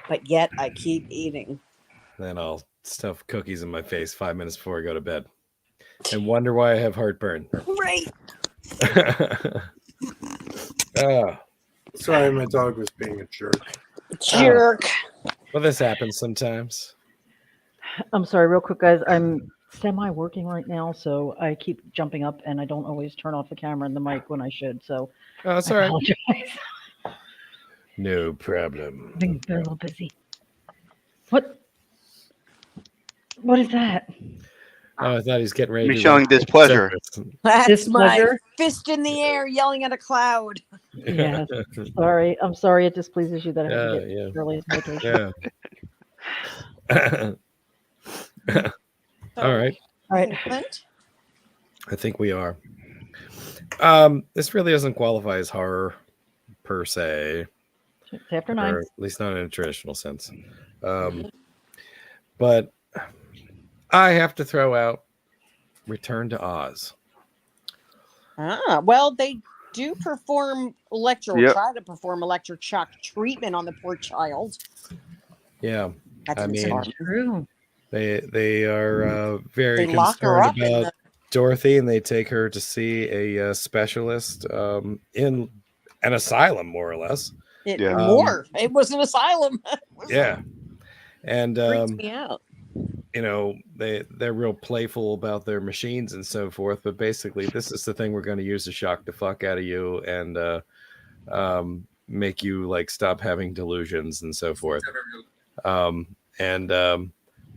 But yet I keep eating. Then I'll stuff cookies in my face 5 minutes before I go to bed and wonder why I have heartburn. Right. Sorry, my dog was being a jerk. Jerk. Well, this happens sometimes. I'm sorry, real quick, guys. I'm semi-working right now, so I keep jumping up, and I don't always turn off the camera and the mic when I should. So Oh, that's I all right. apologize. No problem. Being a little busy. What? What is that? Oh, I thought he was getting ready Me to showing displeasure. That's my Displeasure? fist in the air yelling at a cloud. Yeah. Sorry. I'm sorry it displeases you that I have to get Yeah, early vacation. yeah. All right. All right. Clint? I think we are. This really doesn't qualify as horror per se, It's after 9. or at least not in a traditional sense. But I have to throw out Return to Oz. Well, they do perform Yep. try to perform electric shock treatment on the poor child. Yeah, That's I mean, bizarre. True. they are very They lock her concerned up in about Dorothy, and they take her to see a specialist in an asylum, more or less. Yeah. More. It was an asylum. Yeah, and Freaks me out. you know, they're real playful about their machines and so forth, but basically this is the thing we're going to use to shock the fuck out of you and make you like stop having delusions and so forth.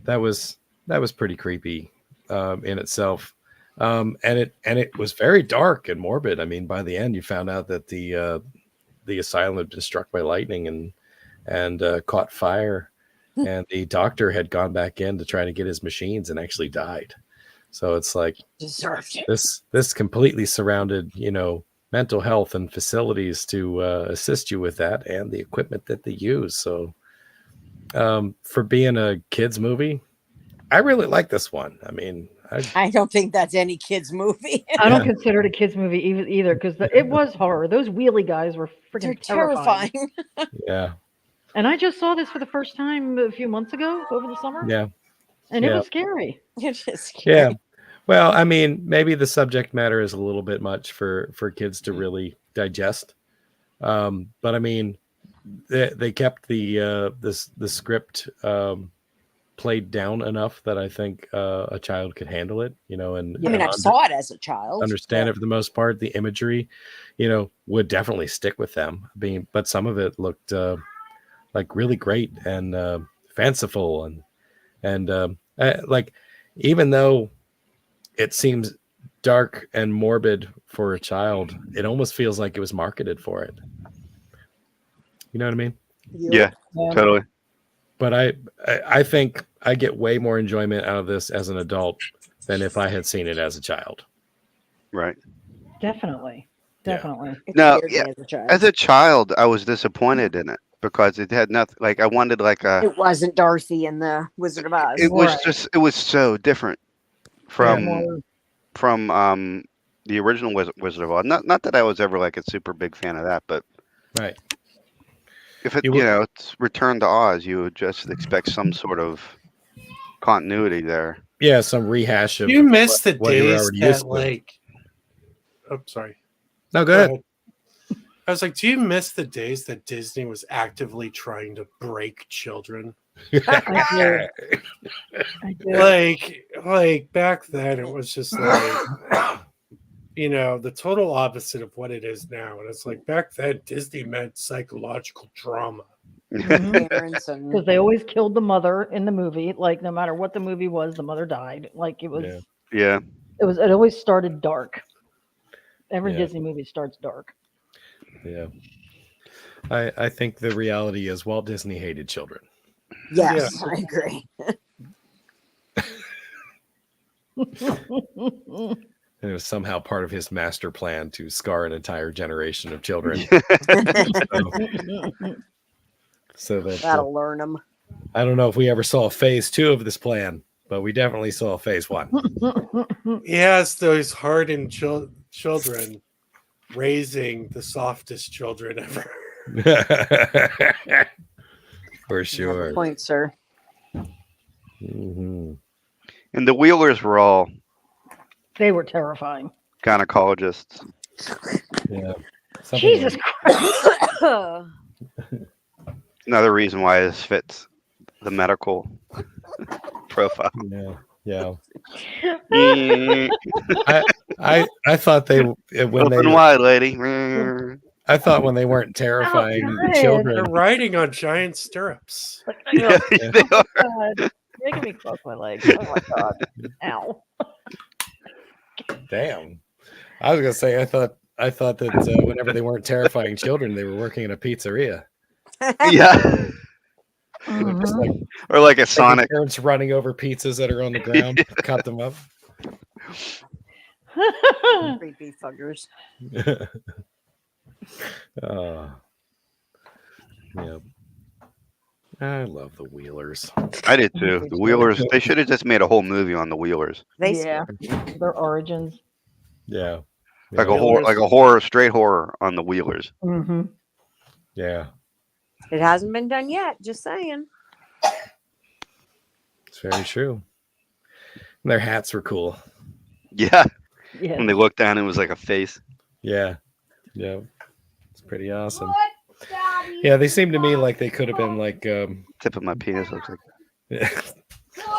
That was pretty creepy in itself. And it was very dark and morbid. I mean, by the end you found out that the asylum had been struck by lightning and caught fire. And the doctor had gone back in to try to get his machines and actually died. So it's like Deserved it. this completely surrounded, you know, mental health and facilities to assist you with that, and the equipment that they use. So for being a kids movie, I really like this one. I mean, I don't think that's any kids movie. I don't consider it a kids movie either because it was horror. Those wheelie guys were They're freaking terrifying. yeah, And I just saw this for the first time a few months ago over the summer. yeah, And it yeah. was scary. It's just yeah. Well, I mean, maybe the subject matter is a little bit much for kids to really digest. But I mean, they kept the script played down enough that I think a child could handle it, you know, and I mean, I saw it as a child. understand it for the most part. The imagery, you know, would definitely stick with them. But some of it looked like really great and fanciful, and like, even though it seems dark and morbid for a child, it almost feels like it was marketed for it. You know what I mean? Yeah, totally. But I think I get way more enjoyment out of this as an adult than if I had seen it as a child. Right. Definitely. Yeah. Definitely. It No, scared me yeah, as a child. As a child, I was disappointed in it because it had nothing. Like I wanted like a. It wasn't Dorothy and the Wizard of Oz. It was Right. just. It was so different from More- the original Wizard of Oz. Not that I was ever like a super big fan of that, but Right. if it You you would- know it's Return to Oz, you would just expect some sort of continuity there. Yeah, some rehash of You miss the what you were days already that used to. like. Oh, sorry. No, go ahead. I was like, do you miss the days that Disney was actively trying to break children? I do. Like back then, it was just like, you know, the total opposite of what it is now. And it's like back then, Disney meant psychological drama. Parents and Because they always killed the mother in the movie. Like no matter what the movie was, the mother died. Like it was. Yeah. Yeah. It always started dark. Every Yeah. Disney movie starts dark. Yeah. I think the reality is Walt Disney hated children. yes, I agree. And it was somehow part of his master plan to scar an entire generation of children. So that That'll learn them. I don't know if we ever saw phase 2 of this plan, but we definitely saw phase 1. Yes, those hardened children raising the softest children ever. For sure. Point, sir. Mhm. And the Wheelers were all They were terrifying. gynecologists. Yeah. Something Jesus like- Another reason why this fits the medical profile. Yeah. Yeah. Mm, I thought they when Open they wide, lady. I thought when they weren't terrifying God. They're children. riding on giant stirrups. Yeah, they are. God. You're making me cross my legs. Oh my god. Ow. Damn. I was gonna say I thought that whenever they weren't terrifying children, they were working in a pizzeria. Yeah. Just like Or like a taking Sonic. parents running over pizzas that are on the ground, cut them up. Creepy fuckers. Yeah. I love the Wheelers. I did too. The Wheelers. They should have just made a whole movie on the Wheelers, They Yeah. Their origins. Yeah. like Yeah. a horror, straight horror on the Wheelers. Mm-hmm. Yeah. It hasn't been done yet. Just saying. It's very true. And their hats were cool. Yeah. Yeah. When they looked down, it was like a face. Yeah. Yeah. It's pretty awesome. Yeah, they seem to me like they could have been like Tip of my penis looks like.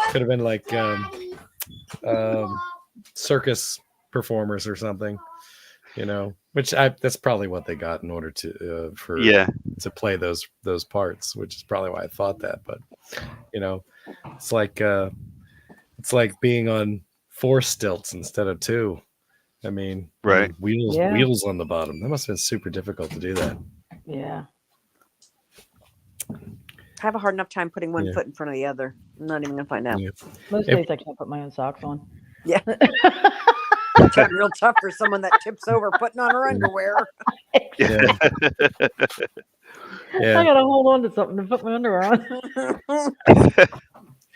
could have been like circus performers or something, you know, which that's probably what they got in order to Yeah. to play those parts, which is probably why I thought that. But you know, it's like being on 4 stilts instead of 2. I mean, Right. wheels on the bottom. That must have been super difficult to do that. Yeah. I have a hard enough time putting one Yeah. foot in front of the other. I'm not even gonna find out. Yeah. Most If- days I can't put my own socks on. Yeah. got real tough for someone that tips over putting on her underwear. Yeah. I Yeah. gotta hold on to something to put my underwear on.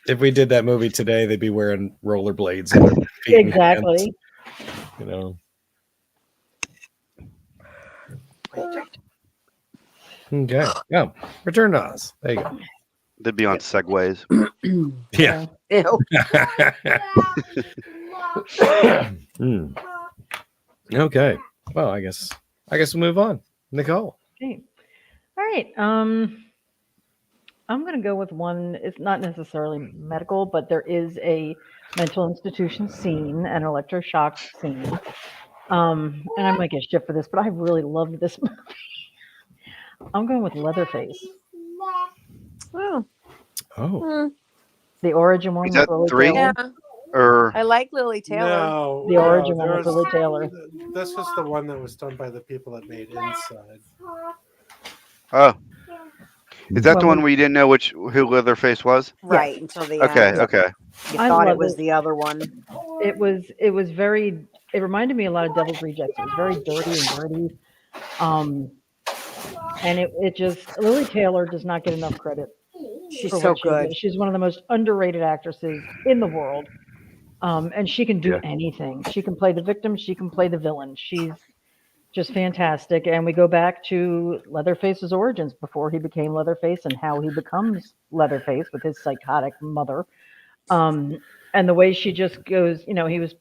If we did that movie today, they'd be wearing rollerblades on their feet and hands, Exactly. you know. Okay. Yeah. Return to Oz. There you go. They'd be on segways. Yeah. Ew. Hmm. Okay. Well, I guess we'll move on. Nicole. Okay. All right. I'm gonna go with one. It's not necessarily medical, but there is a mental institution scene, an electroshock scene. And I might get shit for this, but I really loved this movie. I'm going with Leatherface. Oh. Oh. The origin one Is with that Lily 3? Taylor. Yeah, Or I like Lily Taylor. No, The origin there one with was- Lily Taylor. This was the one that was done by the people that made Inside. oh, is that the Well, one where you didn't know who Leatherface was? Right until the Okay, end. okay. You I thought it love was it. the other one. It was very. It reminded me a lot of Devil's Rejects. It was very dirty and gritty. And it just Lily Taylor does not get enough credit. She's for so what she good. did. She's one of the most underrated actresses in the world. And she can do Yeah. anything. She can play the victim. She can play the villain. She's just fantastic. And we go back to Leatherface's origins before he became Leatherface and how he becomes Leatherface with his psychotic mother. And the way she just goes, he was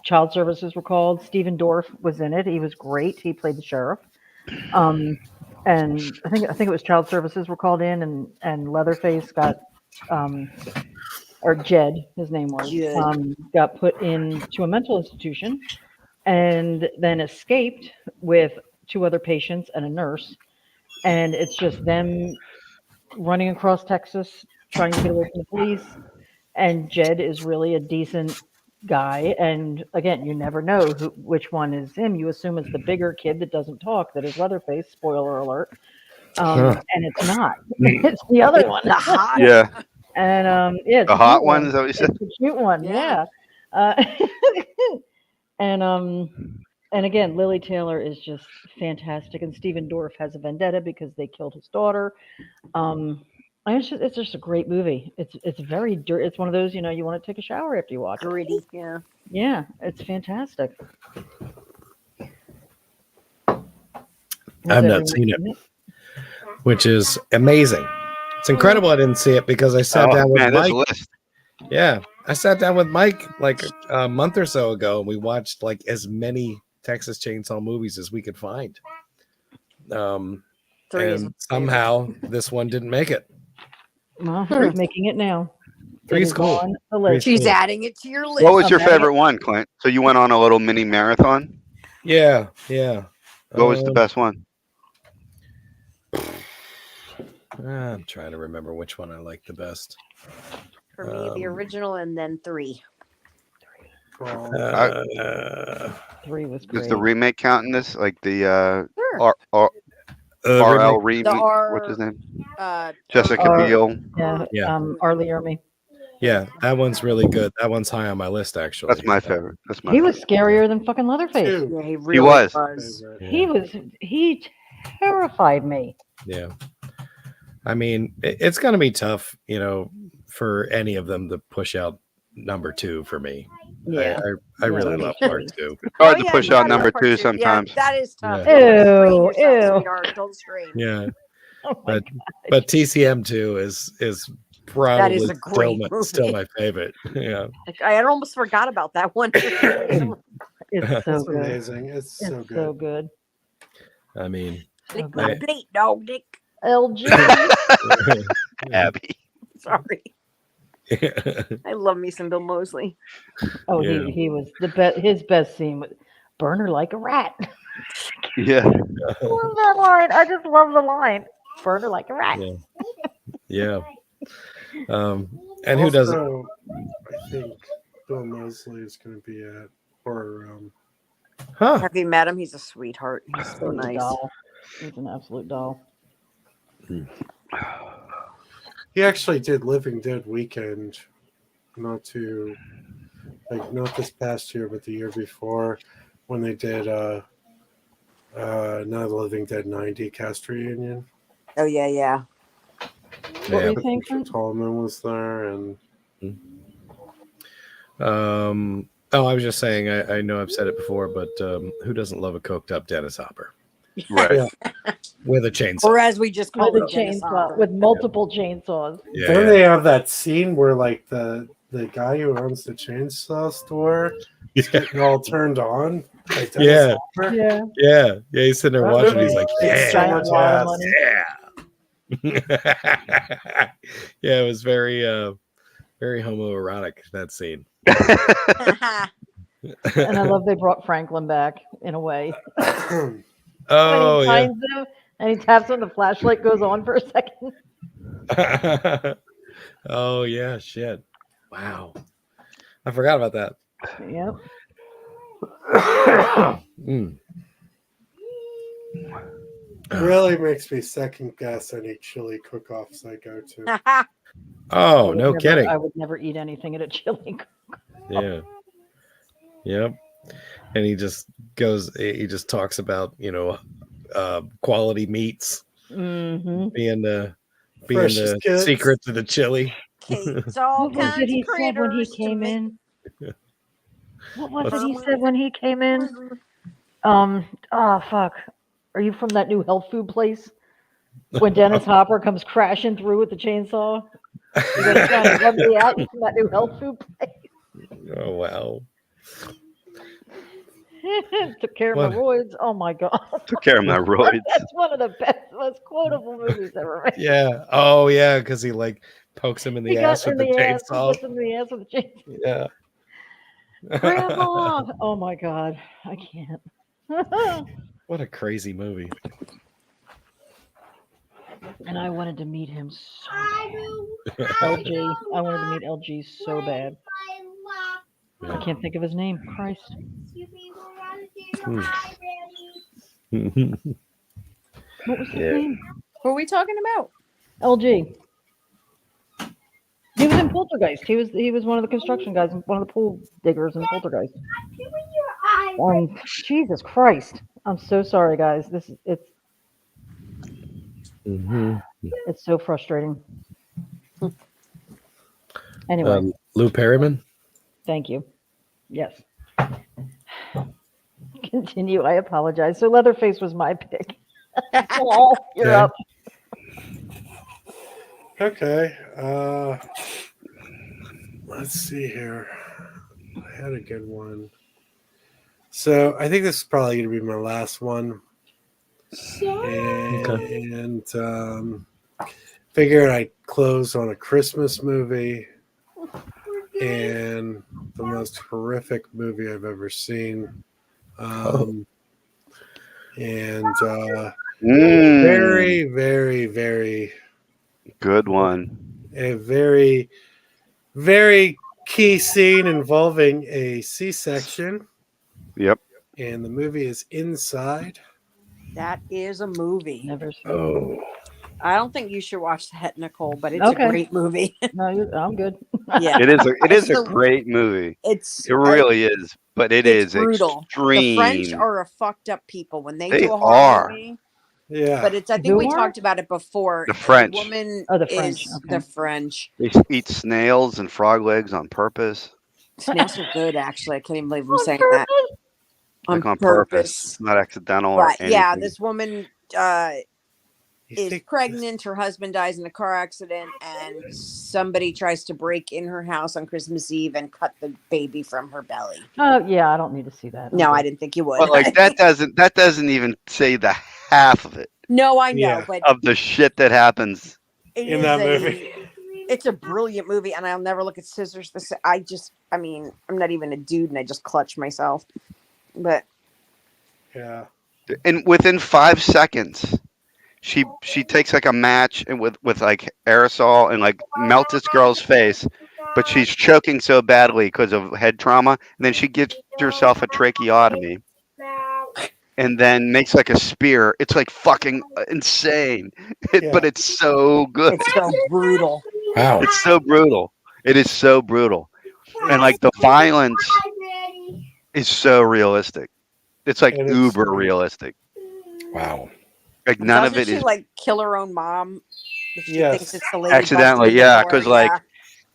child services were called. Stephen Dorff was in it. He was great. He played the sheriff. And I think it was child services were called in, and Leatherface got, or Jed, his name was, Jed. got put into a mental institution, and then escaped with 2 other patients and a nurse, and it's just them running across Texas trying to get away from the police. And Jed is really a decent guy, and again, you never know which one is him. You assume it's the bigger kid that doesn't talk that is Leatherface. Spoiler alert. And it's not. It's the other one. The hot. Yeah. And yeah, it's The a hot cute one, is that what you said? It's a cute one. Yeah. Yeah. And again, Lily Taylor is just fantastic, and Stephen Dorff has a vendetta because they killed his daughter. It's just a great movie. It's very dirty. It's one of those, you want to take a shower after you watch it. Gritty. Yeah. Yeah, it's fantastic. I've not seen it, which is amazing. It's incredible I didn't see it because I sat down with man, Mike. this list. Yeah, I sat down with Mike like a month or so ago, and we watched like as many Texas Chainsaw movies as we could find. 3 is And somehow this one didn't make it. Well, it's making it now. Three's It is cool. on the list. She's cool. adding it to your list. What was your Okay. favorite one, Clint? So you went on a little mini marathon. Yeah. What was the best one? I'm trying to remember which one I like the best. For me, the original and then 3. Uh, 3 was Does great. the remake count in this? Like the Sure. RL remake- remake? The R- What's his name? Jessica Jessica Biel. Yeah. Yeah. Arlie Ermy. yeah, that one's really good. That one's high on my list, actually. That's my favorite. That's my He favorite. was scarier than fucking Leatherface. Two. Yeah, he really was. He terrified me. Yeah. I mean, it's going to be tough, for any of them to push out number 2 for me. Yeah. I really Yeah. love part 2. It's hard to yeah, push you out gotta number have 2 part sometimes. Yeah, that is tough. Yeah. Ew, Don't strain yourself, ew. sweetheart. Don't strain. Yeah. Oh my But TCM2 is probably a great still movie. my favorite. Yeah. Like, I almost forgot about that one. God. It's so It's good. amazing. It's so It's good. so good. I mean, Lick my Right. plate, dog dick. LG. Abby. Sorry. I love me some Bill Moseley. Oh, Yeah. he was the best. His best scene was burn her like a rat. Yeah. I love that line. I just love the line. Burn her like a rat. Yeah. And who doesn't? Also, I think Bill Moseley is going to be at Horror Realm. Huh. Have you met him? He's a sweetheart. He's so He's a nice. doll. He's an absolute doll. He actually did Living Dead Weekend not too like not this past year, but the year before, when they did Night of the Living Dead 90 cast reunion. Oh yeah, yeah. What were Yeah. you saying, Patricia Clint? Tallman was there, and Oh, I was just saying. I know I've said it before, but who doesn't love a coked up Dennis Hopper Right. Yeah. with a chainsaw? Or as we just call With a it, Dennis chainsaw, Hopper. with multiple chainsaws. Yeah, then yeah. they have that scene where like the guy who owns the chainsaw store is Yeah. getting all turned on. By Dennis Yeah. Hopper. Yeah. Yeah, he's sitting there That watching. movie He's like, kicks so yeah, much Wild ass. money. yeah. Yeah, it was very, very homoerotic, that scene. And I love they brought Franklin back in a way. Oh, When he yeah. finds him and he taps on the flashlight goes on for a second. Oh, yeah, shit. Wow. I forgot about that. Yep. Mm. really makes me second guess any chili cook-offs I go to. Oh, I would no never- kidding. I would never eat anything at a chili. Yeah. Yep. And he just talks about, quality meats Mm-hmm. being the Freshest kids. secret to the chili. Kate's all What was kinds it he of said when he critters to came make- in? What was What's- it he said when he came in? Oh fuck. Are you from that new health food place? When Dennis Hopper comes crashing through with the chainsaw? You're gonna try to rub me out. You from that new health food place? Oh, wow. Took care of What? my roids. Oh my god. Took care of my roids. That's one of the best, most quotable movies ever made. Yeah. Oh, yeah, because he like pokes him in the He ass got with in the the ass, chainsaw. puts him in the ass with the chainsaw. Yeah. Grandma! Oh my god. I can't. What a crazy movie. And I wanted to meet him so bad. LG. I wanted to meet LG so bad. I can't think of his name. Christ. What was his Yeah. name? Who are we talking about? LG. He was in Poltergeist. He was one of the construction guys, one of the pool diggers in Poltergeist. Jesus Christ. I'm so sorry, guys. Mhm. It's so frustrating. Anyway, Lou Perryman. thank you. Yes. Continue. I apologize. So Leatherface was my pick. Oh, you're Okay. up. Okay. Let's see here. I had a good one. So I think this is probably going to be my last one. And figured I'd close on a Christmas movie and the most horrific movie I've ever seen. And very, very, very Good one. a very, very key scene involving a C-section. Yep. And the movie is Inside. That is a movie. Never seen. Oh. I don't think you should watch that, Nicole, but it's Okay. a great movie. No, I'm good. Yeah, It is a So- great movie. it's It really is, but it's is brutal. extreme. The French are a fucked up people when they They do a horror are. movie. Yeah. But it's I think Who we are? talked about it before. The French. The woman Oh, the French, is okay. the French. They eat snails and frog legs on purpose. Snails are good, actually. I can't even believe I'm On saying purpose? that. Like on purpose. Not accidental or But anything. yeah, this woman You is think pregnant. Her husband dies in a car accident, and somebody tries to break in her house on Christmas Eve and cut the baby from her belly. Oh yeah, I don't need to see that. No, Okay. I didn't think you would. But like that doesn't even say the half of it, No, I know, Yeah. but of the shit that happens. it in is that a- movie? It's a brilliant movie, and I'll never look at scissors. I mean, I'm not even a dude, and I just clutch myself. But Yeah. And within 5 seconds, she takes like a match and with like aerosol and like melts this girl's face, but she's choking so badly because of head trauma, and then she gives herself a tracheotomy, and then makes like a spear. It's like fucking insane, but it's so good. it's so brutal. Wow. It's so brutal. It is so brutal. and like the violence is so realistic. It's like And it's uber like- realistic. Wow. Like none Doesn't of it she is like kill her own mom? If she Yes. thinks it's the lady accidentally. busting the Yeah, door? because like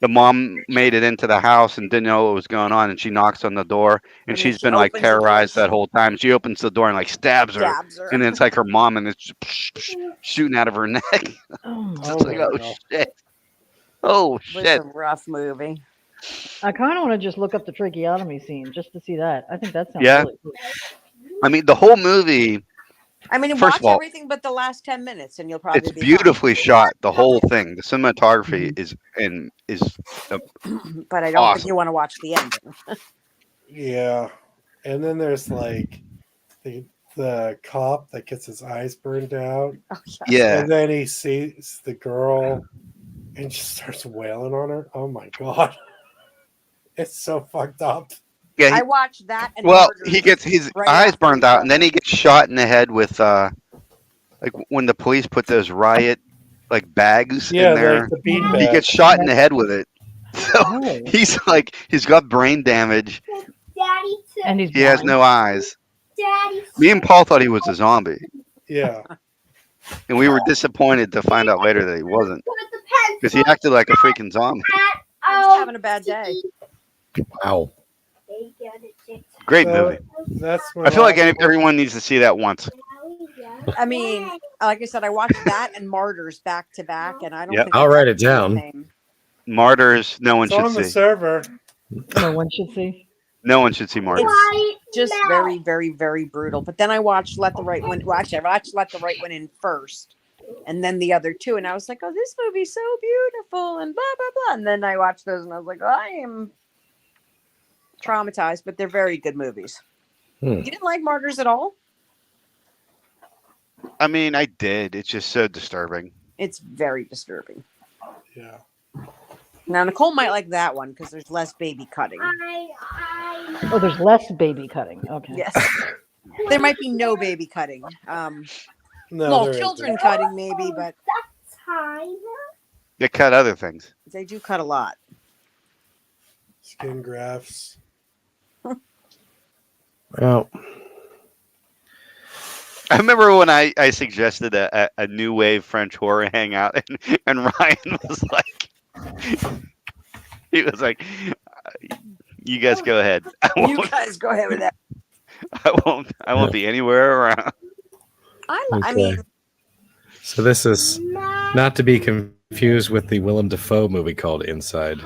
the mom made it into the house and didn't know what was going on, and she knocks on the door, and And then she's she been like opens the door, terrorized she that whole time. She opens the door and like stabs her, stabs her. and then it's like her mom, and it's just shooting out of her neck. Oh, It's Oh like, my oh God. shit, oh It was shit. a rough movie. I kind of want to just look up the tracheotomy scene just to see that. I think that sounds Yeah. really cool. I mean, the whole movie. I mean, First watch of all, everything but the last 10 minutes, and you'll probably it's be beautifully shot. The whole thing, the cinematography is fine. But I don't think awesome. you want to watch the ending. Yeah. And then there's like the cop that gets his eyes burned out. Oh, yes. Yeah, And then he sees the girl and just starts wailing on her. Oh my God. It's so fucked up. yeah. I watched that. And Well, Martyrs he gets his right eyes after burned we out, and then started. he gets shot in the head with like when the police put those riot like bags Yeah, in there. like the bean He bag. gets shot in the head with it. So Oh, he's like he's got brain damage. Daddy took and he's He has blind. no eyes. Daddy. Me and Paul thought he was a zombie, Yeah. and we were disappointed to find out later that he wasn't, Put the pencil because he acted like a freaking zombie. I'm just having a bad day. Wow. Great So, movie. That's when I feel like everyone needs to see that once. I mean, like I said, I watched that and Martyrs back to back, and I don't Yep. think I'll I've write ever it seen the down. same. Martyrs, no one it's on should the see. server. No one should see. No one should see Martyrs. It's just very, very, very brutal. But then I watched Let the Right One. Well, actually, I watched Let the Right One in first, and then the other two, and I was like, "Oh, this movie's so beautiful," and blah blah blah. And then I watched those, and I was like, "I am traumatized." But they're very good movies. Hmm. You didn't like Martyrs at all? I mean, I did. It's just so disturbing. It's very disturbing. Yeah. Now Nicole might like that one because there's less baby cutting. Oh, there's less baby cutting. Okay. Yes, there might be no baby cutting. No, Well, there children isn't. cutting maybe, but They cut other things. they do cut a lot. Skin grafts. Well, I remember when I suggested a new wave French horror hangout, and Ryan was like, he was like, "You guys go ahead. You guys go ahead with that. I won't be anywhere around." I mean, so this is not to be confused with the Willem Dafoe movie called Inside.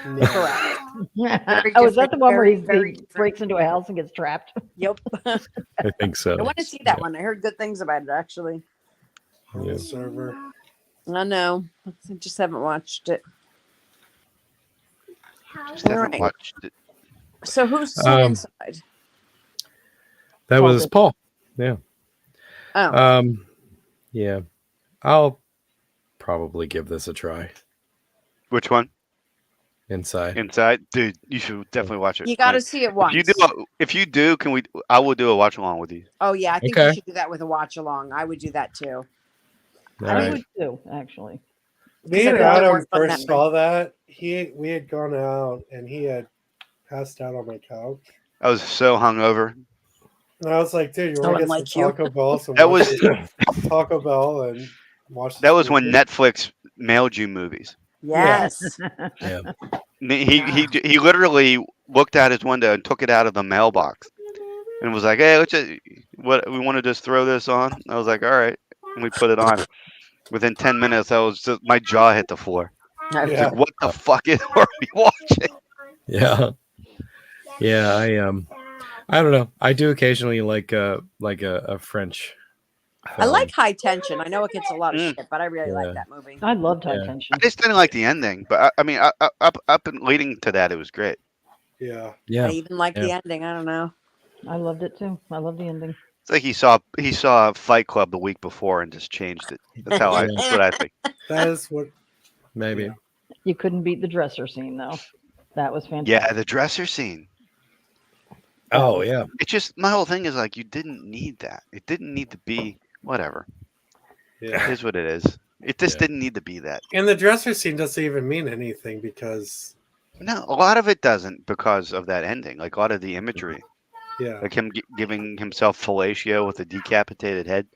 No. correct. Oh, is that the one where very, he very breaks into a house and gets trapped? Yep. I think so. I want to see that one. I heard good things about it, actually. On Yeah. the server. I know. I just haven't watched it. Just haven't Alright. watched it. So who's still inside? That was Paul. Paul. Oh, Yeah. I'll probably give this a try. Which one? Inside. Inside, dude. You should definitely watch it. you got to see it once. If you do, can we? I will do a watch along with you. Oh, yeah. I think Okay. you should do that with a watch along. I would do that too. All I right. would too, actually. Me and Because I feel like Adam more fun first that saw that. We had gone out and he had passed out on my couch. I was so hungover. And I was like, dude, you No want to one get some like you. Taco Bell? Some That was Taco Bell and watch. that this was when movie? Netflix mailed you movies. Yes. Yeah. He literally looked out his window and took it out of the mailbox and was like, "Hey, what we want to just throw this on." I was like, "All right," and we put it on. Within 10 minutes, my jaw hit the floor. I was Yeah. like, "What the fuck are we watching?" Yeah. Yeah. I don't know. I do occasionally like a French. I like High Tension. I know it gets a lot of Mm. shit, but I really Yeah. like that movie. I loved High Yeah. Tension. I just didn't like the ending, but I mean, up and leading to that, it was great. Yeah. I Yeah. even like the ending. I don't know. I loved it too. I love the ending. It's like he saw Fight Club the week before and just changed it. That's what I think. That is what. Maybe. Yeah. You couldn't beat the dresser scene though. That was fantastic. Yeah, the dresser scene. Oh yeah. It's just my whole thing is like you didn't need that. It didn't need to be whatever. It Yeah. is what it is. It just Yeah. didn't need to be that. And the dresser scene doesn't even mean anything because No, a lot of it doesn't because of that ending. Like a lot of the imagery, Yeah. like him giving himself fellatio with a decapitated head,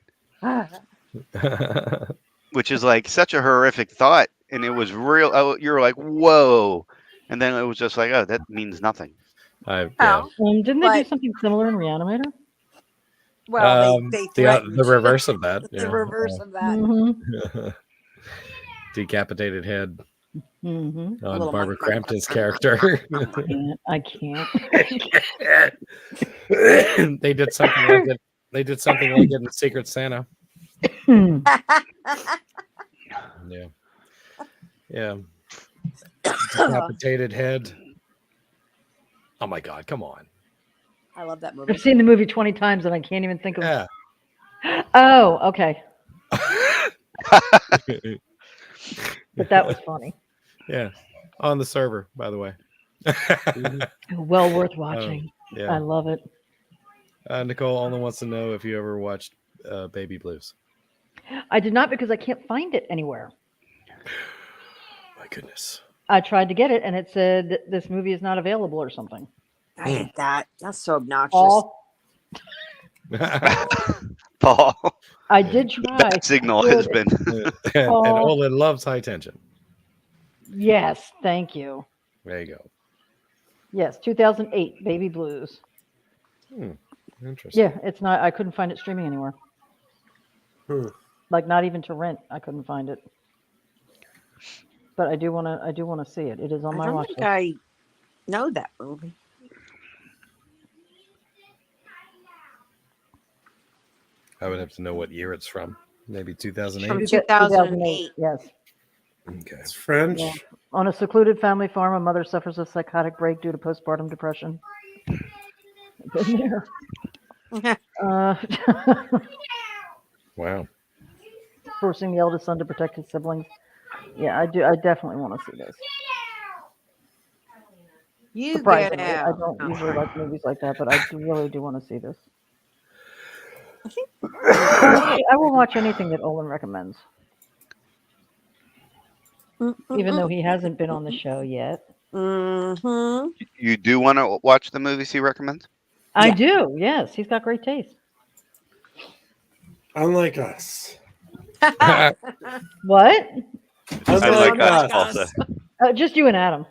which is like such a horrific thought, and it was real. Oh, you're like, whoa, and then it was just like, oh, that means nothing. Yeah. Well, Didn't they do But- something similar in Reanimator? well, they threatened the reverse of that. the reverse of that. Mm-hmm. Decapitated head Mm-hmm. on Little Barbara Mike Crampton's Tyson. character. I can't. They did something like it. They did something like it in Secret Santa. Yeah. Yeah. Decapitated head. Oh my God! Come on. I love that movie. I've seen the movie 20 times and I can't even think of. Yeah. Oh, okay. But that was funny. Yeah. On the server, by the way. Well worth watching. I Yeah. love it. Nicole only wants to know if you ever watched Baby Blues. I did not because I can't find it anywhere. My goodness. I tried to get it and it said this movie is not available or something. I hate that. That's so obnoxious. Paul, Paul, I did try. that signal has been. and Oh. Olin loves high tension. Yes, thank you. There you go. Yes, 2008, Baby Blues. Interesting. Yeah, it's not. I couldn't find it streaming anywhere. Hmm. Like not even to rent. I couldn't find it. But I do want to. I do want to see it. It is on I my don't watch think list. I know that movie. I would have to know what year it's from. Maybe 2008. From 2008. Yes. Okay. It's French. Yeah. On a secluded family farm, a mother suffers a psychotic break due to postpartum depression. Been there. Wow. Forcing the eldest son to protect his siblings. Yeah, I do. I definitely want to see this. You get Surprisingly, I out. don't Oh. usually like movies like that, but really do want to see this. I will watch anything that Olin recommends, even though he hasn't been on the show yet. Mm-hmm. You do want to watch the movies he recommends? I Yeah. do. Yes, he's got great taste. Unlike us. What? I like us us. also. Just you and Adam,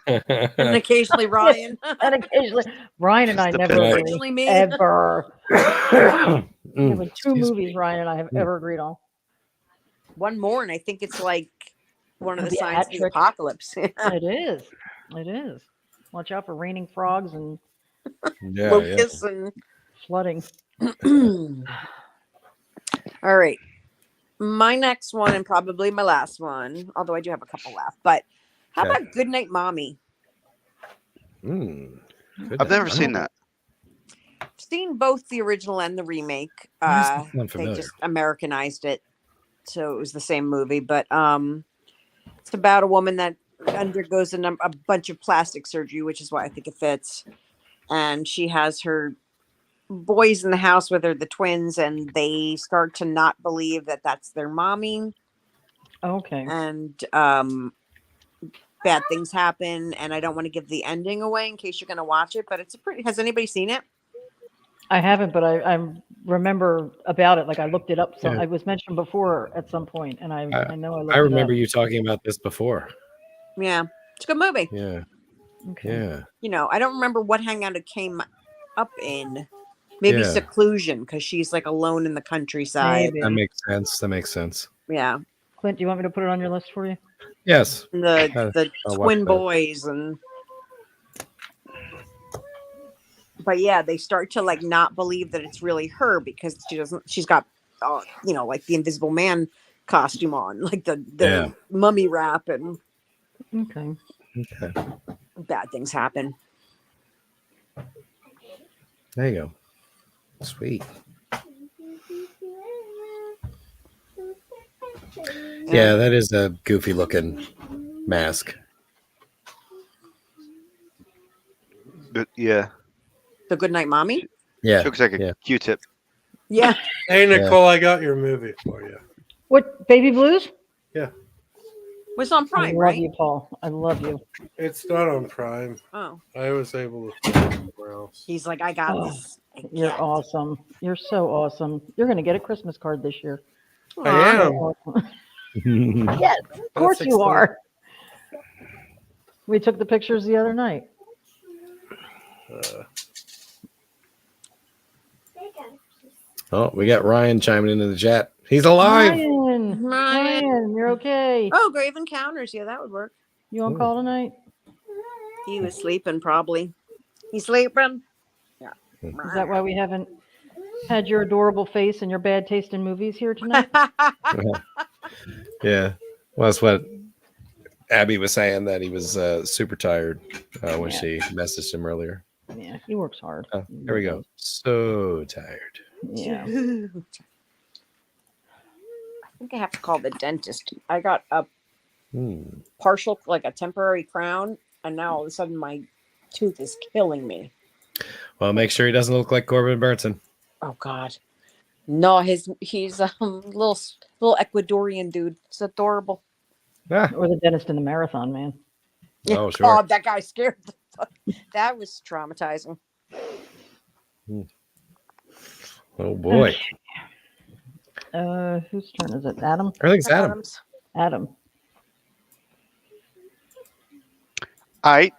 And occasionally Ryan. and occasionally Ryan and I Just never depends. agree Occasionally me. ever. There Mm, were two excuse movies Ryan and I have ever agreed on. One more, and I think it's like one of the The signs of the hat trick. apocalypse. It is. It is. Watch out for raining frogs and Yeah, Locusts and flooding. all right. My next one, and probably my last one, although I do have a couple left, but how Okay. about Goodnight Mommy? I've never seen that. Seen both the original and the remake. Why does this sound They familiar? just Americanized it, so it was the same movie. But it's about a woman that undergoes a bunch of plastic surgery, which is why I think it fits. And she has her boys in the house with her, the twins, and they start to not believe that that's their mommy. Okay. And bad things happen. And I don't want to give the ending away in case you're going to watch it, but it's a pretty. Has anybody seen it? I haven't, but I remember about it. Like I looked it up. So Yeah. I was mentioned before at some point, and I know I looked I it remember up. you talking about this before. Yeah, it's a good movie. Yeah. Okay. Yeah. You know, I don't remember what hangout it came up in. Maybe Yeah. seclusion because she's like alone in the countryside. Maybe. That makes sense. That makes sense. Yeah, Clint, do you want me to put it on your list for you? Yes. and the I'll watch twin that. boys and. But yeah, they start to like not believe that it's really her because she doesn't. She's got, you know, like the Invisible Man costume on, like the Yeah. mummy wrap, and Okay. Okay. bad things happen. There you go. Sweet. Yeah, that is a goofy looking mask. But yeah, The Goodnight Mommy. Yeah. looks like a Yeah. Q-tip. Yeah, Hey, Nicole, I got your movie for you. What, Baby Blues? Yeah. Was on I Prime, love right? you, Paul. I love you. It's not on Prime. Oh, I was able to find it somewhere else. he's like, I got Oh, this. I You're got awesome. You're so awesome. You're gonna get a Christmas card this year. it. I Aw. am. Awesome. Yes, of course you exciting. are. We took the pictures the other night. Uh, Oh, we got Ryan chiming into the chat. He's alive. Ryan, Ryan. Ryan, you're okay. Oh, Grave Encounters. Yeah, that would work. You on call tonight? He was sleeping, probably. He's sleeping. Yeah. Is that why we haven't had your adorable face and your bad taste in movies here tonight? Yeah. Well, that's what Abby was saying, that he was super tired when Yeah. she messaged him earlier. Yeah, he works hard. Oh, here we go. So tired. Yeah. I think I have to call the dentist. I got a partial, like a temporary crown, and now all of a sudden my tooth is killing me. Well, make sure he doesn't look like Corbin Burnson. Oh God, no! He's a little Ecuadorian dude. It's adorable. Ah, Or the dentist in the marathon, man. oh, sure. Oh, that guy scared the fuck. That was traumatizing. Oh, boy. Whose turn is it? Adam? I think it's Adam. Adams. Adam. All right.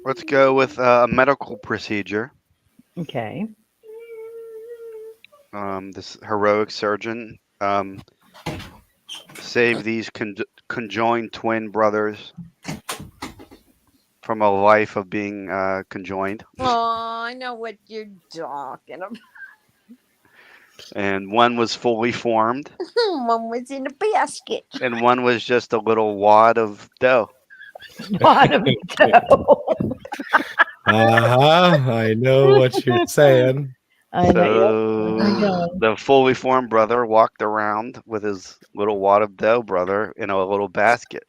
Let's go with a medical procedure. Okay. This heroic surgeon saved these conjoined twin brothers from a life of being conjoined. Oh, I know what you're talking about. And one was fully formed, One was in a basket. and one was just a little wad of dough. Lot of dough. I know what you're saying. I know. Yep. So the fully formed brother walked around with his little wad of dough brother in a little basket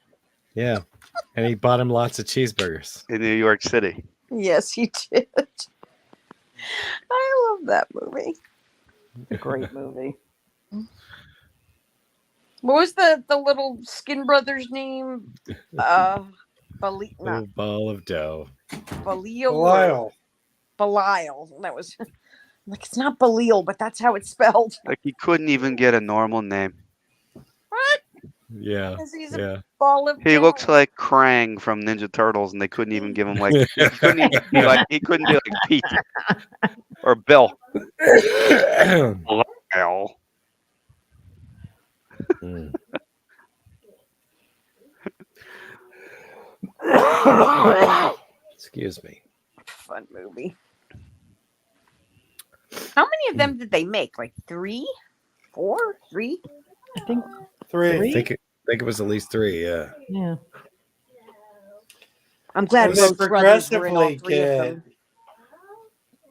Yeah. And he bought him lots of cheeseburgers. in New York City. Yes, he did. I love that movie. A great movie. What was the little skin brother's name? Belial. Little ball of dough. Belial. Belial. That was like, it's not Belial, but that's how it's spelled. Like he couldn't even get a normal name. What? Yeah. Because he's a Yeah. ball of He dough. looks like Krang from Ninja Turtles, and they couldn't even give him like he couldn't be like Pete or Bill. Lyle. Mm. Excuse me. Fun movie. How many of them did they make? Like 3? 4? 3? I think, Three. I think it was at least 3, yeah. yeah. I'm glad And they both brothers were in all progressively 3 of get them.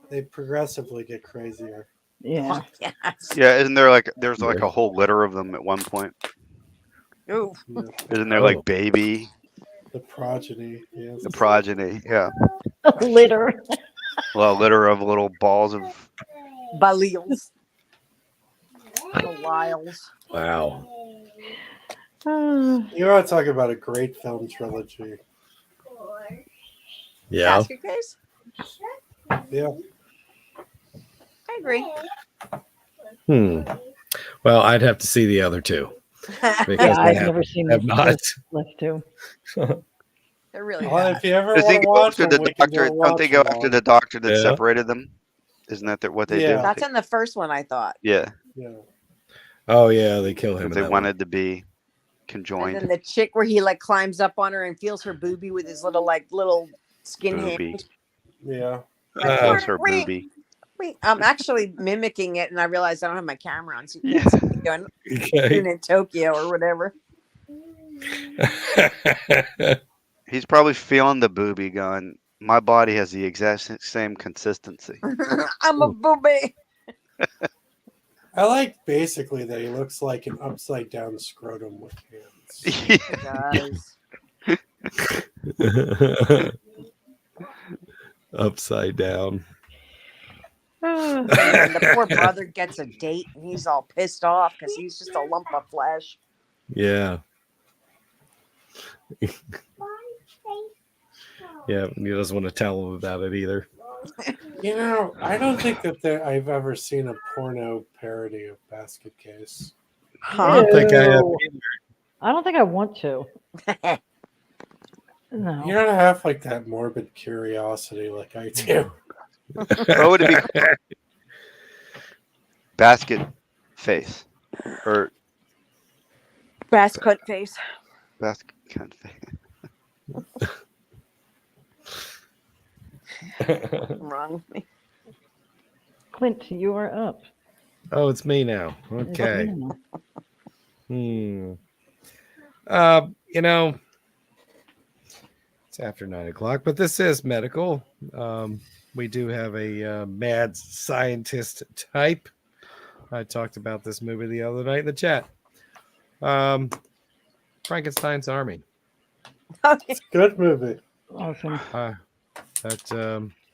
they progressively get crazier. Yeah. Yes. Yeah, isn't there like there's like a whole litter of them at one point? Ooh. Yeah. Isn't there Oh. like Baby, The progeny. Yes. the progeny? Yeah, Litter. well, a litter of little balls of. Belials. Belials. Wow. You want to talk about a great film trilogy? Yeah. Basket case? Yeah. I agree. Well, I'd have to see the other two. Because Yeah, I've they never seen have this not. left too. They're really Well, bad. if you ever Does he want to go watch after them, the we can doctor? go Don't they watch go them after all. the doctor that Yeah. separated them? Isn't that what they Yeah. do? That's in the first one, I thought. Yeah, Yeah. Oh, yeah, they kill him. if in they that wanted one. to be And conjoined. then the chick where he like climbs up on her and feels her boobie with his little skin Boobie. hand. Yeah. That's her booby. Wait, I'm actually mimicking it, and I realized I don't have my camera on, so you can't see me doing Okay. in Tokyo or whatever. He's probably feeling the booby going, my body has the exact same consistency. I'm a boobie. I like basically that he looks like an upside down scrotum with hands. Guys. Upside down. And the poor brother gets a date and he's all pissed off because he's just a lump of flesh. Yeah. Yeah, he doesn't want to tell him about it either. You know, I don't think that I've ever seen a porno parody of Basket Case. I don't think I have. Ew. I don't think I want to. No. You don't have like that morbid curiosity like I do. What would it be? Basket face or Bass cut face. basket cut face. What's wrong with me? Clint, you are up. Oh, it's me now. Okay. Mm. You know, it's after 9:00, but this is medical. We do have a mad scientist type. I talked about this movie the other night in the chat. Frankenstein's Army. Okay. Good movie. Awesome.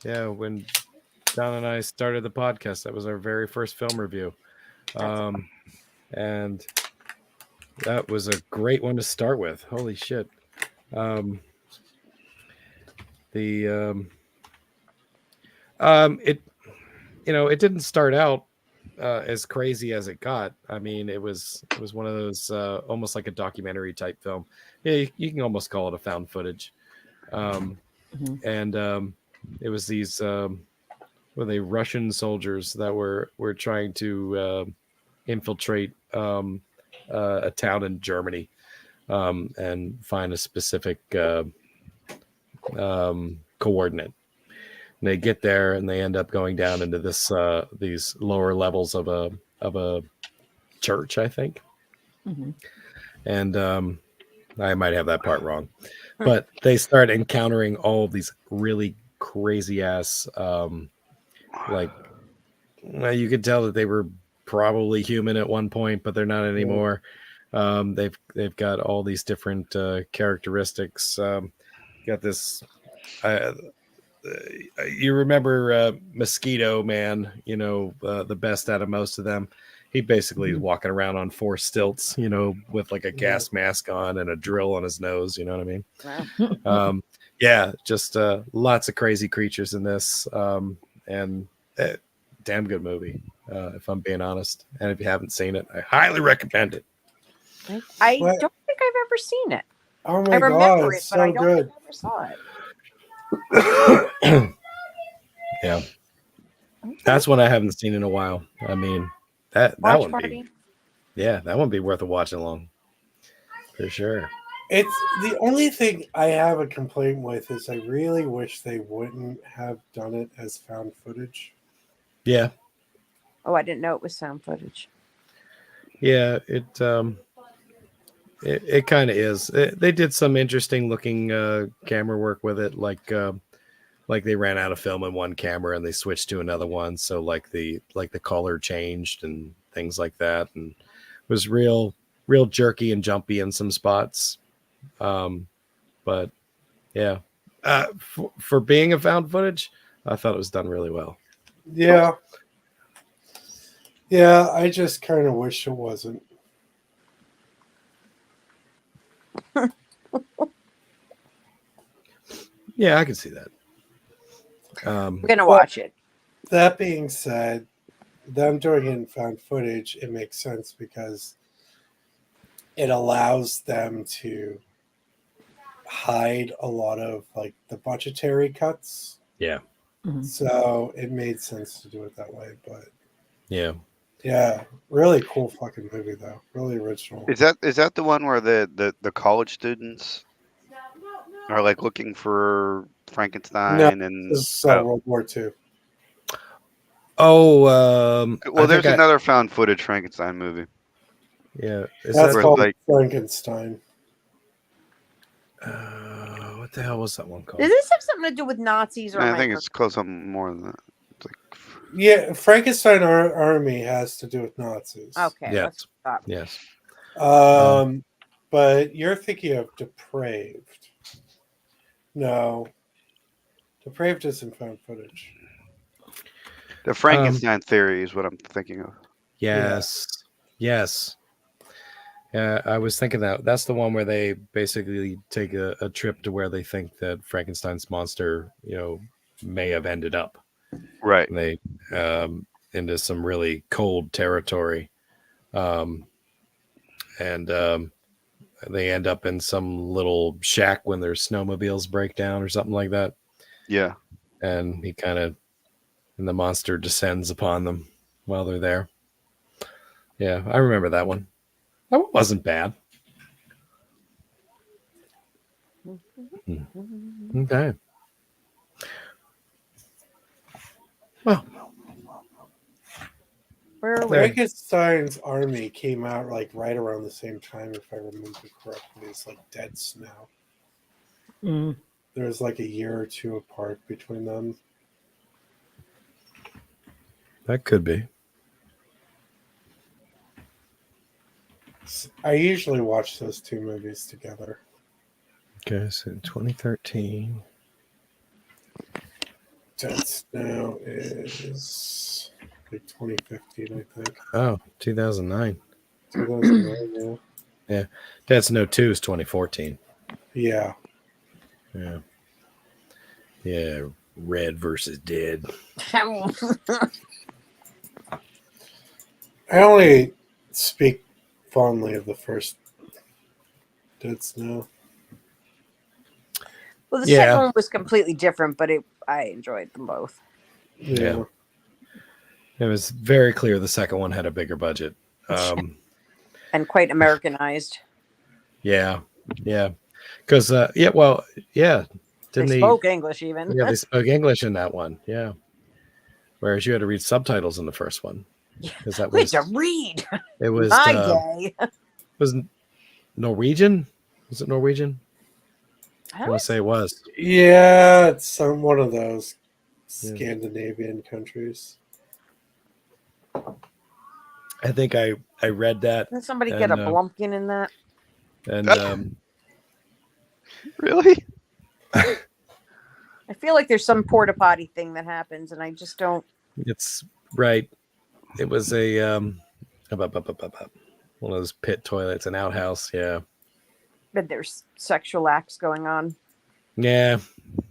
Yeah, when Don and I started the podcast, that was our very first film review. And that was a great one to start with. Holy shit. It it didn't start out as crazy as it got. I mean, it was one of those almost like a documentary type film. Yeah, you can almost call it a found footage. And it was these were they Russian soldiers that were trying to infiltrate a town in Germany and find a specific coordinate. And they get there and they end up going down into these lower levels of a church, I think. Mm-hmm. And I might have that part wrong, but they start encountering all of these really crazy ass, like, well, you could tell that they were probably human at one point, but they're not anymore. They've got all these different characteristics. Got this. You remember Mosquito Man? The best out of most of them. He basically is walking around on 4 stilts, with like a gas mask on and a drill on his nose. You know what I mean? Wow. Yeah, just lots of crazy creatures in this, and damn good movie, if I'm being honest. And if you haven't seen it, I highly recommend it. I What? don't think I've ever seen it. Oh my I remember god, it, it's but I so don't good. think I ever saw it. Yeah, that's one I haven't seen in a while. I mean, that Watch one party. that one be worth a watch along for sure. It's the only thing I have a complaint with is I really wish they wouldn't have done it as found footage. Yeah, Oh, I didn't know it was sound footage. yeah, it kind of is. They did some interesting looking camera work with it, like they ran out of film in one camera and they switched to another one, so like the color changed and things like that, and it was real jerky and jumpy in some spots. But yeah, for being a found footage, I thought it was done really well. Yeah. Yeah, I just kind of wish it wasn't. Yeah, I can see that. I'm gonna watch it. That being said, them doing it in found footage, it makes sense because it allows them to hide a lot of like the budgetary cuts. Yeah. Mhm. So it made sense to do it that way. But Yeah. yeah, really cool fucking movie though. Really original. Is that the one where the college students are like looking for Frankenstein and This is World War II. Oh, well, there's another found footage Frankenstein movie. Yeah, is That's where, called like- Frankenstein. What the hell was that one called? Does this have something to do with Nazis or? I am think it's close something more than that. It's like, Yeah, Frankenstein Army has to do with Nazis. Okay. Yes. Let's stop. Yes. But you're thinking of Depraved. No. Depraved isn't found footage. The Frankenstein theory is what I'm thinking of. Yes. Yes. Yeah, I was thinking that's the one where they basically take a trip to where they think that Frankenstein's monster, may have ended up. Right. And they into some really cold territory, and they end up in some little shack when their snowmobiles break down or something like that. Yeah. And and the monster descends upon them while they're there. Yeah, I remember that one. That one wasn't bad. Okay. Well, Where are we? There. Frankenstein's Army came out like right around the same time, if I remember correctly. It's like Dead Snow. Mm. There's like a year or two apart between them. that could be. I usually watch those two movies together. Okay, so 2013. Dead Snow is like 2015, I think. Oh, 2009. 2009, Yeah. Dead Snow 2 is 2014. yeah. Yeah. Yeah. Red versus Dead. I only speak fondly of the first Dead Snow. Well, the Yeah. second one was completely different, but I enjoyed them both. Yeah. It was very clear the second one had a bigger budget. And quite Americanized. Yeah. Yeah. Because, yeah. They Didn't spoke English even. Yeah, they spoke English in that one. Yeah. Whereas you had to read subtitles in the first one. Yeah. Because that We was, had to read. it was, My day. was Norwegian? Was it Norwegian? I want to say it was. Yeah, it's one of those Yeah. Scandinavian countries. I think I read that. Did somebody get a And, blumpkin in that? And Really? I feel like there's some porta potty thing that happens, and I just don't. it's right. It was a one of those pit toilets, an outhouse. Yeah. But there's sexual acts going on. Yeah. I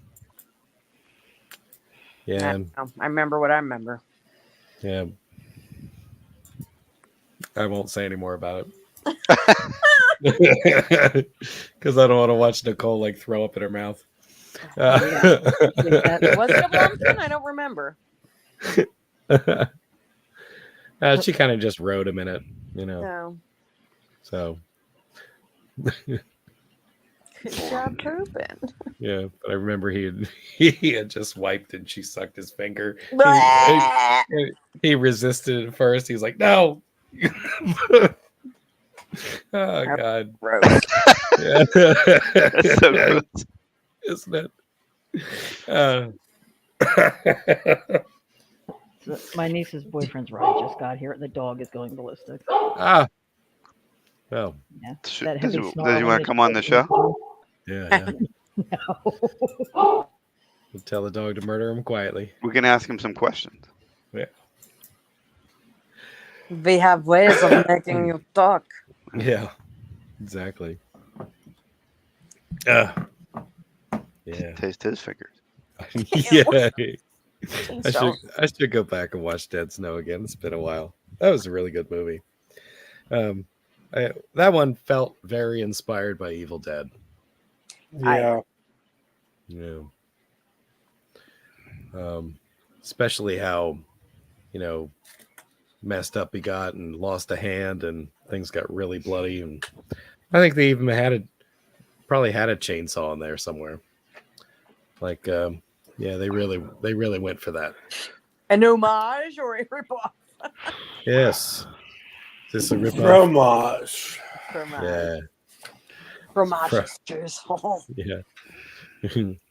Yeah. don't know. I remember what I remember. Yeah. I won't say any more about it. Because I don't want to watch Nicole like throw up in her mouth. Was it a blumpkin? I don't remember. She kind of just rode him in it, No. So Good job pooping. yeah, but I remember he had just wiped and she sucked his finger. He resisted at first. He was like, "No." Oh God. Gross. Yeah. That's so gross. Isn't it? My niece's boyfriend's ride just got here. The dog is going ballistic. Well, Yeah. Does That does heavy he snarl want that to come on the show? yeah. No. We'll tell the dog to murder him quietly. We can ask him some questions. We have ways of making you talk. Yeah, exactly. Yeah. Taste his fingers. Yeah. So, I should go back and watch Dead Snow again. It's been a while. That was a really good movie. That one felt very inspired by Evil Dead. Yeah. Yeah. Especially how, messed up he got and lost a hand and things got really bloody. And I think they even probably had a chainsaw in there somewhere. Like, they really went for that. an homage or a ripoff? Yes. Is this a ripoff? Fromage. Yeah. Fromage Fro- sisters. Yeah.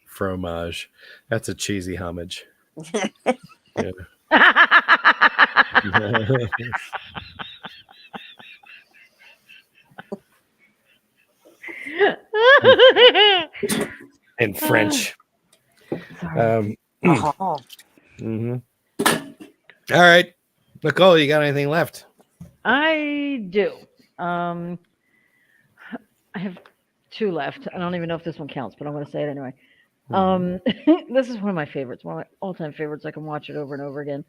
Fromage. That's a cheesy homage. Yeah. In French. Sorry. Mhm. All right, Nicole, you got anything left? I do. I have two left. I don't even know if this one counts, but I'm going to say it anyway. This is one of my favorites, one of my all-time favorites. I can watch it over and over again.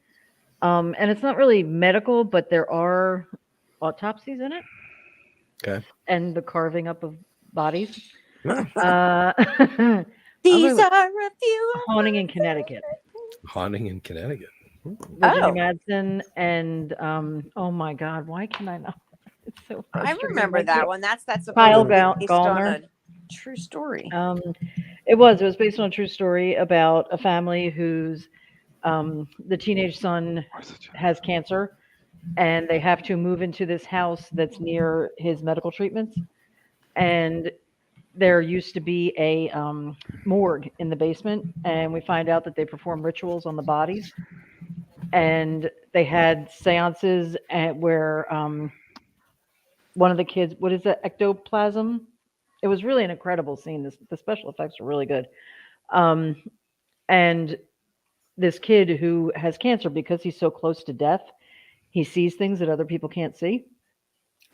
And it's not really medical, but there are autopsies in it. Okay. And the carving up of bodies. These I'm are a few. Haunting in Connecticut. Haunting in Connecticut. Virginia Oh. Madsen and oh my God, why can I not? It's so I frustrating. remember that one. That's Kyle supposedly based on Gallner. a true story. It was based on a true story about a family whose the teenage son has cancer, and they have to move into this house that's near his medical treatments. And there used to be a morgue in the basement, and we find out that they perform rituals on the bodies. And they had seances where one of the kids, what is it, ectoplasm? It was really an incredible scene. The special effects are really good. And this kid who has cancer, because he's so close to death, he sees things that other people can't see.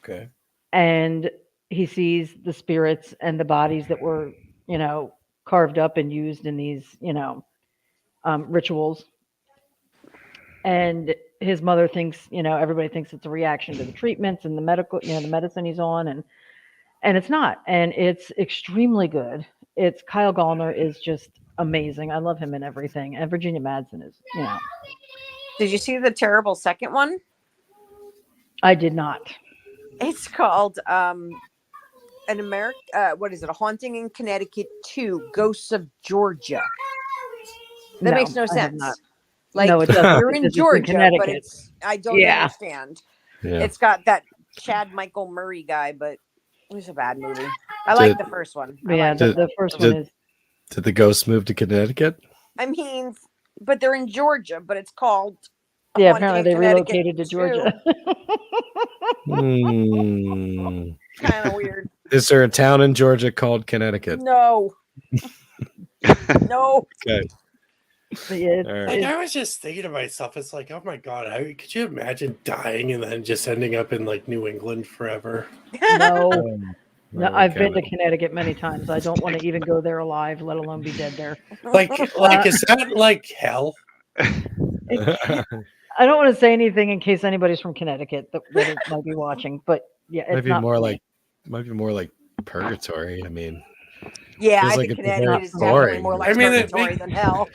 Okay. And he sees the spirits and the bodies that were, carved up and used in these, rituals. And his mother thinks, everybody thinks it's a reaction to the treatments and the medical, the medicine he's on, and it's not. And it's extremely good. It's Kyle Gallner is just amazing. I love him in everything. And Virginia Madsen is, Did you see the terrible second one? I did not. It's called an American. What is it? A Haunting in Connecticut 2: Ghosts of Georgia. That makes no I have sense. not. Like No, it doesn't, you're because in it's in Georgia, but Connecticut. I don't Yeah. understand. Yeah. It's got that Chad Michael Murray guy, but it was a bad movie. I like the first one. Yeah, the first one is. Did the ghosts move to Connecticut? I mean, but they're in Georgia, but it's called. Yeah, Haunting apparently in they Connecticut relocated to 2. Georgia. Kind of weird. Is there a town in Georgia called Connecticut? No. No. Okay. Yeah, Like, I was just thinking to myself, it's like, oh my God, could you imagine dying and then just ending up in like New England forever? no, Well, I've been to kinda. Connecticut many times. I don't want to even go there alive, let alone be dead there. Like is that like hell? I don't want to say anything in case anybody's from Connecticut that might be watching, but yeah, it's might be not more for me. like purgatory. I mean, Yeah, feels I like think it's very Connecticut is definitely boring. more like I mean, purgatory than hell.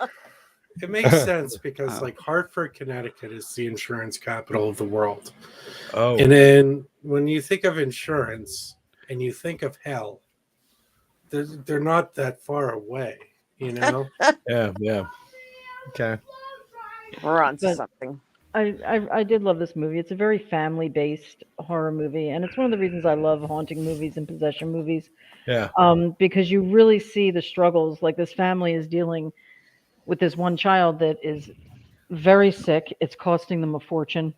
It makes sense because like Hartford, Connecticut is the insurance capital of the world. oh, And then when you think of insurance and you think of hell, they're not that far away, yeah. Okay. We're on to But- something. I did love this movie. It's a very family-based horror movie, and it's one of the reasons I love haunting movies and possession movies. Yeah. Because you really see the struggles. Like this family is dealing with this one child that is very sick. It's costing them a fortune.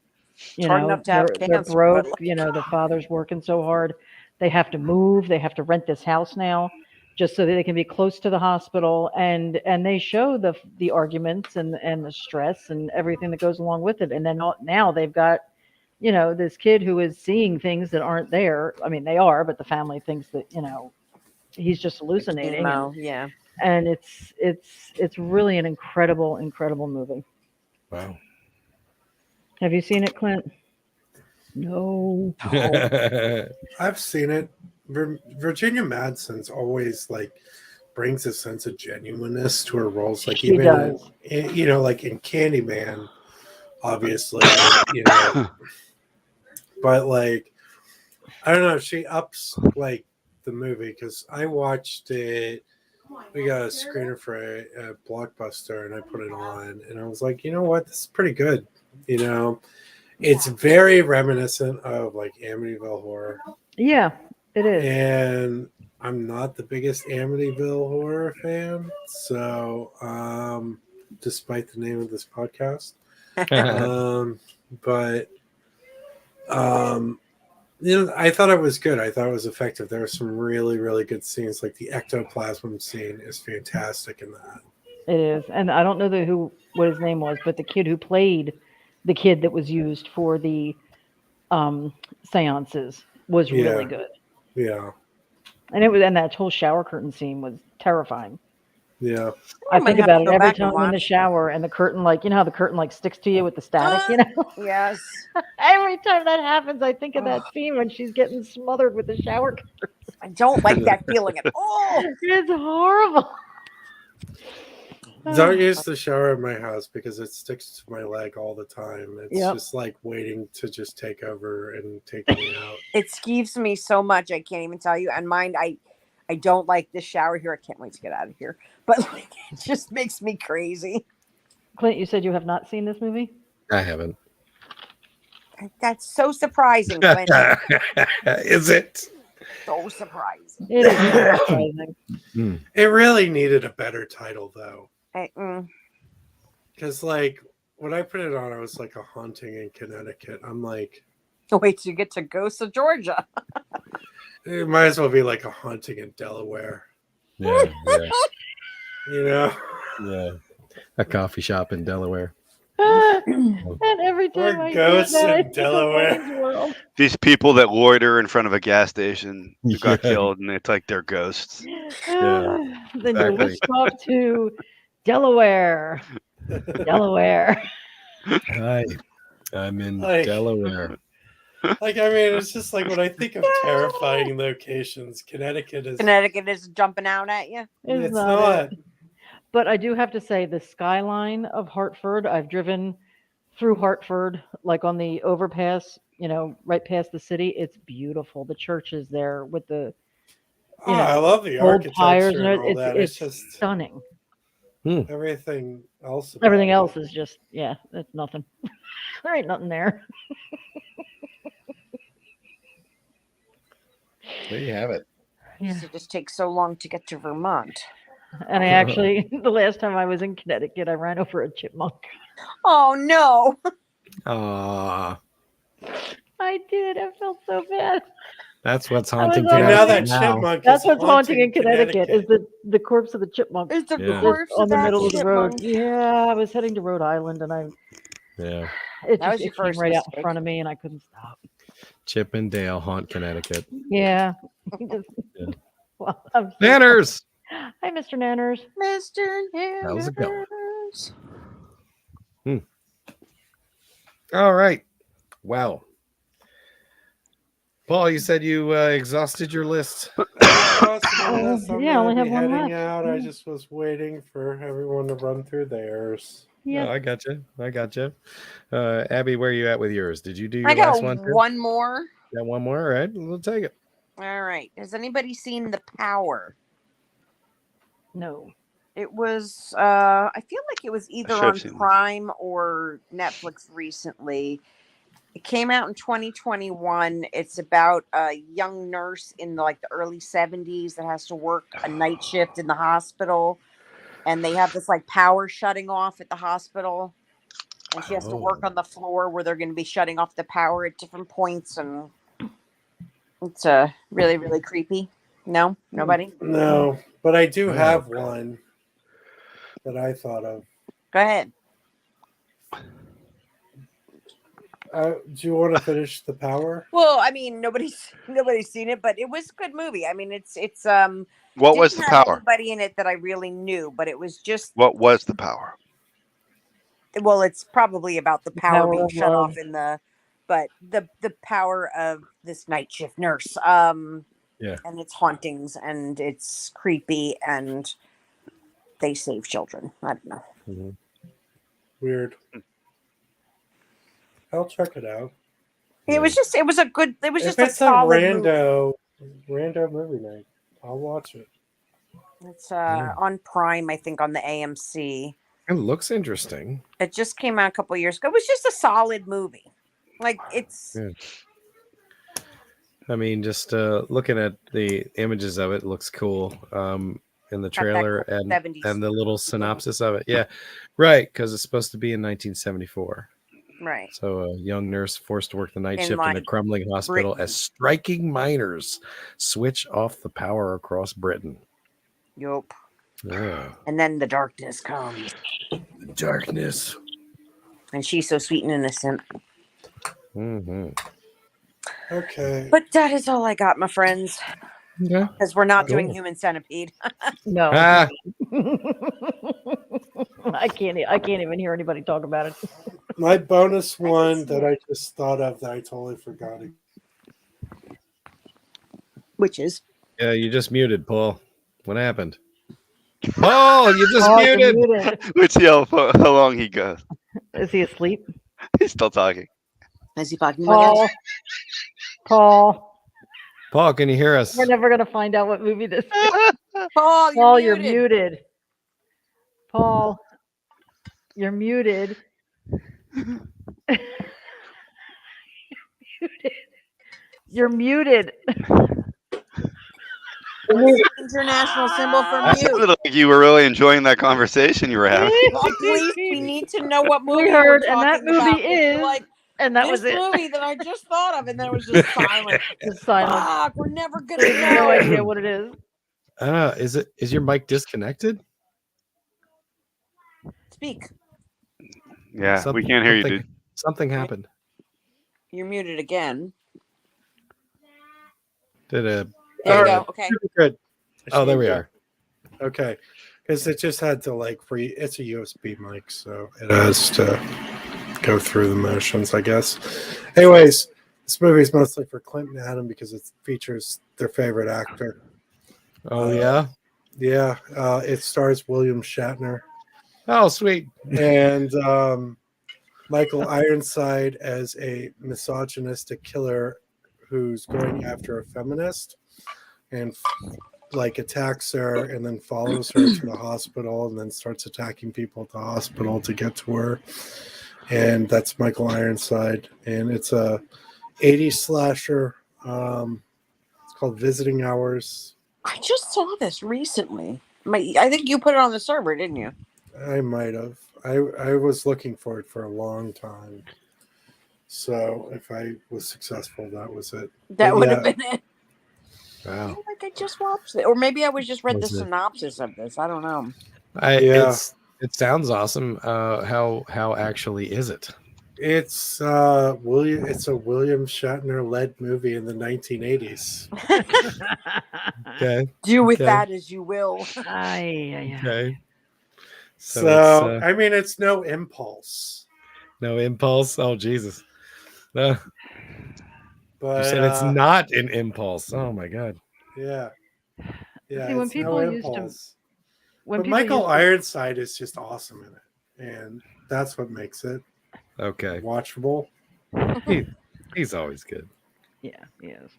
Hard enough to have they're cancer, broke. but like- The father's working so hard. They have to move. They have to rent this house now, just so that they can be close to the hospital. And they show the arguments and the stress and everything that goes along with it. And then now they've got, this kid who is seeing things that aren't there. I mean, they are, but the family thinks that he's just hallucinating. Emo, yeah. And it's really an incredible movie. Wow. Have you seen it, Clint? No. I've seen it. Virginia Madsen's always like brings a sense of genuineness to her roles. Like She even does. like in Candyman, obviously, but like I don't know, she ups like the movie because I watched it. We got a screener for a Blockbuster, and I put it on, and I was like, you know what, this is pretty good. It's very reminiscent of like Amityville Horror. Yeah, it is. And I'm not the biggest Amityville Horror fan, so despite the name of this podcast, but I thought it was good. I thought it was effective. There were some really, really good scenes. Like the ectoplasm scene is fantastic in that. It is. And I don't know what his name was, but the kid who played the kid that was used for the seances was really Yeah. good. Yeah. And that whole shower curtain scene was terrifying. Yeah. I might think have to about it go every back and time in the watch. shower, and the curtain, like, you know how the curtain like sticks to you with the static, you know? Yes. Every time that happens, I think of that Ugh. scene when she's getting smothered with the shower curtain. I don't like that feeling at all. It's horrible. Don't use the shower in my house because it sticks to my leg all the time. It's Yep. just like waiting to just take over and take me out. It skeeves me so much I can't even tell you. And mine, I don't like this shower here. I can't wait to get out of here. But like, it just makes me crazy. Clint, you said you have not seen this movie? I haven't. That's so surprising, Clint. Is it? So surprising. It is very surprising. It really needed a better title though. Mm. Because like when I put it on, I was like a haunting in Connecticut. I'm like, Wait till you get to Ghosts of Georgia. it might as well be like a haunting in Delaware. Yeah, You know? yeah. A coffee shop in Delaware. And every time Or I ghosts hear that, I in think of Delaware. Wayne's World. These people that loiter in front of a gas station who got Yeah. killed, and it's like they're ghosts. Then you're exactly. whisked off to Delaware. Delaware. Hi, I'm in Like- Delaware. Like, I mean, it's just like when I think of terrifying locations, Connecticut is. Connecticut is jumping out at you. It's not not. it. But I do have to say, the skyline of Hartford, I've driven through Hartford, like on the overpass, you know, right past the city. It's beautiful. The churches there with the Oh, you know, I love the old tires architecture and and all that. It's it's just stunning. everything else. about Everything it. else is just, yeah, it's nothing. There ain't nothing there. There you have it. Yeah. It just takes so long to get to Vermont. And I actually, the last time I was in Connecticut, I ran over a chipmunk. Oh no! Ah, I did. I felt so bad. that's what's I haunting was on And now Connecticut that now. chipmunk That's is what's haunting in Connecticut, is Connecticut. the corpse of the chipmunk It's the Yeah. corpse on of the that middle of the road. chipmunk. Yeah, I was heading to Rhode Island, and Yeah, it That just was your it came first right out in mistake. front of me, and I couldn't stop. Chip and Dale haunt Connecticut. Yeah. Yeah. Well, I'm so Nanners. Hi, Mr. Nanners. Mr. How's it going? Nanners. All right. Well, Paul, you said you exhausted your list. I'm yeah, I only gonna have be one heading left. out. I Yeah. just was waiting for everyone to run through theirs. Yeah. Oh, I got you. Abby, where are you at with yours? Did you do your I got last one? too? one more. Got one more? All right, we'll take it. All right. Has anybody seen The Power? No. It was I feel like it was either should have on seen that. Prime or Netflix recently. It came out in 2021. It's about a young nurse in the early 70s that has to work a night shift in the hospital, and they have this power shutting off at the hospital, and she has to work on the floor where they're going to be shutting off the power at different points, and it's really, really creepy. No, nobody. No, but I do Oh, have God. one that I thought of. Go ahead. Do you want to finish The Power? Well, I mean, nobody's seen it, but it was a good movie. I mean, it's What was didn't the have power? anybody in it that I really knew, but it was just What was the power? well, it's probably about the power power being of shut love. off in the power of this night shift nurse. Yeah. And it's hauntings and it's creepy and they save children. I don't know. Mhm. Weird. I'll check it out. It was just a If just it's a a solid movie. rando movie night, I'll watch it. It's on Prime, I think, on the AMC. It looks interesting. It just came out a couple years ago. It was just a solid movie. It's Yeah. I mean, just looking at the images of it, looks cool. In the that trailer cool and 70s the little synopsis of it. Yeah, right. Because it's supposed to be in 1974. right. So a young nurse forced to work the night In, shift in a like, crumbling hospital Britain. as striking miners switch off the power across Britain. Yup. Yeah. And then the darkness comes. Darkness. And she's so sweet and innocent. Mm-hmm. Okay. But that is all I got, my friends. Yeah. Because we're not doing Cool. Human Centipede. No. Ah, I can't even hear anybody talk about it. My bonus one that I just thought of that I totally forgot. Which is? yeah, you just muted, Paul. What happened? Paul, you just Oh, you're muted. muted. Let's see how long he goes. Is he asleep? He's still talking. Is he talking to me again? Paul. Paul, can you hear us? We're never gonna find out what movie this is. Paul, Paul, you're muted. Paul, you're muted. You're muted. International symbol for It mute. sounded like you were really enjoying that conversation you were having. Paul, please, we need to know what movie We we're heard, and that talking about. movie 'Cause you're is, like, and that this was it. movie that I just thought of, and then it was just silent. Just silent. Fuck, we're never gonna We have no know. idea what it is. Is your mic disconnected? Speak. Yeah, we can't hear you, dude. Something happened. You're muted again. Did a There you go. Okay. Good. Oh, there we are. Okay. Because it just had to it's a USB mic, so it has to go through the motions, I guess. Anyways, this movie is mostly for Clint and Adam because it features their favorite actor. Oh yeah. Yeah. It stars William Shatner Oh sweet. and Michael Ironside as a misogynistic killer who's going after a feminist and attacks her and then follows her to the hospital and then starts attacking people at the hospital to get to her. And that's Michael Ironside. And it's a 80s slasher. It's called Visiting Hours. I just saw this recently. I think you put it on the server, didn't you? I might have. I was looking for it for a long time. So if I was successful, that was it. That But would yeah. have been it. I Wow. feel like I just watched it. Or maybe I was just read the Was it? synopsis of this. I don't know. Yeah. It sounds awesome. How actually is it? It's a William Shatner led movie in the 1980s. Okay. Do with Okay. that as you will. Okay. So I mean, it's no Impulse, no impulse. Oh Jesus. No. but You said it's not an impulse. Oh my god. Yeah, yeah. See, when it's people no used to- Impulse. When But people Michael used to- Ironside is just awesome in it, and that's what makes it Okay. watchable. He's always good. Yeah, he is.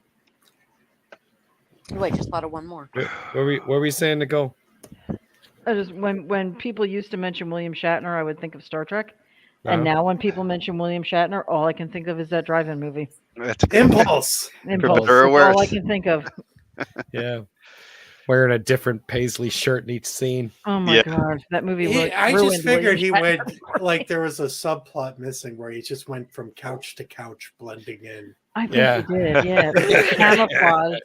Wait, just thought of one more. What were we saying, Nicole? I just when people used to mention William Shatner, I would think of Star Trek. Uh-huh. And now when people mention William Shatner, all I can think of is that drive-in movie. That's a good Impulse. Impulse. better or That's all I worse. can think of. Yeah. Wearing a different paisley shirt in each scene. Oh my Yeah. god, that movie. I ruined just figured he William went there was a subplot missing where he just went from couch to couch, blending in. I think Yeah. he did. Yeah, camouflage.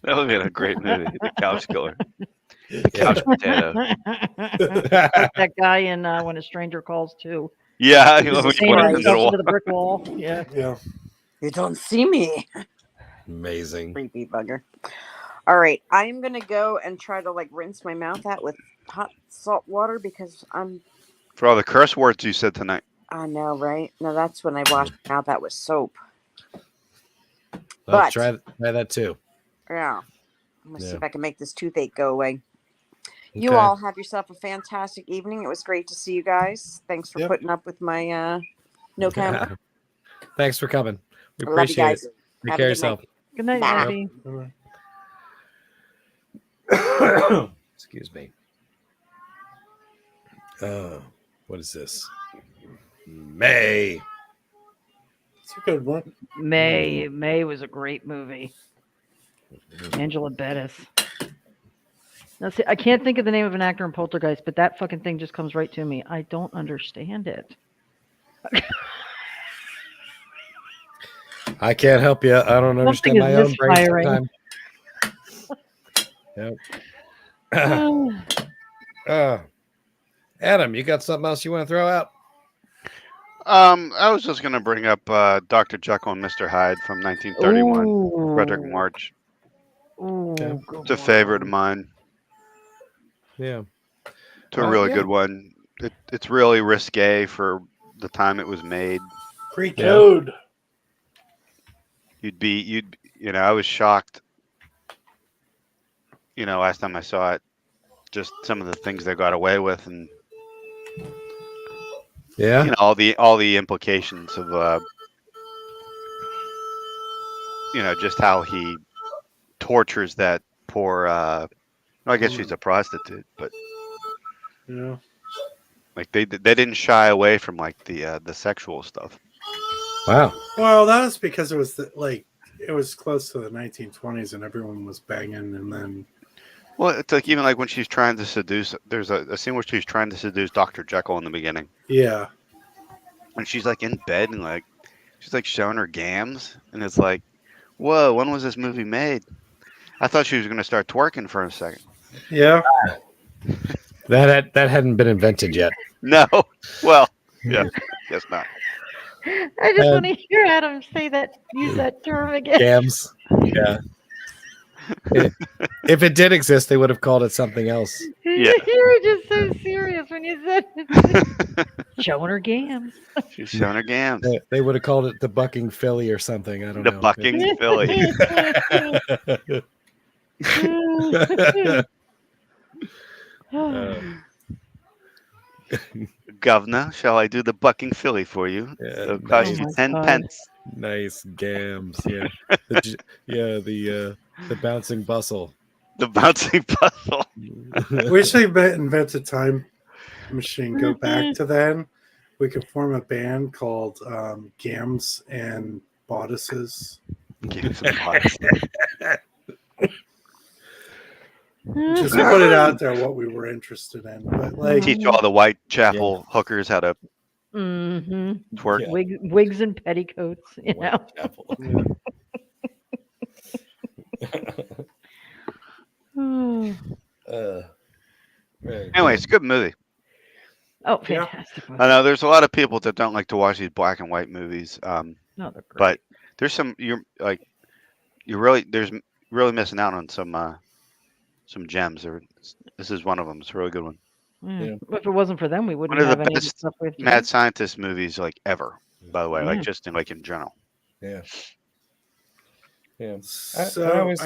That would have been a great movie. The Couch Killer. Couch Potato. Like that guy in When a Stranger Calls too. Yeah, Just when you painted put it in the himself middle. into the brick wall. Yeah. Yeah. You don't see me. Amazing. Creepy bugger. All right, I'm gonna go and try to rinse my mouth out with hot salt water because For all the curse words you said tonight. I know, right? No, that's when I washed my mouth out with soap. Well, But- try that too. Yeah. I'm gonna see Yeah. if I can make this toothache go away. You Okay. all have yourself a fantastic evening. It was great to see you guys. Thanks for Yep. putting up with my no camera. Thanks for coming. We I love you appreciate guys. it. Take Have a care of good yourself. Good night, Bye. Abby. Excuse me. What is this? May. It's a good one. May was a great movie. Angela Bettis. Now, see, I can't think of the name of an actor in Poltergeist, but that fucking thing just comes right to me. I don't understand it. I can't help you. I don't understand is my own brain misfiring. sometimes. Yep. Adam, you got something else you want to throw out? I was just gonna bring up Dr. Jekyll and Mr. Hyde from 1931, Frederick Ooh. March. Ooh, Okay. good It's a favorite of one. mine. Yeah. It's a really Yeah. good one. It's really risque for the time it was made. Pre-code. I was shocked. Last time I saw it, just some of the things they got away with, and Yeah. all the implications of just how he tortures that poor. I guess she's a prostitute, but Yeah. like they didn't shy away from like the sexual stuff. Wow. Well, that was because it was it was close to the 1920s and everyone was banging, and then Well, it's like even like when she's trying to seduce. There's a scene where she's trying to seduce Dr. Jekyll in the beginning, yeah, and she's like in bed and like she's like showing her gams, and it's like, whoa, when was this movie made? I thought she was gonna start twerking for a second. yeah. That hadn't been invented yet. No, well, yeah, guess not. I just want to hear Adam use that term again. Gams. Yeah. If it did exist, they would have called it something else. Yeah. You were just so serious when you said it. Showing her gams. She's showing her gams. They would have called it the bucking filly or something. I don't The know. bucking filly. Governor, shall I do the bucking filly for you? Yeah, It'll cost Oh you my 10 God. pence. Nice gams. Yeah. The bouncing bustle. The bouncing puzzle. We should invent a time machine. Go back to then. We could form a band called Gams and Bodices. Give some bodice. Just put it out there what we were interested in. But like, Teach all the Whitechapel hookers how to Mm-hmm. twerk. Yeah. Wigs and petticoats, you know. Yeah. Oh, Anyway, it's a good movie. oh, Yeah. fantastic. I know there's a lot of people that don't like to watch these black and white movies. No, they're great. But there's you're really missing out on some gems. This is one of them. It's a really good one. Yeah. If it wasn't for them, we wouldn't One of have the any of the best stuff we have Mad today. Scientist movies like ever. By the way, Yeah. like just in general. Yeah. Yeah. so always-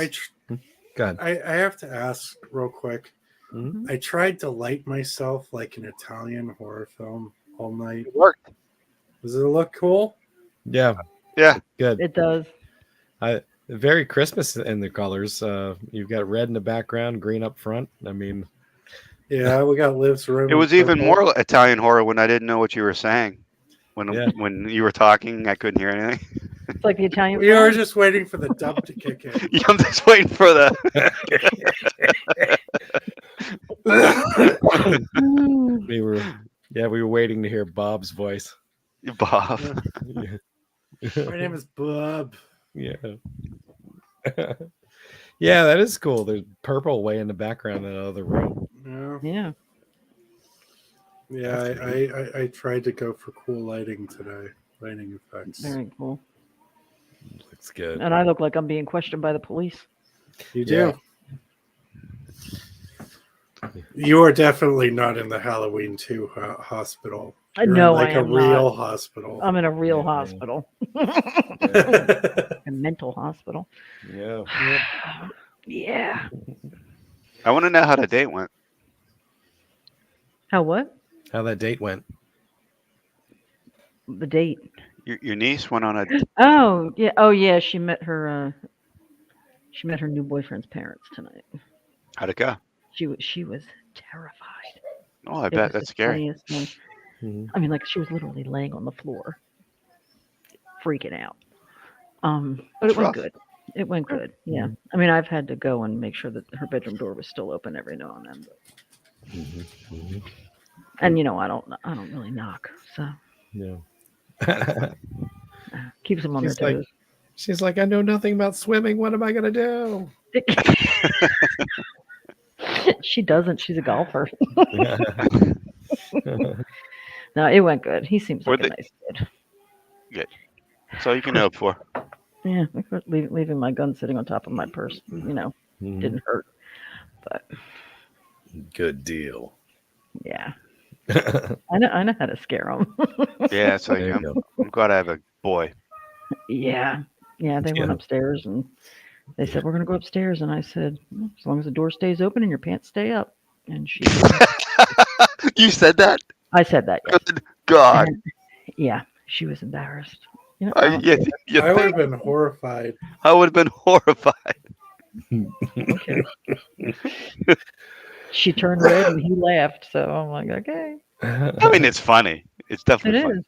Go ahead. I have to ask real quick. Mhm. I tried to light myself like an Italian horror film all night. It worked. Does it look cool? Yeah. Yeah. Good. It does. Very Christmas in the colors. You've got red in the background, green up front. I mean, Yeah, we got Liv's room. It was in even purple. more Italian horror when I didn't know what you were saying. Yeah. When you were talking, I couldn't hear anything. It's like the Italian. We were flag. just waiting for the dub to kick in. Yeah, I'm just waiting for the. we were waiting to hear Bob's voice. Bob. Yeah. My name is Bob. Yeah. Yeah, that is cool. There's purple way in the background in the other room. Yeah, Yeah, I tried to go for cool lighting today. Lighting effects. very cool. Looks good. And I look like I'm being questioned by the police. You do. You are definitely not in the Halloween 2 hospital. You're in No, like I a am real not. hospital. I'm in a real Yeah. hospital, Yeah. a mental hospital. Yeah. Yeah. I want to know how the date went. How what? How that date went. The date. Your niece went on a. Oh yeah. Oh yeah. She met her new boyfriend's parents tonight. How'd it go? She was terrified. Oh, I It bet was that's the scary. funniest thing. Mhm. I mean, like she was literally laying on the floor, freaking out. But That's it went rough. good. It went good. Yeah. I mean, I've had to go and make sure that her bedroom door was still open every now and then. But, Mhm. Mhm. and I don't really knock, so Yeah. keeps them on their She's like- toes. She's like, I know nothing about swimming. What am I gonna do? She doesn't. She's a golfer. No, it went good. He seems like Were a they- nice kid. That's all you can hope for. Yeah, leaving my gun sitting on top of my purse, didn't hurt. But Good deal. yeah, I know how to scare them. Yeah, so There you go. I'm glad I have a boy. Yeah, they went Yeah. upstairs and they said we're gonna go upstairs, and I said as long as the door stays open and your pants stay up. And You said that? I said that. Yes. Good God. And, yeah, she was embarrassed. You I would think? have been horrified. I would have been horrified. Okay. She turned red and he laughed. So I'm like, okay, I mean, it's funny. It's it definitely funny.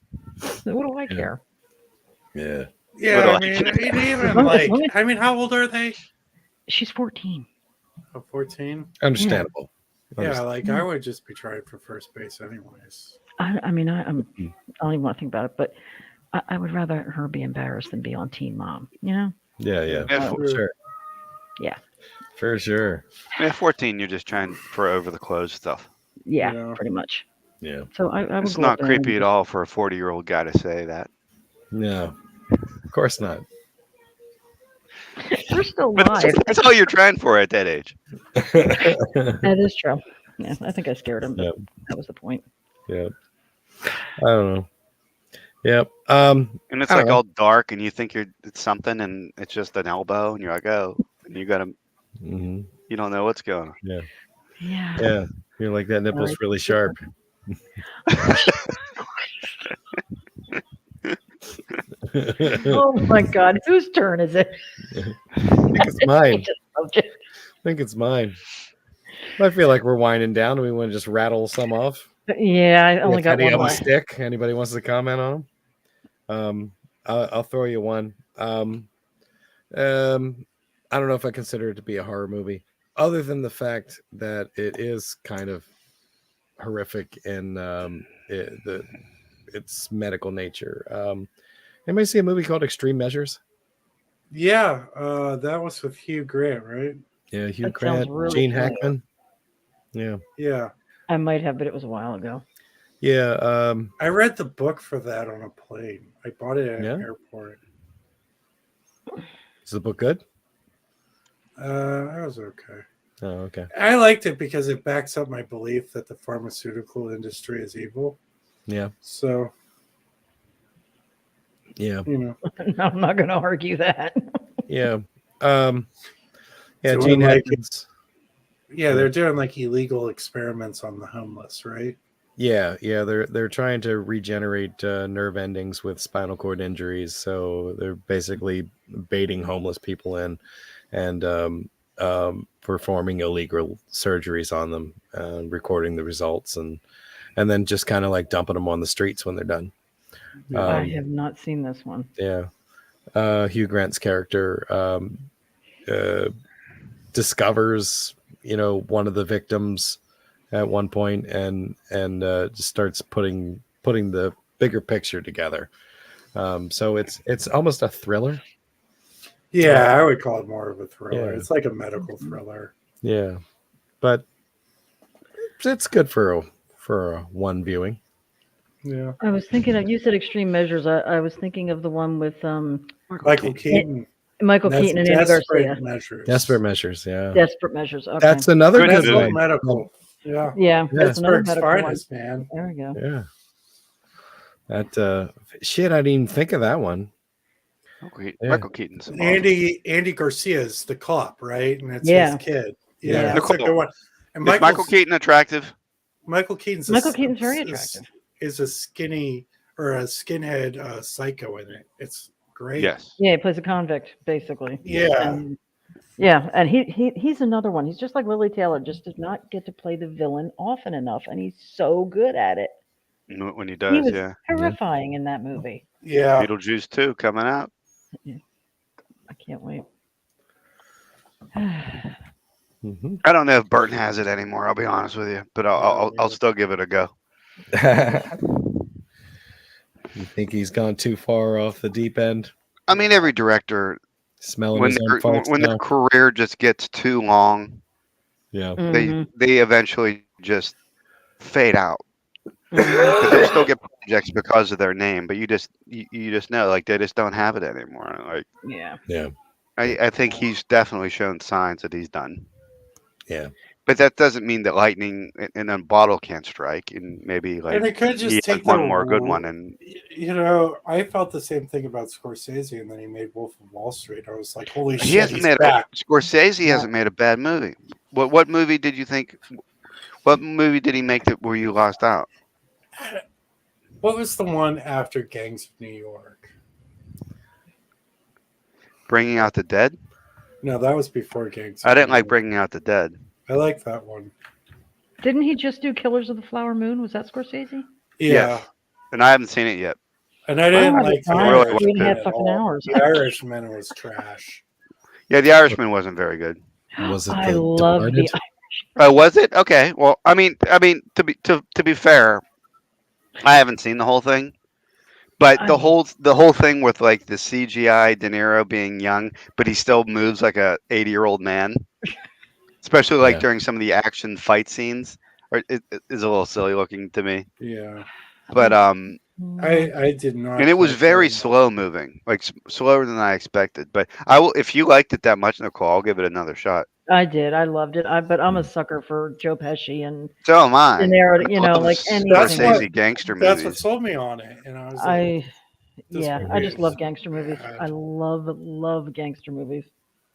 is. So what do I care? Yeah. Yeah, What I do mean, I- even As long like, as- I mean, how old are they? She's 14. Oh, 14? Understandable. Yeah, like I would just be trying for first base anyways. I mean, I don't even want to think about it, but I would rather her be embarrassed than be on Teen Mom. Yeah. Yeah, For sure. Yeah. For sure. 14, you're just trying for over the clothes stuff. Yeah, Yeah. pretty much. Yeah. So I would It's go not up there and creepy at all for a 40-year-old guy to say that. No. Of course not. They're still But alive. that's all you're trying for at that age. That is true. Yeah, I think I scared him, but Yep. that was the point. Yep. I don't know. Yep. And it's I like don't know. all dark, and you think it's something, and it's just an elbow, and you're like, oh, and you don't know what's going on. Yeah. Yeah. You're like, that nipple's Right. really sharp. Oh my God, whose turn is it? I think it's mine. Just subject. I think it's mine. I feel like we're winding down. Do we want to just rattle some off? Yeah, I only got Teddy one on the left. stick. Anybody wants to comment on them? I'll throw you one. I don't know if I consider it to be a horror movie, other than the fact that it is kind of horrific in its medical nature. Anybody see a movie called Extreme Measures? Yeah, that was with Hugh Grant, right? Yeah, Hugh That sounds Grant, really Gene familiar. Hackman. Yeah, Yeah. I might have, but it was a while ago. yeah. I read the book for that on a plane. I bought it at Yeah? an airport. Is the book good? That was okay. Oh, okay. I liked it because it backs up my belief that the pharmaceutical industry is evil. Yeah, So, yeah, you know, I'm not going to argue that. yeah. Yeah, So Gene like- Hackman's. yeah, they're doing like illegal experiments on the homeless, right? Yeah, they're trying to regenerate nerve endings with spinal cord injuries. So they're basically baiting homeless people in and performing illegal surgeries on them, recording the results, and then just kind of like dumping them on the streets when they're done. I have not seen this one. Yeah, Hugh Grant's character discovers, one of the victims at one point, and just starts putting the bigger picture together. So it's almost a thriller. Yeah, I would call it more of a thriller. Yeah. It's like a medical thriller. Yeah, but it's good for a one viewing. Yeah. I was thinking of, you said Extreme Measures. I was thinking of the one with Michael Keaton. Michael That's Keaton and Andy Desperate Garcia. Measures. Desperate Measures. Yeah, Desperate Measures. Okay. that's another Good good That's movie. all one. medical. Yeah. yeah, that's another Pittsburgh's medical one. finest, man. There we go. Yeah, that shit. I didn't even think of that one. Yeah. Michael Keaton's awesome. Andy Garcia's the cop, right? And it's Yeah. his kid. Yeah. Yeah, that's a Nicole, good one. And Is Michael Keaton attractive? Michael Keaton's Michael Keaton's very attractive. Is a skinny or a skinhead psycho in it. It's great. Yes. Yeah, he plays a convict, basically. Yeah. And, yeah, and he's another one. He's just like Lily Taylor, just does not get to play the villain often enough, and he's so good at it. When he He does, was yeah. terrifying in that movie. Yeah. Beetlejuice 2 coming out. I can't wait. Mm-hmm. I don't know if Burton has it anymore. I'll be honest with you, but I'll still give it a go. You think he's gone too far off the deep end? I mean, every director, Smelling when his own farts when now? their career just gets too long, Yeah. Mhm. they eventually just fade out. Mhm. but they still get projects because of their name. But you just know, like they just don't have it anymore. Like Yeah. Yeah. I think he's definitely shown signs that he's done. Yeah. But that doesn't mean that lightning in a bottle can't strike, and maybe like And it could he just has take one more good one. And you know, I felt the same thing about Scorsese, and then he made Wolf of Wall Street. I was like, holy he shit, hasn't he's made back. Scorsese Yeah. hasn't made a bad movie. What movie did you think? What movie did he make that where you lost out? What was the one after Gangs of New York? Bringing Out the Dead. No, that was before Gangs. I of didn't New like York. Bringing Out the Dead. I like that one. Didn't he just do Killers of the Flower Moon? Was that Scorsese? Yeah, Yes. And I haven't seen it yet. and I didn't Oh, like it's The fine. really Three and a Irishman half at fucking all. hours. The Irishman was trash. Yeah, The Irishman wasn't very good. Was it I The love Departed? the. Oh, was it? Okay. Well, I mean, to be fair, I haven't seen the whole thing, but I- the whole thing with like the CGI De Niro being young, but he still moves like a 80-year-old man, especially like Yeah. during some of the action fight scenes, or it is a little silly looking to me. Yeah, But I did not. and it was like very that. slow moving, like slower than I expected. But I will, if you liked it that much, Nicole, I'll give it another shot. I did. I loved it. But I'm a sucker for Joe Pesci and So am I. De Niro. I You know, love like That's anything. what- gangster That's what movies. sold me on it, and I was like, I this yeah. movie I just is love gangster movies. bad. I love gangster movies.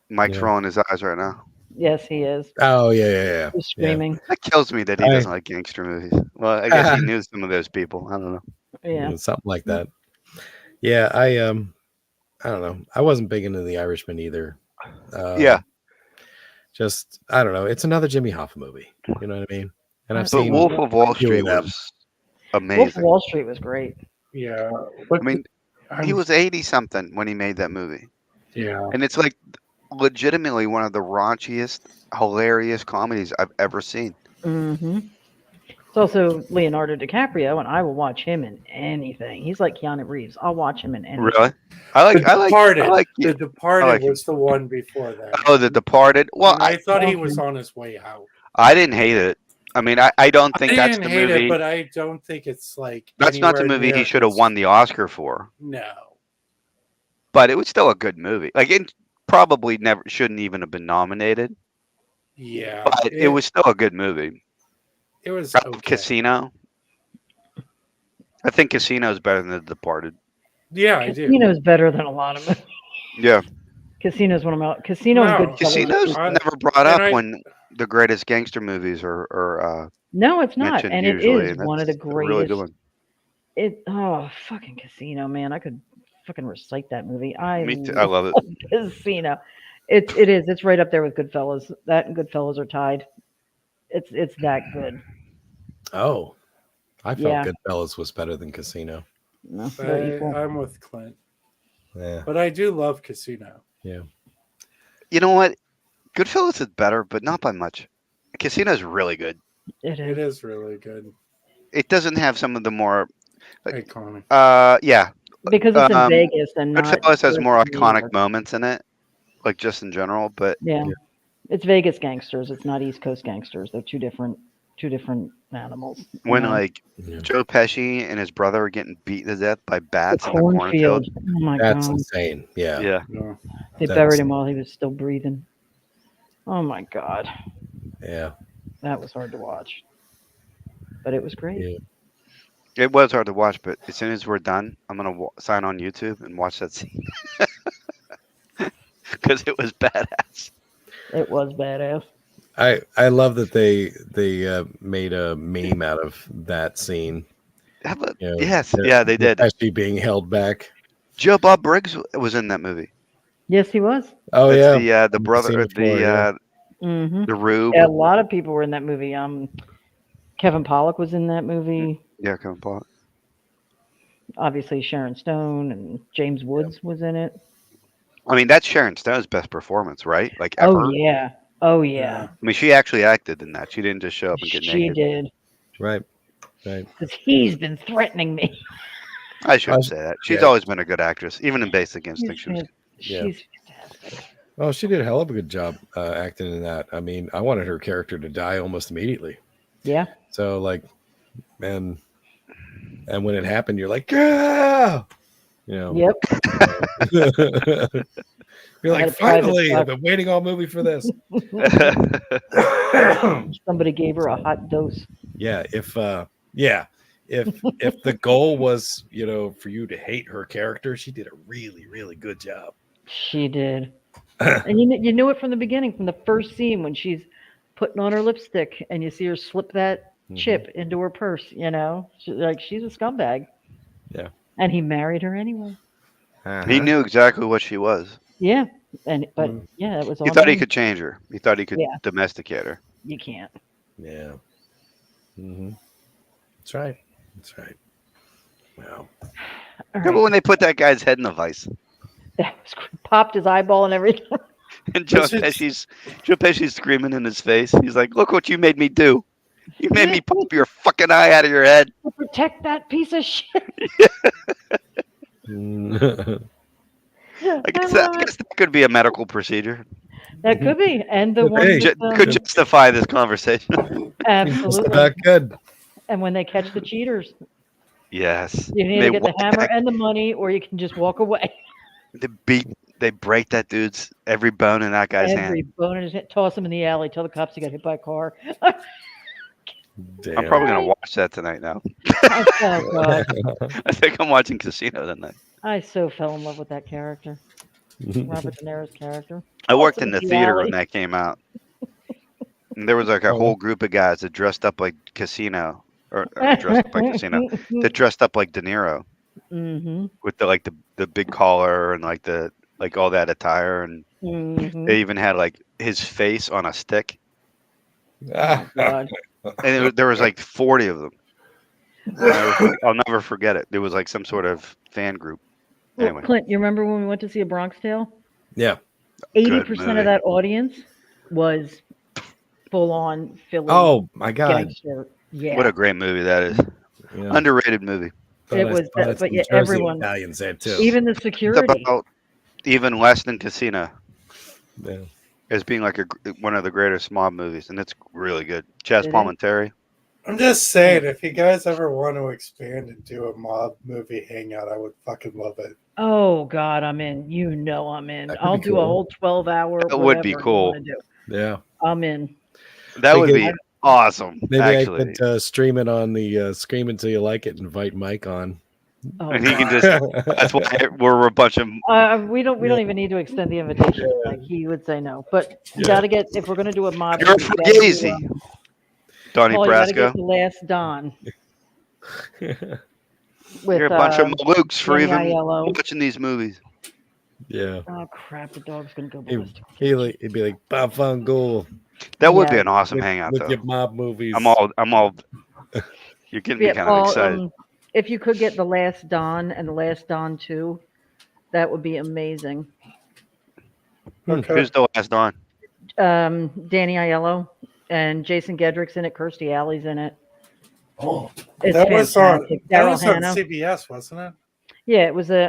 Mike's Yeah. rolling his eyes right now. Yes, he is. Oh yeah. He's screaming. That kills me that he I- doesn't like gangster movies. Well, I guess he knew some of those people. I don't know. Yeah. Something like that. Yeah, I don't know. I wasn't big into The Irishman either. Yeah. Just I don't know. It's another Jimmy Hoffa movie. You know what I mean? And I've But But seen Wolf of Wall few of Street them. was Wolf of amazing. Wall Street was great. Yeah, I mean, he was 80 something when he made that movie. yeah. And it's like legitimately one of the raunchiest, hilarious comedies I've ever seen. Mm-hmm. It's also Leonardo DiCaprio, and I will watch him in anything. He's like Keanu Reeves. I'll watch him in anything. Really? I The Departed. yeah. The Departed I like was the one before that. Oh, The Departed. Well, And I thought he Okay. was on his way out. I didn't hate it. I mean, I don't think I that's didn't the hate movie. it, but I don't think it's like That's not the anywhere movie he near should have his- won the Oscar for. No. But it was still a good movie. Like it probably never shouldn't even have been nominated. Yeah. But it was still a good movie. It was Right, okay. Casino. I think Casino is better than The Departed. Yeah, I do. Casino's better than a lot of movies. Yeah, Casino's one of my Casino and No, Goodfellas. Casino's I- never brought and up I- when the greatest gangster movies are No, it's not, mentioned and it usually. is and one of the that's a really good greatest. one. Fucking Casino, man! I could fucking recite that movie. I Me too. I love it. Casino. It is. It's right up there with Goodfellas. That and Goodfellas are tied. It's that good. Oh, I felt Yeah. Goodfellas was better than Casino. No, they're equal. I'm with Clint, Yeah. but I do love Casino. You know what? Goodfellas is better, but not by much. Casino's really good. It It is. is really good. It doesn't have some of the more Iconic. yeah. Because it's in Um, Vegas and not. Goodfellas has more New iconic York. moments in it, like just in general. But Yeah. It's Vegas gangsters. It's not East Coast gangsters. They're two different animals. you when know? like Yeah. Joe Pesci and his brother are getting beaten to death by the bats in the cornfield. cornfield. Oh my That's god! insane. Yeah. Yeah. No. They that's- buried him while he was still breathing. Oh my god, Yeah. that was hard to watch, but it was great. Yeah. It was hard to watch, but as soon as we're done, I'm gonna sign on YouTube and watch that scene because it was badass. It was badass. I love that they made a meme out of that scene. How about- You know, yes, the- yeah, they did. Especially being held back. Joe Bob Briggs was in that movie. Yes, he was. Oh That's yeah. the I've brother, seen it before, yeah. Mm-hmm. the Rube. Yeah, a lot of people were in that movie. Kevin Pollak was in that movie. Yeah, come on. Obviously, Sharon Stone and James Woods was in it. I mean, that's Sharon Stone's best performance, right? Like ever. Oh yeah. Oh yeah. I mean, she actually acted in that. She didn't just show up and get She naked. did. Right. Right. Because he's been threatening me. I shouldn't say that. She's yeah. always been a good actress, even in Basic Instinct. She was. Yeah. She's fantastic. Oh, she did a hell of a good job acting in that. I mean, I wanted her character to die almost immediately. Yeah. So like, and And when it happened, you're like, yeah, you know. Yep. You're I had like, a private finally, I've doc- been waiting all movie for this. Somebody gave her a hot dose. Yeah, if the goal was, you know, for you to hate her character, she did a really, really good job. She did. And you knew it from the beginning, from the first scene when she's putting on her lipstick and you see her slip that chip into her purse, you know? She's a scumbag. Yeah. And he married her anyway. He knew exactly what she was. Yeah. But yeah, it was He on thought he him. could change her. He thought he could Yeah. domesticate her. You can't. Yeah. That's right. That's right. Wow. All Remember right. when they put that guy's head in a vice? That was, popped his eyeball and everything. And Joe Pesci's screaming in his face. He's like, "Look what you made me do! You made me pop your fucking eye out of your head." To protect that piece of shit. I guess that could be a medical procedure. That could be. And the one Hey. with, Could justify this conversation. absolutely. Good. And when they catch the cheaters, Yes. you can They either get the whack hammer that- and the money, or you can just walk away. They break that dude's every bone in that guy's Every hand. bone in his head, toss him in the alley, tell the cops he got hit by a car. Damn. I'm probably gonna watch that tonight now. Oh, God. I think I'm watching Casino tonight. I so fell in love with that character, Robert De Niro's character. I worked Toss him in the in theater alley. when that came out. And there was like a whole group of guys that dressed up like Casino, or dressed up like Casino, that dressed up like De Niro Mm-hmm. with the big collar and like all that attire, and Mm-hmm. they even had like his face on a stick, Oh, God. and there was like 40 of them. I'll never forget it. There was like some sort of fan group. Well, Anyway, Clint, you remember when we went to see A Bronx Tale? Yeah. 80% movie. of that audience was full-on Philly Oh my God. gangster. Yeah. what a great movie that is. Yeah. Underrated movie. It was that- but yeah, everyone- Italians there too. Even the It's security. about even less than Casino Yeah. as being like one of the greatest mob movies, and it's really good. Chaz It is. Palminteri. I'm just saying, if you guys ever want to expand and do a mob movie hangout, I would fucking love it. Oh God, I'm in. You know I'm in. That could I'll be do a cool. whole 12-hour. That would be whatever you cool. wanna do. Yeah. I'm in. That would Maybe- be awesome. Maybe actually, I could stream it on the Scream Until You Like It and invite Mike on. Oh, and he can God. just. That's why we're a bunch of. We don't even need to extend the invitation. Like he would say no, but you Yeah. got to get if we're gonna do a mob. You're movie, you gotta do, Fugazi. Donnie Paul, you gotta Brasco. get the Last Don with You're a bunch of malooks for Danny even Aiello. watching these movies. Yeah. Oh crap! The dog's gonna go He- ballistic. He'd be like, Bob Fungool That would be Yeah. an awesome with, hangout, with though. your mob movies. I'm all. You're getting me Yeah, kind Paul, of excited. if you could get the Last Don and the Last Don 2, that would be amazing. Okay. Who's the last Don? Danny Aiello and Jason Gedrick's in it. Kirstie Alley's in it. Oh, It's that was on fantastic. that Daryl was on Hannah. CBS, wasn't it? Yeah, it was a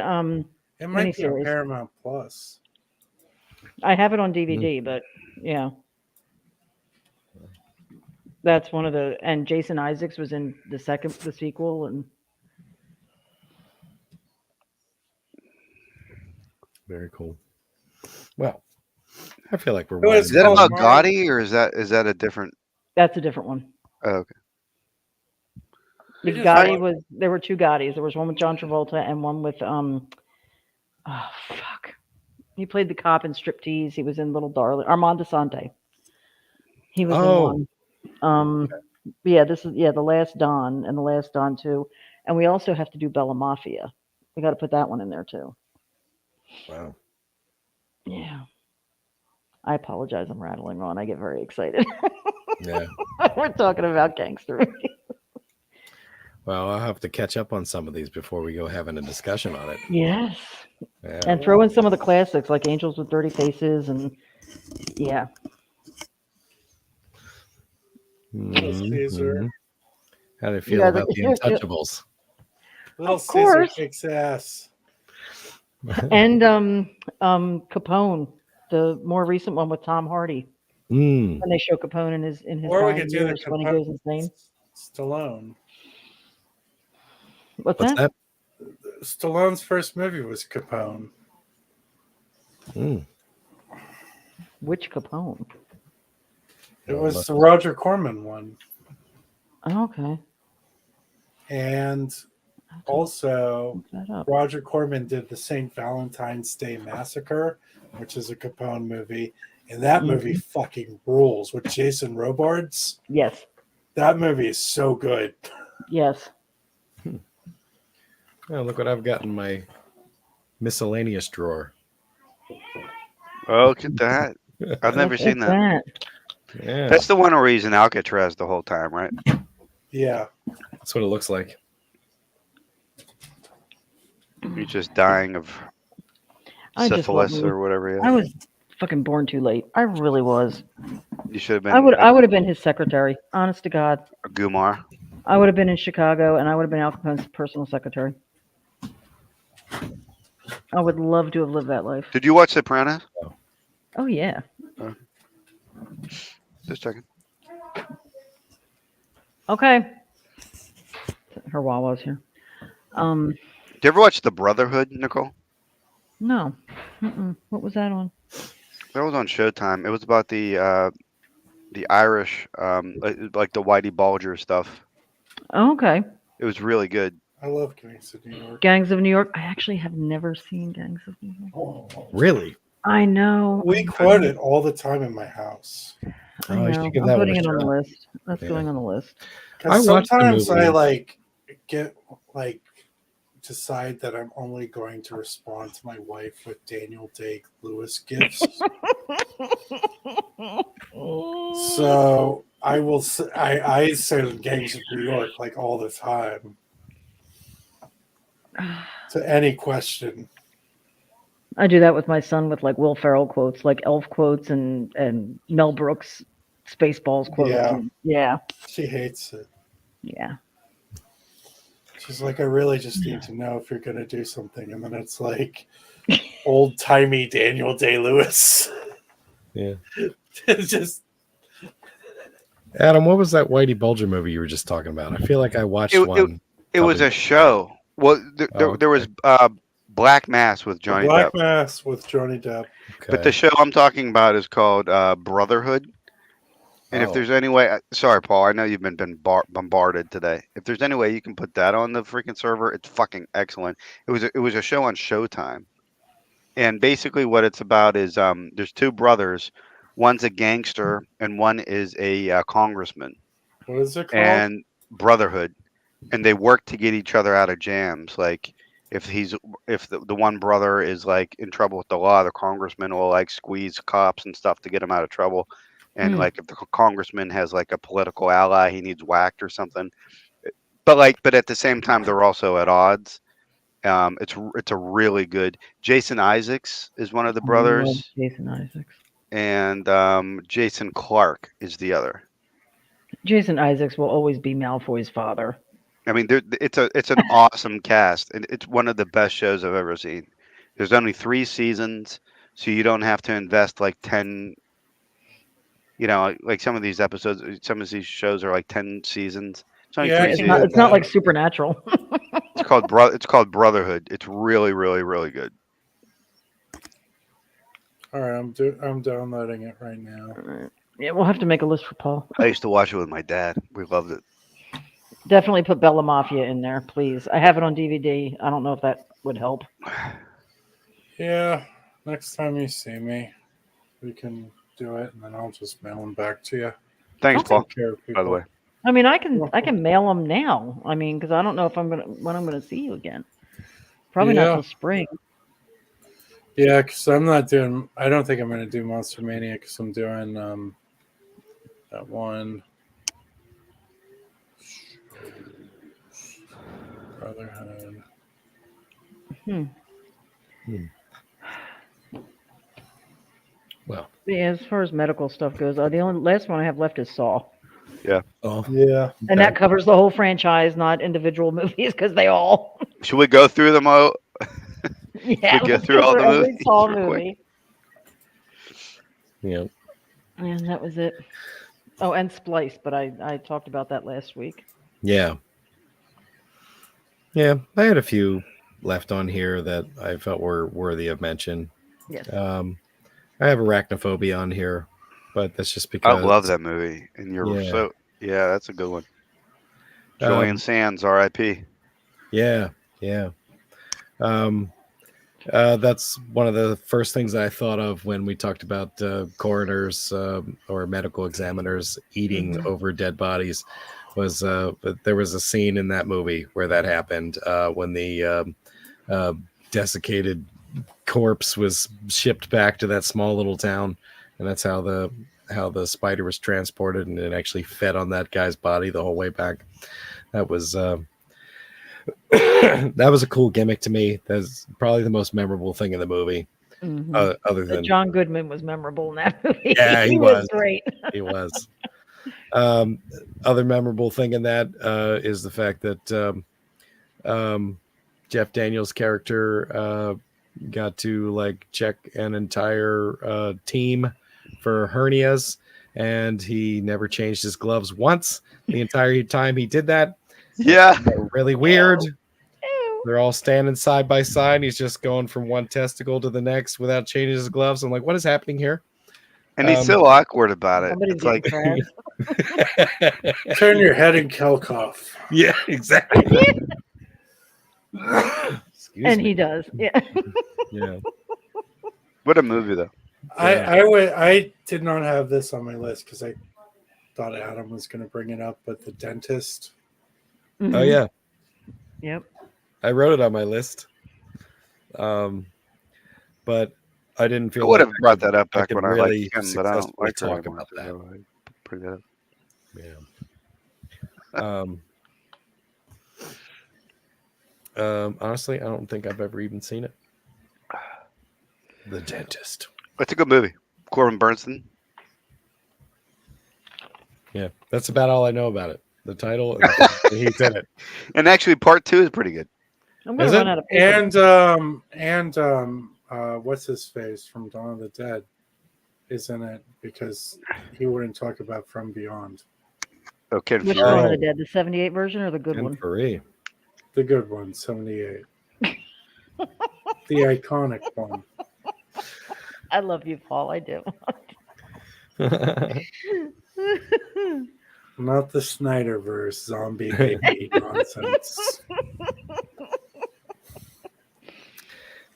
It might be on Miniseries. Paramount Plus. I have it on DVD, but yeah. That's one of the and Jason Isaacs was in the sequel, and Very cool. Well, I feel like we're Who is Is that Paul about Marley? Gotti, or is that a different? that's a different one. Oh, okay. The just Gotti had- was there were two Gottis. There was one with John Travolta and one with oh fuck. He played the cop in Striptease. He was in Little Darling. Armand Asante. He was Oh. in one. Yeah, this is the Last Don and the Last Don 2. And we also have to do Bella Mafia. We got to put that one in there too. Wow. Yeah. I apologize. I'm rattling on. I get very excited. Yeah. We're talking about gangster movies. Well, I'll have to catch up on some of these before we go having a discussion on it. Yes. Yeah. And throw in some of the classics like Angels with Dirty Faces and yeah. Mhm, Caesar. mhm. How do you feel guys about are- the Untouchables? Little Of Caesar course. kicks ass. And Capone, the more recent one with Tom Hardy. Mm. When they show Capone in his Or we dying could do the years when he goes insane. Stallone. What's What's that? that? Stallone's first movie was Capone. Mm. Which Capone? It Oh, was must the be- Roger Corman one. Oh, okay. And I'll have to also, look that up. Roger Corman did the St. Valentine's Day Massacre, which is a Capone movie. And that movie fucking rules with Jason Robards. Yes. That movie is so good. Yes. Oh, look what I've got in my miscellaneous drawer. Oh, look at that. I've never Look seen at that. Yeah, That's the one where he's in Alcatraz the whole time, right? Yeah. that's what it looks like. He's just dying of I just love syphilis movies. or whatever he I has. was fucking born too late. I really was. You should have I been would have been his secretary. Honest to God. a Gumar. I would have been in Chicago, and I would have been Al Capone's personal secretary. I would love to have lived that life. Did you watch Sopranos? Oh yeah. Just checking. Okay. Her Wawa's here. Did you ever watch The Brotherhood, Nicole? No. What was that on? That was on Showtime. It was about the Irish, like the Whitey Bulger stuff. Oh, okay. It was really good. I love Gangs of New York. Gangs of New York. I actually have never seen Gangs of New York. Really? I know. We quote it all the time in my house. I Oh, you should know. give I'm that one putting a it on the shot. list. That's Yeah. going on the list. Because I watched the sometimes I movie. get decide that I'm only going to respond to my wife with Daniel Day-Lewis gifts. So I will. I say Gangs of New York like all the time. To any question. I do that with my son with like Will Ferrell quotes, like Elf quotes and Mel Brooks Spaceballs quotes. Yeah. And yeah. She hates it. Yeah. She's like, I really just need to know if you're going to do something. And then it's like old timey Daniel Day-Lewis. Yeah. It's just. Adam, what was that Whitey Bulger movie you were just talking about? I feel like I watched one. It was probably- a show. Well, there was Black Mass with Johnny Black Depp. Mass with Johnny Depp. But the show I'm talking about is called Brotherhood. And if Oh. there's any way, sorry, Paul, I know you've been bombarded today. If there's any way you can put that on the freaking server, it's fucking excellent. It was a show on Showtime, and basically what it's about is there's two brothers, one's a gangster and one is a congressman, What is it called? and Brotherhood, and they work to get each other out of jams. Like if the one brother is like in trouble with the law, the congressman will like squeeze cops and stuff to get him out of trouble. And like if the congressman has like a political ally he needs whacked or something, but at the same time they're also at odds. It's a really good. Jason Isaacs is one of the I love brothers, Jason Isaacs. and Jason Clark is the other. Jason Isaacs will always be Malfoy's father. I mean, it's an awesome cast, and it's one of the best shows I've ever seen. There's only 3 seasons, so you don't have to invest like 10. You know, like some of these episodes, some of these shows are like 10 seasons. It's only Yeah, 3 it's seasons. It's not like Supernatural. It's called Brotherhood. It's really, really, really good. All right, I'm downloading it right now. Yeah, we'll have to make a list for Paul. I used to watch it with my dad. We loved it. Definitely put Bella Mafia in there, please. I have it on DVD. I don't know if that would help. Yeah, next time you see me, we can do it, and then I'll just mail them back to you. Thanks, Okay. Paul. Take care of By the people. way, I mean, I can mail them now. I mean, because I don't know if when I'm gonna see you again. Probably Yeah. not till spring. Yeah, because I don't think I'm going to do Monster Mania because I'm doing that one. Brotherhood. Well, Yeah, as far as medical stuff goes, the only last one I have left is Saw, oh, Yeah. and that covers the whole franchise, not individual movies, because they all. should we go through them all? Yeah, go let's through all the every movies Saw real quick. movie. yeah. And that was it. Oh, and Splice, but I talked about that last week. Yeah. Yeah, I had a few left on here that I felt were worthy of mention. Yes. I have arachnophobia on here, but that's just I because. love that movie, and you're Yeah. yeah, that's a good one. Julian Sands, R.I.P. Yeah, yeah. That's one of the first things I thought of when we talked about coroners or medical examiners eating over dead bodies. But there was a scene in that movie where that happened when the desiccated corpse was shipped back to that small little town, and that's how the spider was transported, and it actually fed on that guy's body the whole way back. That was that was a cool gimmick to me. That's probably the most memorable thing in the movie. Other than John Goodman was memorable in that movie. Yeah, he was was. great. He was. Other memorable thing in that is the fact that Jeff Daniels' character got to like check an entire team for hernias, and he never changed his gloves once the entire time he did that. Yeah. Really weird. Ew. They're all standing side by side. And he's just going from one testicle to the next without changing his gloves. I'm like, what is happening here? And he's so awkward about it. Somebody's It's like, getting crabs. Turn your head and kill cough. Yeah, exactly. Excuse And me. he does. Yeah. Yeah. what a movie, though. I did not have this on my list because I thought Adam was going to bring it up, but The Dentist. Oh yeah, Yep. I wrote it on my list. But I didn't feel I would like have brought that up I back could when I really liked him, but I don't successfully like her talk anymore, about that. so I bring that up. Yeah. Honestly, I don't think I've ever even seen it. The Dentist. It's a good movie. Corbin Bernsen. Yeah, that's about all I know about it. The title, and the fact that he's in it. And actually, part 2 is pretty good. I'm going Is to it? run out of paper. And what's his face from Dawn of the Dead is in it because he wouldn't talk about From Beyond. Oh, Ken Which Fury. one of the dead? The 78 version or the good And one? Free. The good one, 78. The iconic one. I love you, Paul. I do. Not the Snyderverse zombie baby nonsense.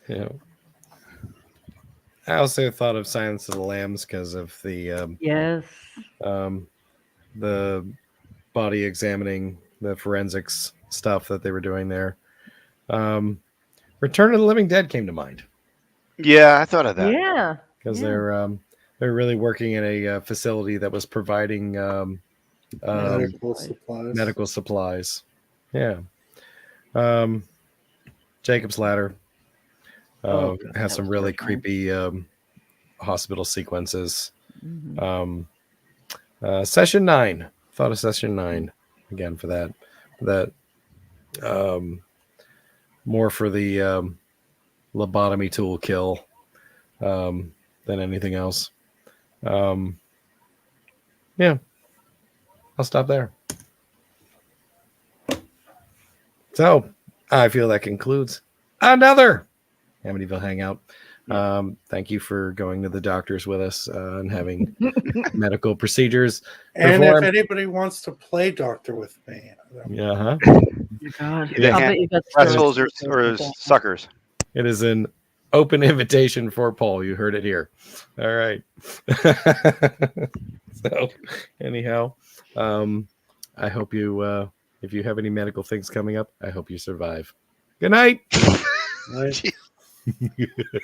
Yeah. I also thought of Silence of the Lambs because of the Yes. the body examining, the forensics stuff that they were doing there. Return of the Living Dead came to mind Yeah, I thought of that. Yeah. because Yeah. they're really working in a facility that was providing Medical supplies. medical supplies. Yeah. Jacob's Ladder Oh, God, has that some was really terrifying. creepy hospital sequences. Mhm. Session 9. Thought of Session 9 again for that. More for the lobotomy tool kill than anything else. Yeah. I'll stop there. So I feel that concludes another Amityville Hangout. Thank you for going to the doctors with us and having medical procedures And performed. if anybody wants to play doctor with me, Yeah, huh? Oh, God. Yeah. I'll bet you got Wrestles stories or with that. suckers. It is an open invitation for Paul. You heard it here. All right. So, anyhow, I hope you, if you have any medical things coming up, I hope you survive. Good night. right?